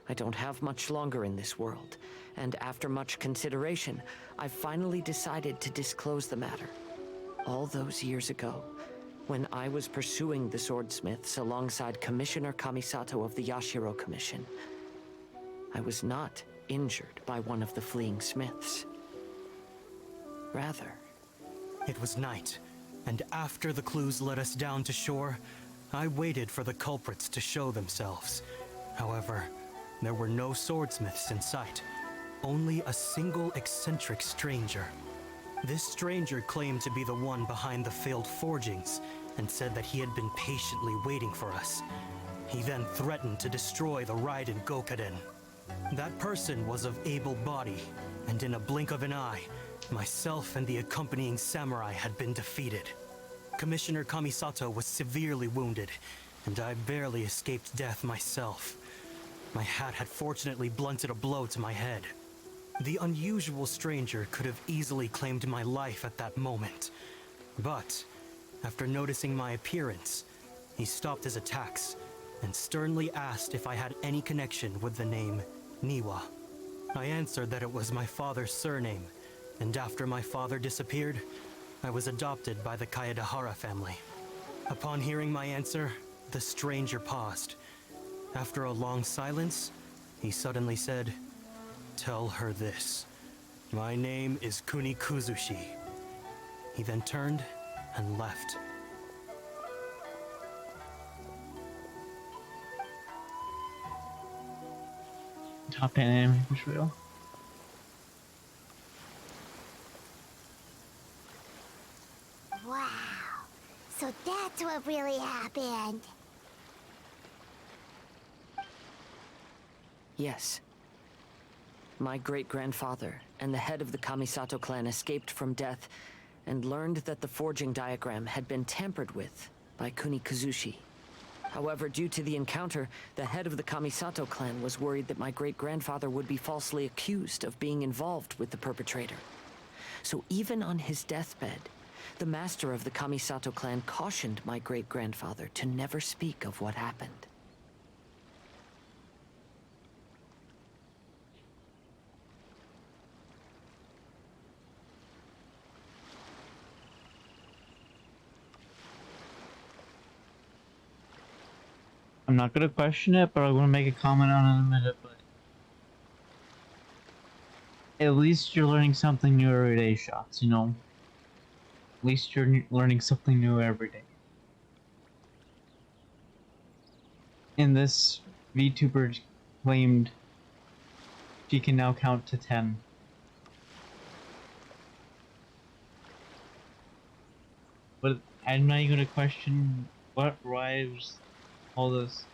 I don't have much longer in this world, and after much consideration, I finally decided to disclose the matter. All those years ago, when I was pursuing the swordsmiths alongside Commissioner Kamisato of the Yashiro Commission, I was not injured by one of the fleeing smiths. Rather, it was night, and after the clues led us down to shore, I waited for the culprits to show themselves. However, there were no swordsmiths in sight, only a single eccentric stranger. This stranger claimed to be the one behind the failed forgings, and said that he had been patiently waiting for us. He then threatened to destroy the Raiden Gokaden. That person was of able body, and in a blink of an eye, myself and the accompanying samurai had been defeated. Commissioner Kamisato was severely wounded, and I barely escaped death myself. My hat had fortunately blunted a blow to my head. The unusual stranger could have easily claimed my life at that moment. But, after noticing my appearance, he stopped his attacks and sternly asked if I had any connection with the name Niwa. I answered that it was my father's surname, and after my father disappeared, I was adopted by the Kaedehara family. Upon hearing my answer, the stranger paused. After a long silence, he suddenly said, "Tell her this. My name is Kuni Kuzushi." He then turned and left. Top anime was real. Wow. So that's what really happened. Yes. My great-grandfather and the head of the Kamisato clan escaped from death and learned that the forging diagram had been tampered with by Kuni Kuzushi. However, due to the encounter, the head of the Kamisato clan was worried that my great-grandfather would be falsely accused of being involved with the perpetrator. So even on his deathbed, the master of the Kamisato clan cautioned my great-grandfather to never speak of what happened. I'm not gonna question it, but I'm gonna make a comment on it in a minute. But at least you're learning something new every day, Shots. You know, at least you're learning something new every day. In this, VTuber claimed she can now count to 10. But I'm not even gonna question what drives all this.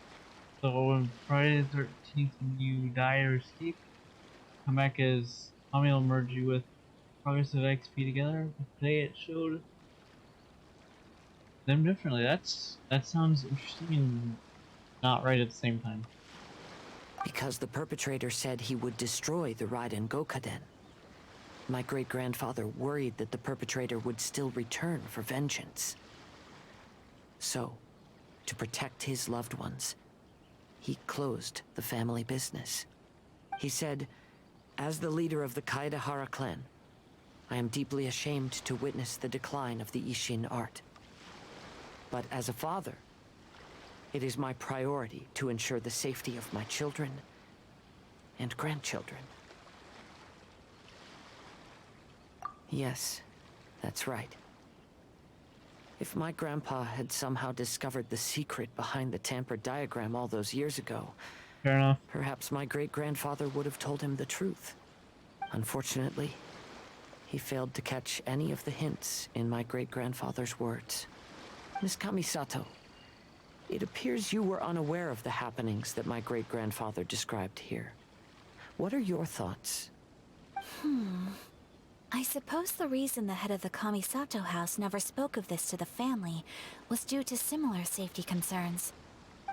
So on Friday the 13th, when you die or escape, come back as Tommy will merge you with Progress of XP together. But today it showed them differently. That sounds interesting and not right at the same time. Because the perpetrator said he would destroy the Raiden Gokaden. My great-grandfather worried that the perpetrator would still return for vengeance. So, to protect his loved ones, he closed the family business. He said, "As the leader of the Kaedehara clan, I am deeply ashamed to witness the decline of the Isshin art. But as a father, it is my priority to ensure the safety of my children and grandchildren." Yes, that's right. If my grandpa had somehow discovered the secret behind the tampered diagram all those years ago, fair enough, perhaps my great-grandfather would have told him the truth. Unfortunately, he failed to catch any of the hints in my great-grandfather's words. Miss Kamisato, it appears you were unaware of the happenings that my great-grandfather described here. What are your thoughts? I suppose the reason the head of the Kamisato house never spoke of this to the family was due to similar safety concerns.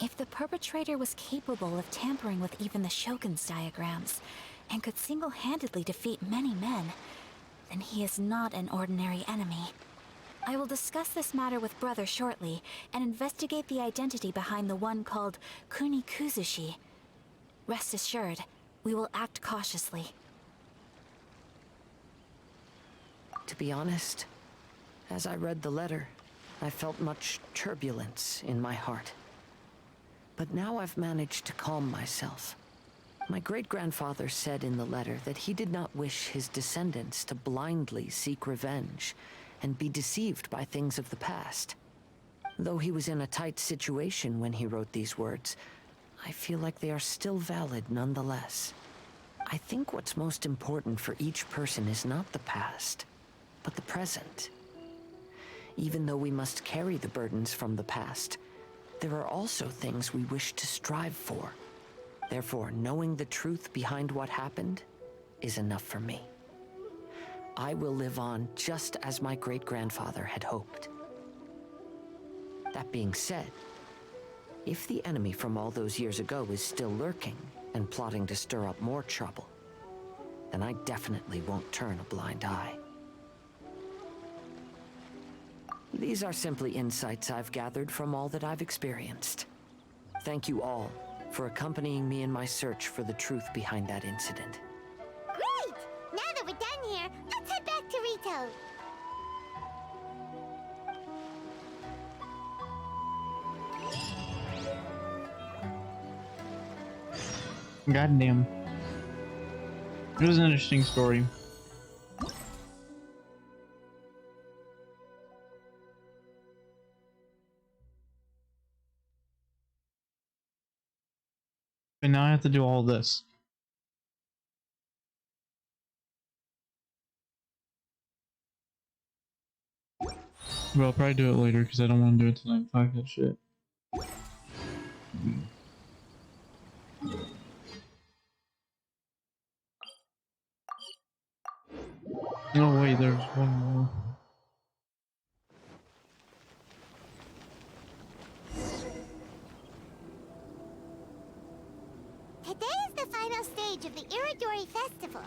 If the perpetrator was capable of tampering with even the Shogun's diagrams, and could single-handedly defeat many men, then he is not an ordinary enemy. I will discuss this matter with Brother shortly, and investigate the identity behind the one called Kuni Kuzushi. Rest assured, we will act cautiously. To be honest, as I read the letter, I felt much turbulence in my heart. But now I've managed to calm myself. My great-grandfather said in the letter that he did not wish his descendants to blindly seek revenge and be deceived by things of the past. Though he was in a tight situation when he wrote these words, I feel like they are still valid nonetheless. I think what's most important for each person is not the past, but the present. Even though we must carry the burdens from the past, there are also things we wish to strive for. Therefore, knowing the truth behind what happened is enough for me. I will live on just as my great-grandfather had hoped. That being said, if the enemy from all those years ago is still lurking and plotting to stir up more trouble, then I definitely won't turn a blind eye. These are simply insights I've gathered from all that I've experienced. Thank you all for accompanying me in my search for the truth behind that incident. Great! Now that we're done here, let's head back to Rito. Goddamn. It was an interesting story. And now I have to do all this. But I'll probably do it later because I don't want to do it tonight. Fuck that shit. Oh wait, there's one more. Today is the final stage of the Iridori Festival.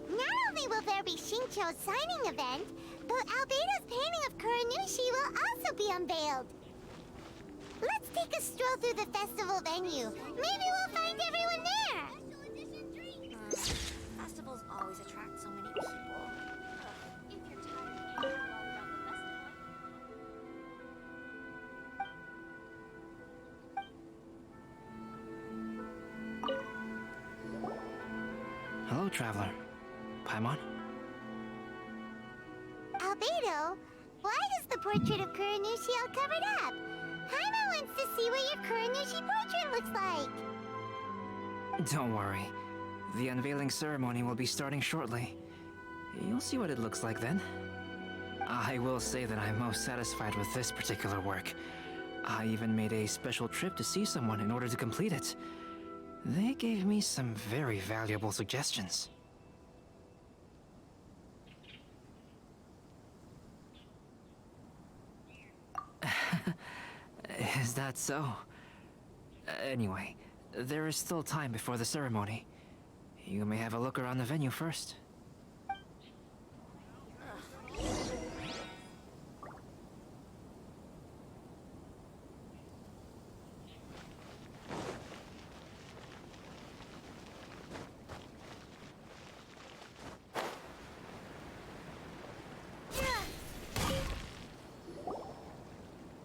Not only will there be Shincho's signing event, but Albedo's painting of Kuranushi will also be unveiled. Let's take a stroll through the festival venue. Maybe we'll find everyone there. Festivals always attract so many people. If you're tired of hearing all about the festival. Hello, traveler. Paimon? Albedo, why is the portrait of Kuranushi all covered up? Paimon wants to see what your Kuranushi portrait looks like. Don't worry. The unveiling ceremony will be starting shortly. You'll see what it looks like then. I will say that I'm most satisfied with this particular work. I even made a special trip to see someone in order to complete it. They gave me some very valuable suggestions. Is that so? Anyway, there is still time before the ceremony. You may have a look around the venue first.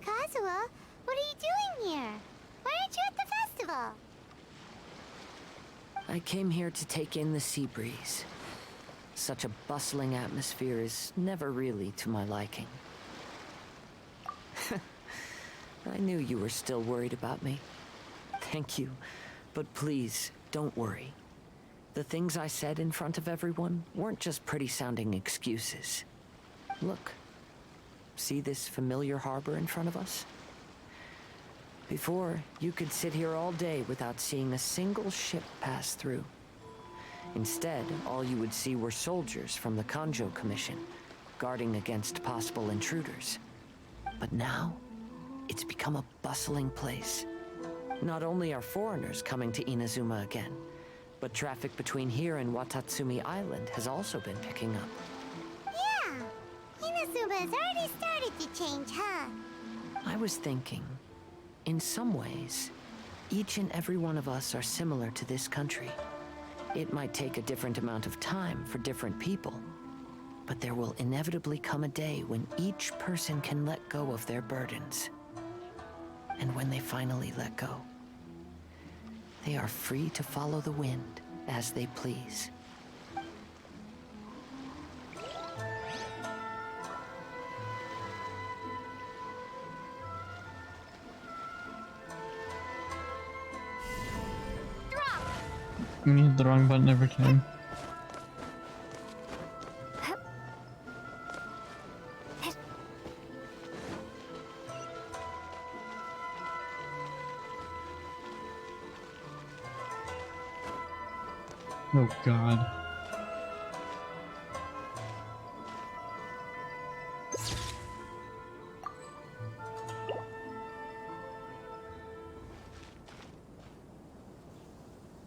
Kazuha, what are you doing here? Why aren't you at the festival? I came here to take in the sea breeze. Such a bustling atmosphere is never really to my liking. I knew you were still worried about me. Thank you, but please, don't worry. The things I said in front of everyone weren't just pretty-sounding excuses. Look, see this familiar harbor in front of us? Before, you could sit here all day without seeing a single ship pass through. Instead, all you would see were soldiers from the Kanjo Commission, guarding against possible intruders. But now, it's become a bustling place. Not only are foreigners coming to Inazuma again, but traffic between here and Watatsumi Island has also been picking up. Yeah, Inazuma's already started to change, huh? I was thinking, in some ways, each and every one of us are similar to this country. It might take a different amount of time for different people, but there will inevitably come a day when each person can let go of their burdens. And when they finally let go, they are free to follow the wind as they please. You hit the wrong button every time. Oh God.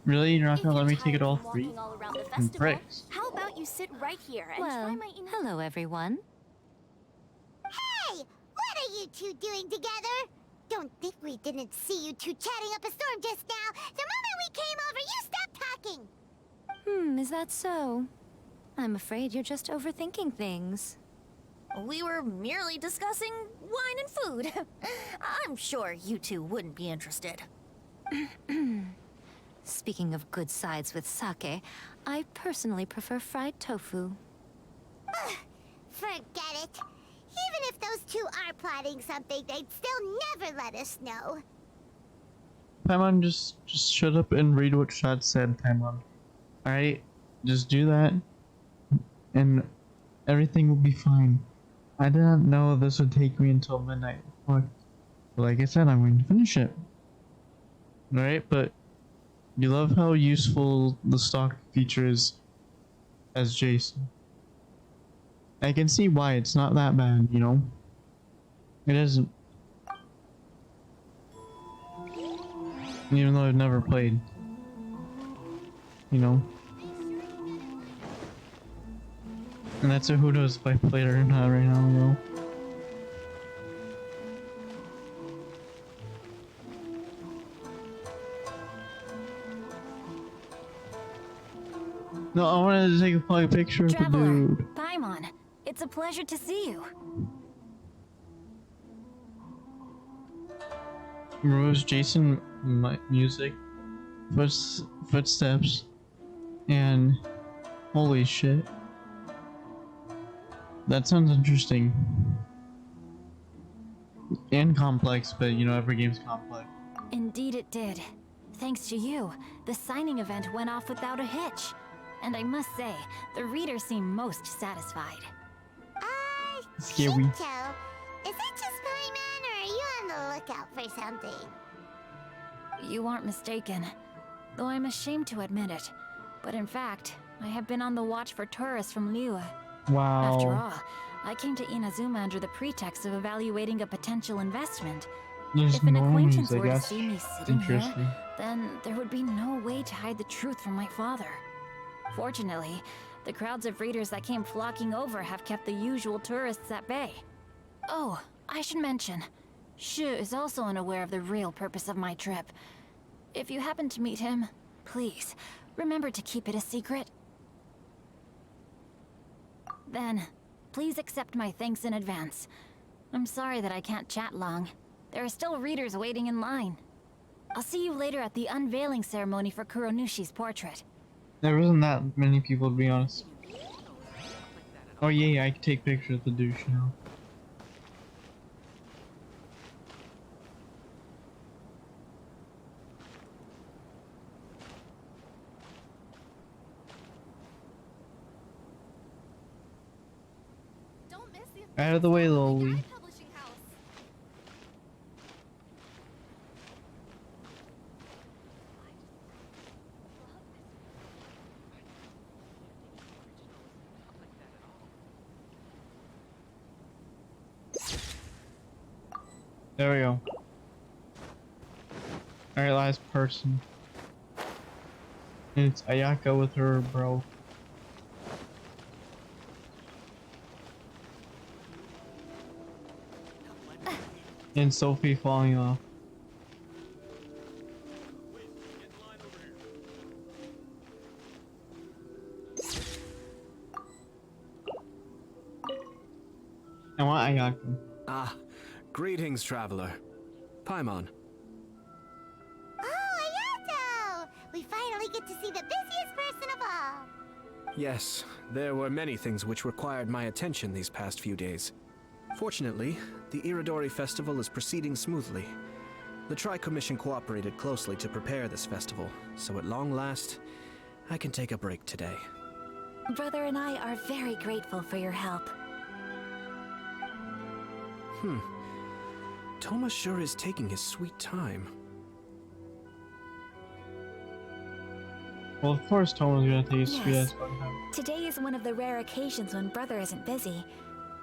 Really? You're not gonna let me take it all free? Bricks. How about you sit right here and Well, try my hello everyone. Hey! What are you two doing together? Don't think we didn't see you two chatting up a storm just now. The moment we came over, you stopped talking. Is that so? I'm afraid you're just overthinking things. We were merely discussing wine and food. I'm sure you two wouldn't be interested. Speaking of good sides with sake, I personally prefer fried tofu. Forget it. Even if those two are plotting something, they'd still never let us know. Paimon, just shut up and read what Shad said, Paimon. Alright? Just do that, and everything will be fine. I did not know this would take me until midnight. But like I said, I'm going to finish it. Alright, but you love how useful the stock feature is as Jason. I can see why it's not that bad, you know? It isn't. Even though I've never played. You know? And that's a who knows if I played it or not right now, you know? No, I wanted to take a picture of the dude. Paimon, it's a pleasure to see you. Rose, Jason, music, footsteps, and holy shit. That sounds interesting. And complex, but you know, every game's complex. Indeed it did. Thanks to you, the signing event went off without a hitch. And I must say, the readers seem most satisfied. Scary. Shinto, is that just Paimon, or are you on the lookout for something? You aren't mistaken, though I'm ashamed to admit it. But in fact, I have been on the watch for tourists from Liyue. Wow. After all, I came to Inazuma under the pretext of evaluating a potential investment. There's If an acquaintance I were to guess. see me It's sitting here, interesting. then there would be no way to hide the truth from my father. Fortunately, the crowds of readers that came flocking over have kept the usual tourists at bay. Oh, I should mention, Shu is also unaware of the real purpose of my trip. If you happen to meet him, please, remember to keep it a secret. Then, please accept my thanks in advance. I'm sorry that I can't chat long. There are still readers waiting in line. I'll see you later at the unveiling ceremony for Kuronushi's portrait. There wasn't that many people, to be honest. Oh yeah, I can take pictures of the douche now. Out of the way, Loli. There we go. Alright, last person. And it's Ayaka with her bro. And Sophie falling off. I want Ayaka. Ah, greetings, traveler. Paimon. Oh, Ayato! We finally get to see the busiest person of all. Yes, there were many things which required my attention these past few days. Fortunately, the Iridori Festival is proceeding smoothly. The Tri-Commission cooperated closely to prepare this festival, so at long last, I can take a break today. Brother and I are very grateful for your help. Toma sure is taking his sweet time. Well, of course Toma's gonna take his sweet ass fucking time. Today is one of the rare occasions when Brother isn't busy.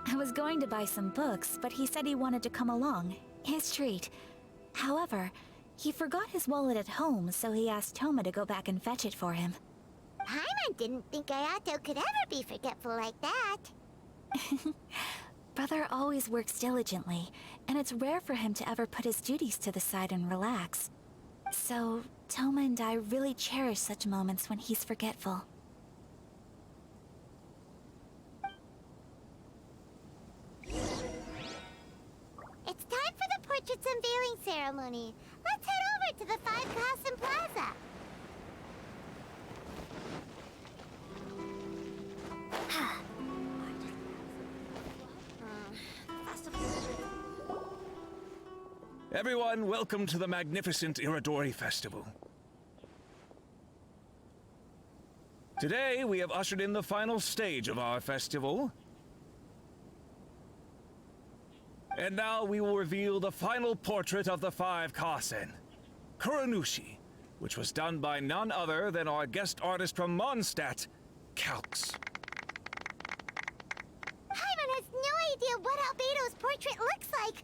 I was going to buy some books, but he said he wanted to come along. His treat. However, he forgot his wallet at home, so he asked Toma to go back and fetch it for him. Paimon didn't think Ayato could ever be forgetful like that. Brother always works diligently, and it's rare for him to ever put his duties to the side and relax. So, Toma and I really cherish such moments when he's forgetful. It's time for the portraits unveiling ceremony. Let's head over to the 5 Kasen Plaza. Everyone, welcome to the magnificent Iridori Festival. Today, we have ushered in the final stage of our festival. And now we will reveal the final portrait of the 5 Kasen, Kuronushi, which was done by none other than our guest artist from Mondstadt, Calx. Paimon has no idea what Albedo's portrait looks like.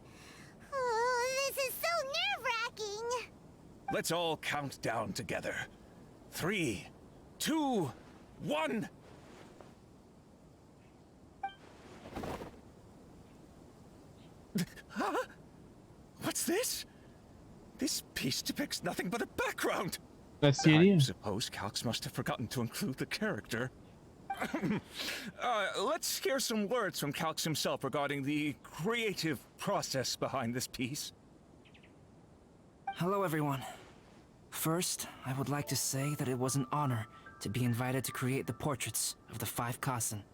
Oh, this is so nerve-wracking. Let's all count down together. 3, 2, 1. Huh? What's this? This piece depicts nothing but a background. That's the idea. I suppose Calx must have forgotten to include the character. Let's hear some words from Calx himself regarding the creative process behind this piece. Hello, everyone. First, I would like to say that it was an honor to be invited to create the portraits of the 5 Kasen.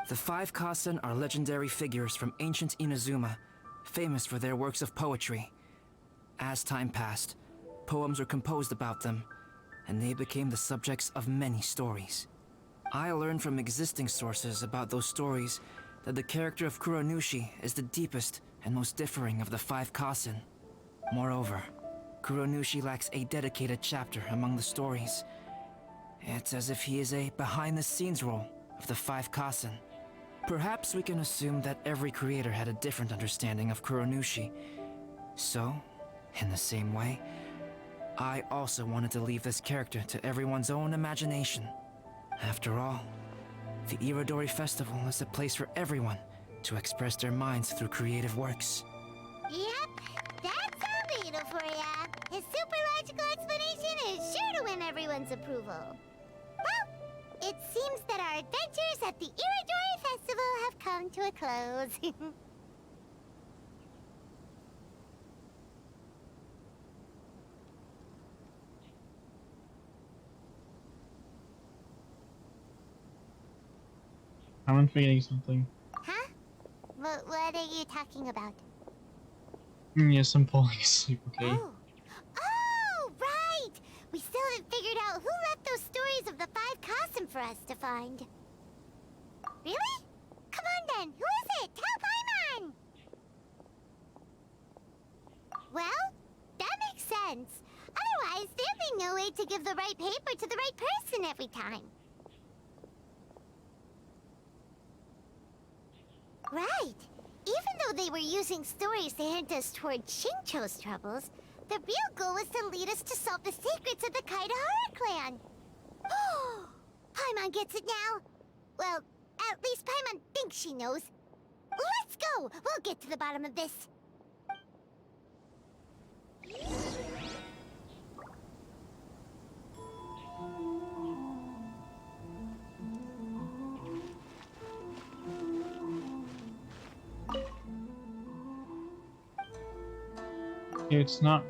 The 5 Kasen are legendary figures from ancient Inazuma, famous for their works of poetry. As time passed, poems were composed about them, and they became the subjects of many stories. I learned from existing sources about those stories that the character of Kuronushi is the deepest and most differing of the 5 Kasen. Moreover, Kuronushi lacks a dedicated chapter among the stories. It's as if he is a behind-the-scenes role of the 5 Kasen. Perhaps we can assume that every creator had a different understanding of Kuronushi. So, in the same way, I also wanted to leave this character to everyone's own imagination. After all, the Iridori Festival is a place for everyone to express their minds through creative works. Yep, that's Albedo for ya. His super logical explanation is sure to win everyone's approval. Well, it seems that our adventures at the Iridori Festival have come to a close. I'm forgetting something. Huh? What are you talking about? Yes, I'm falling asleep, okay? Oh, right! We still haven't figured out who left those stories of the 5 Kasen for us to find. Really? Come on then, who is it? Tell Paimon! Well, that makes sense. Otherwise, there'd be no way to give the right paper to the right person every time. Right. Even though they were using stories to hint us toward Shincho's troubles, the real goal was to lead us to solve the secrets of the Kaidahara clan. Oh, Paimon gets it now. Well, at least Paimon thinks she knows. Let's go! We'll get to the bottom of this. It's not.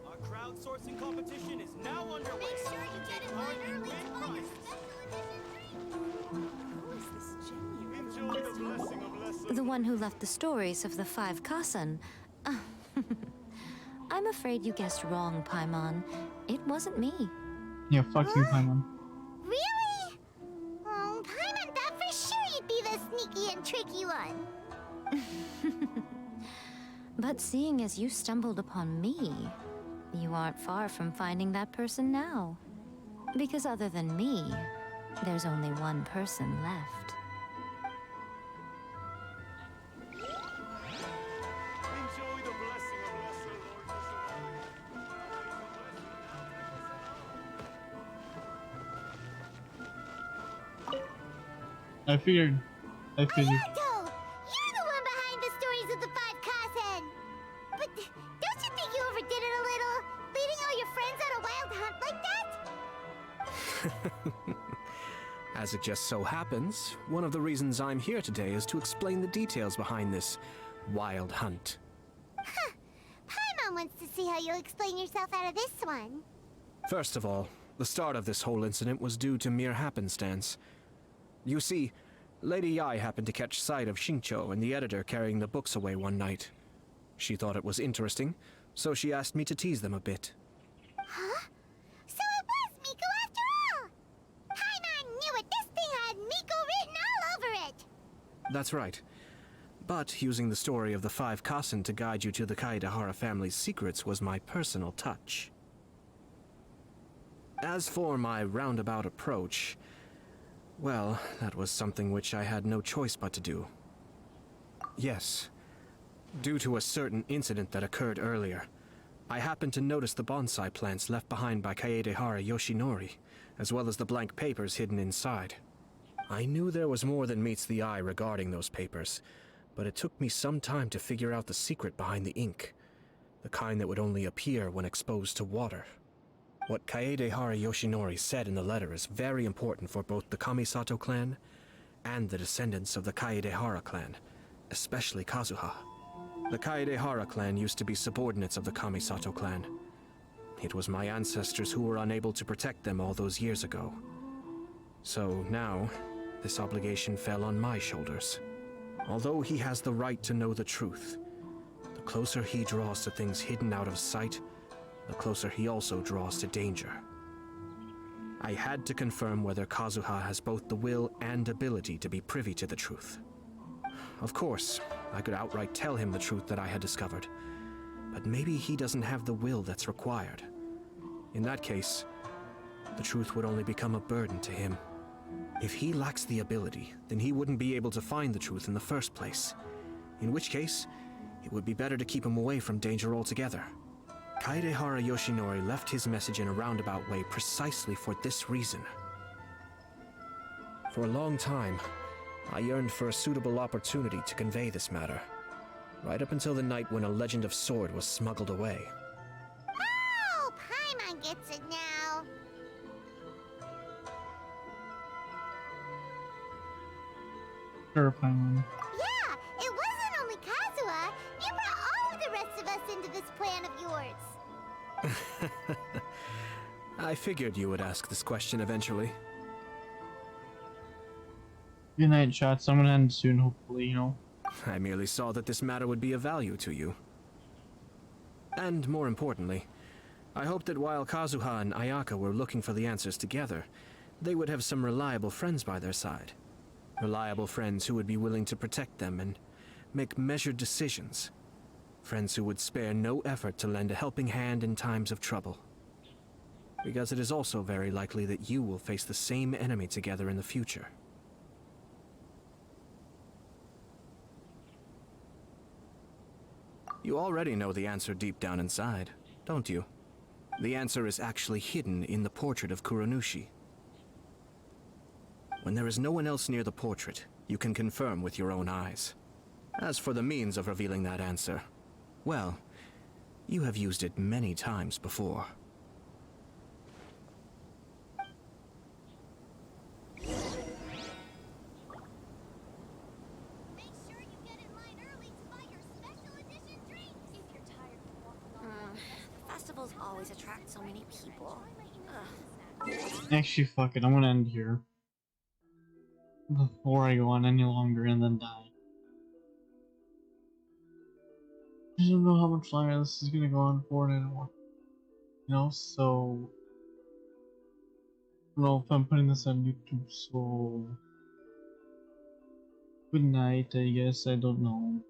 Our crowdsourcing competition is now underway. Make sure you get in line early to buy your special edition drink. Enjoy the blessing of lessons. The one who left the stories of the five Kasan. I'm afraid you guessed wrong, Paimon. It wasn't me. Yeah, fuck you, Paimon. Really? Oh, Paimon thought for sure you'd be the sneaky and tricky one. But seeing as you stumbled upon me, you aren't far from finding that person now. Because other than me, there's only one person left. Enjoy the blessing of lesser Lord. I figured. Ayato! You're the one behind the stories of the five Kasen! But don't you think you overdid it a little? Leading all your friends on a wild hunt like that? As it just so happens, one of the reasons I'm here today is to explain the details behind this wild hunt. Huh. Paimon wants to see how you'll explain yourself out of this one. First of all, the start of this whole incident was due to mere happenstance. You see, Lady Yai happened to catch sight of Shincho and the editor carrying the books away one night. She thought it was interesting, so she asked me to tease them a bit. Huh? So it was Miko after all! Paimon knew it! This thing had Miko written all over it! That's right. But using the story of the five Kasen to guide you to the Kaedehara family's secrets was my personal touch. As for my roundabout approach, well, that was something which I had no choice but to do. Yes. Due to a certain incident that occurred earlier, I happened to notice the bonsai plants left behind by Kaedehara Yoshinori, as well as the blank papers hidden inside. I knew there was more than meets the eye regarding those papers, but it took me some time to figure out the secret behind the ink, the kind that would only appear when exposed to water. What Kaedehara Yoshinori said in the letter is very important for both the Kamisato clan and the descendants of the Kaedehara clan, especially Kazuha. The Kaedehara clan used to be subordinates of the Kamisato clan. It was my ancestors who were unable to protect them all those years ago. So now, this obligation fell on my shoulders. Although he has the right to know the truth, the closer he draws to things hidden out of sight, the closer he also draws to danger. I had to confirm whether Kazuha has both the will and ability to be privy to the truth. Of course, I could outright tell him the truth that I had discovered, but maybe he doesn't have the will that's required. In that case, the truth would only become a burden to him. If he lacks the ability, then he wouldn't be able to find the truth in the first place, in which case, it would be better to keep him away from danger altogether. Kaedehara Yoshinori left his message in a roundabout way precisely for this reason. For a long time, I yearned for a suitable opportunity to convey this matter, right up until the night when a legend of sword was smuggled away. Oh, Paimon gets it now. Sure, Paimon. Yeah, it wasn't only Kazuha. You brought all of the rest of us into this plan of yours. I figured you would ask this question eventually. Good night, chat. Someone end soon, hopefully, you know. I merely saw that this matter would be of value to you. And more importantly, I hoped that while Kazuha and Ayaka were looking for the answers together, they would have some reliable friends by their side. Reliable friends who would be willing to protect them and make measured decisions. Friends who would spare no effort to lend a helping hand in times of trouble. Because it is also very likely that you will face the same enemy together in the future. You already know the answer deep down inside, don't you? The answer is actually hidden in the portrait of Kuronushi. When there is no one else near the portrait, you can confirm with your own eyes. As for the means of revealing that answer, well, you have used it many times before. Festivals always attract so many people. Actually, fuck it. I'm gonna end here before I go on any longer and then die. I don't know how much longer this is gonna go on for, and I don't want, you know. So, I don't know if I'm putting this on YouTube. So, good night. I guess I don't know.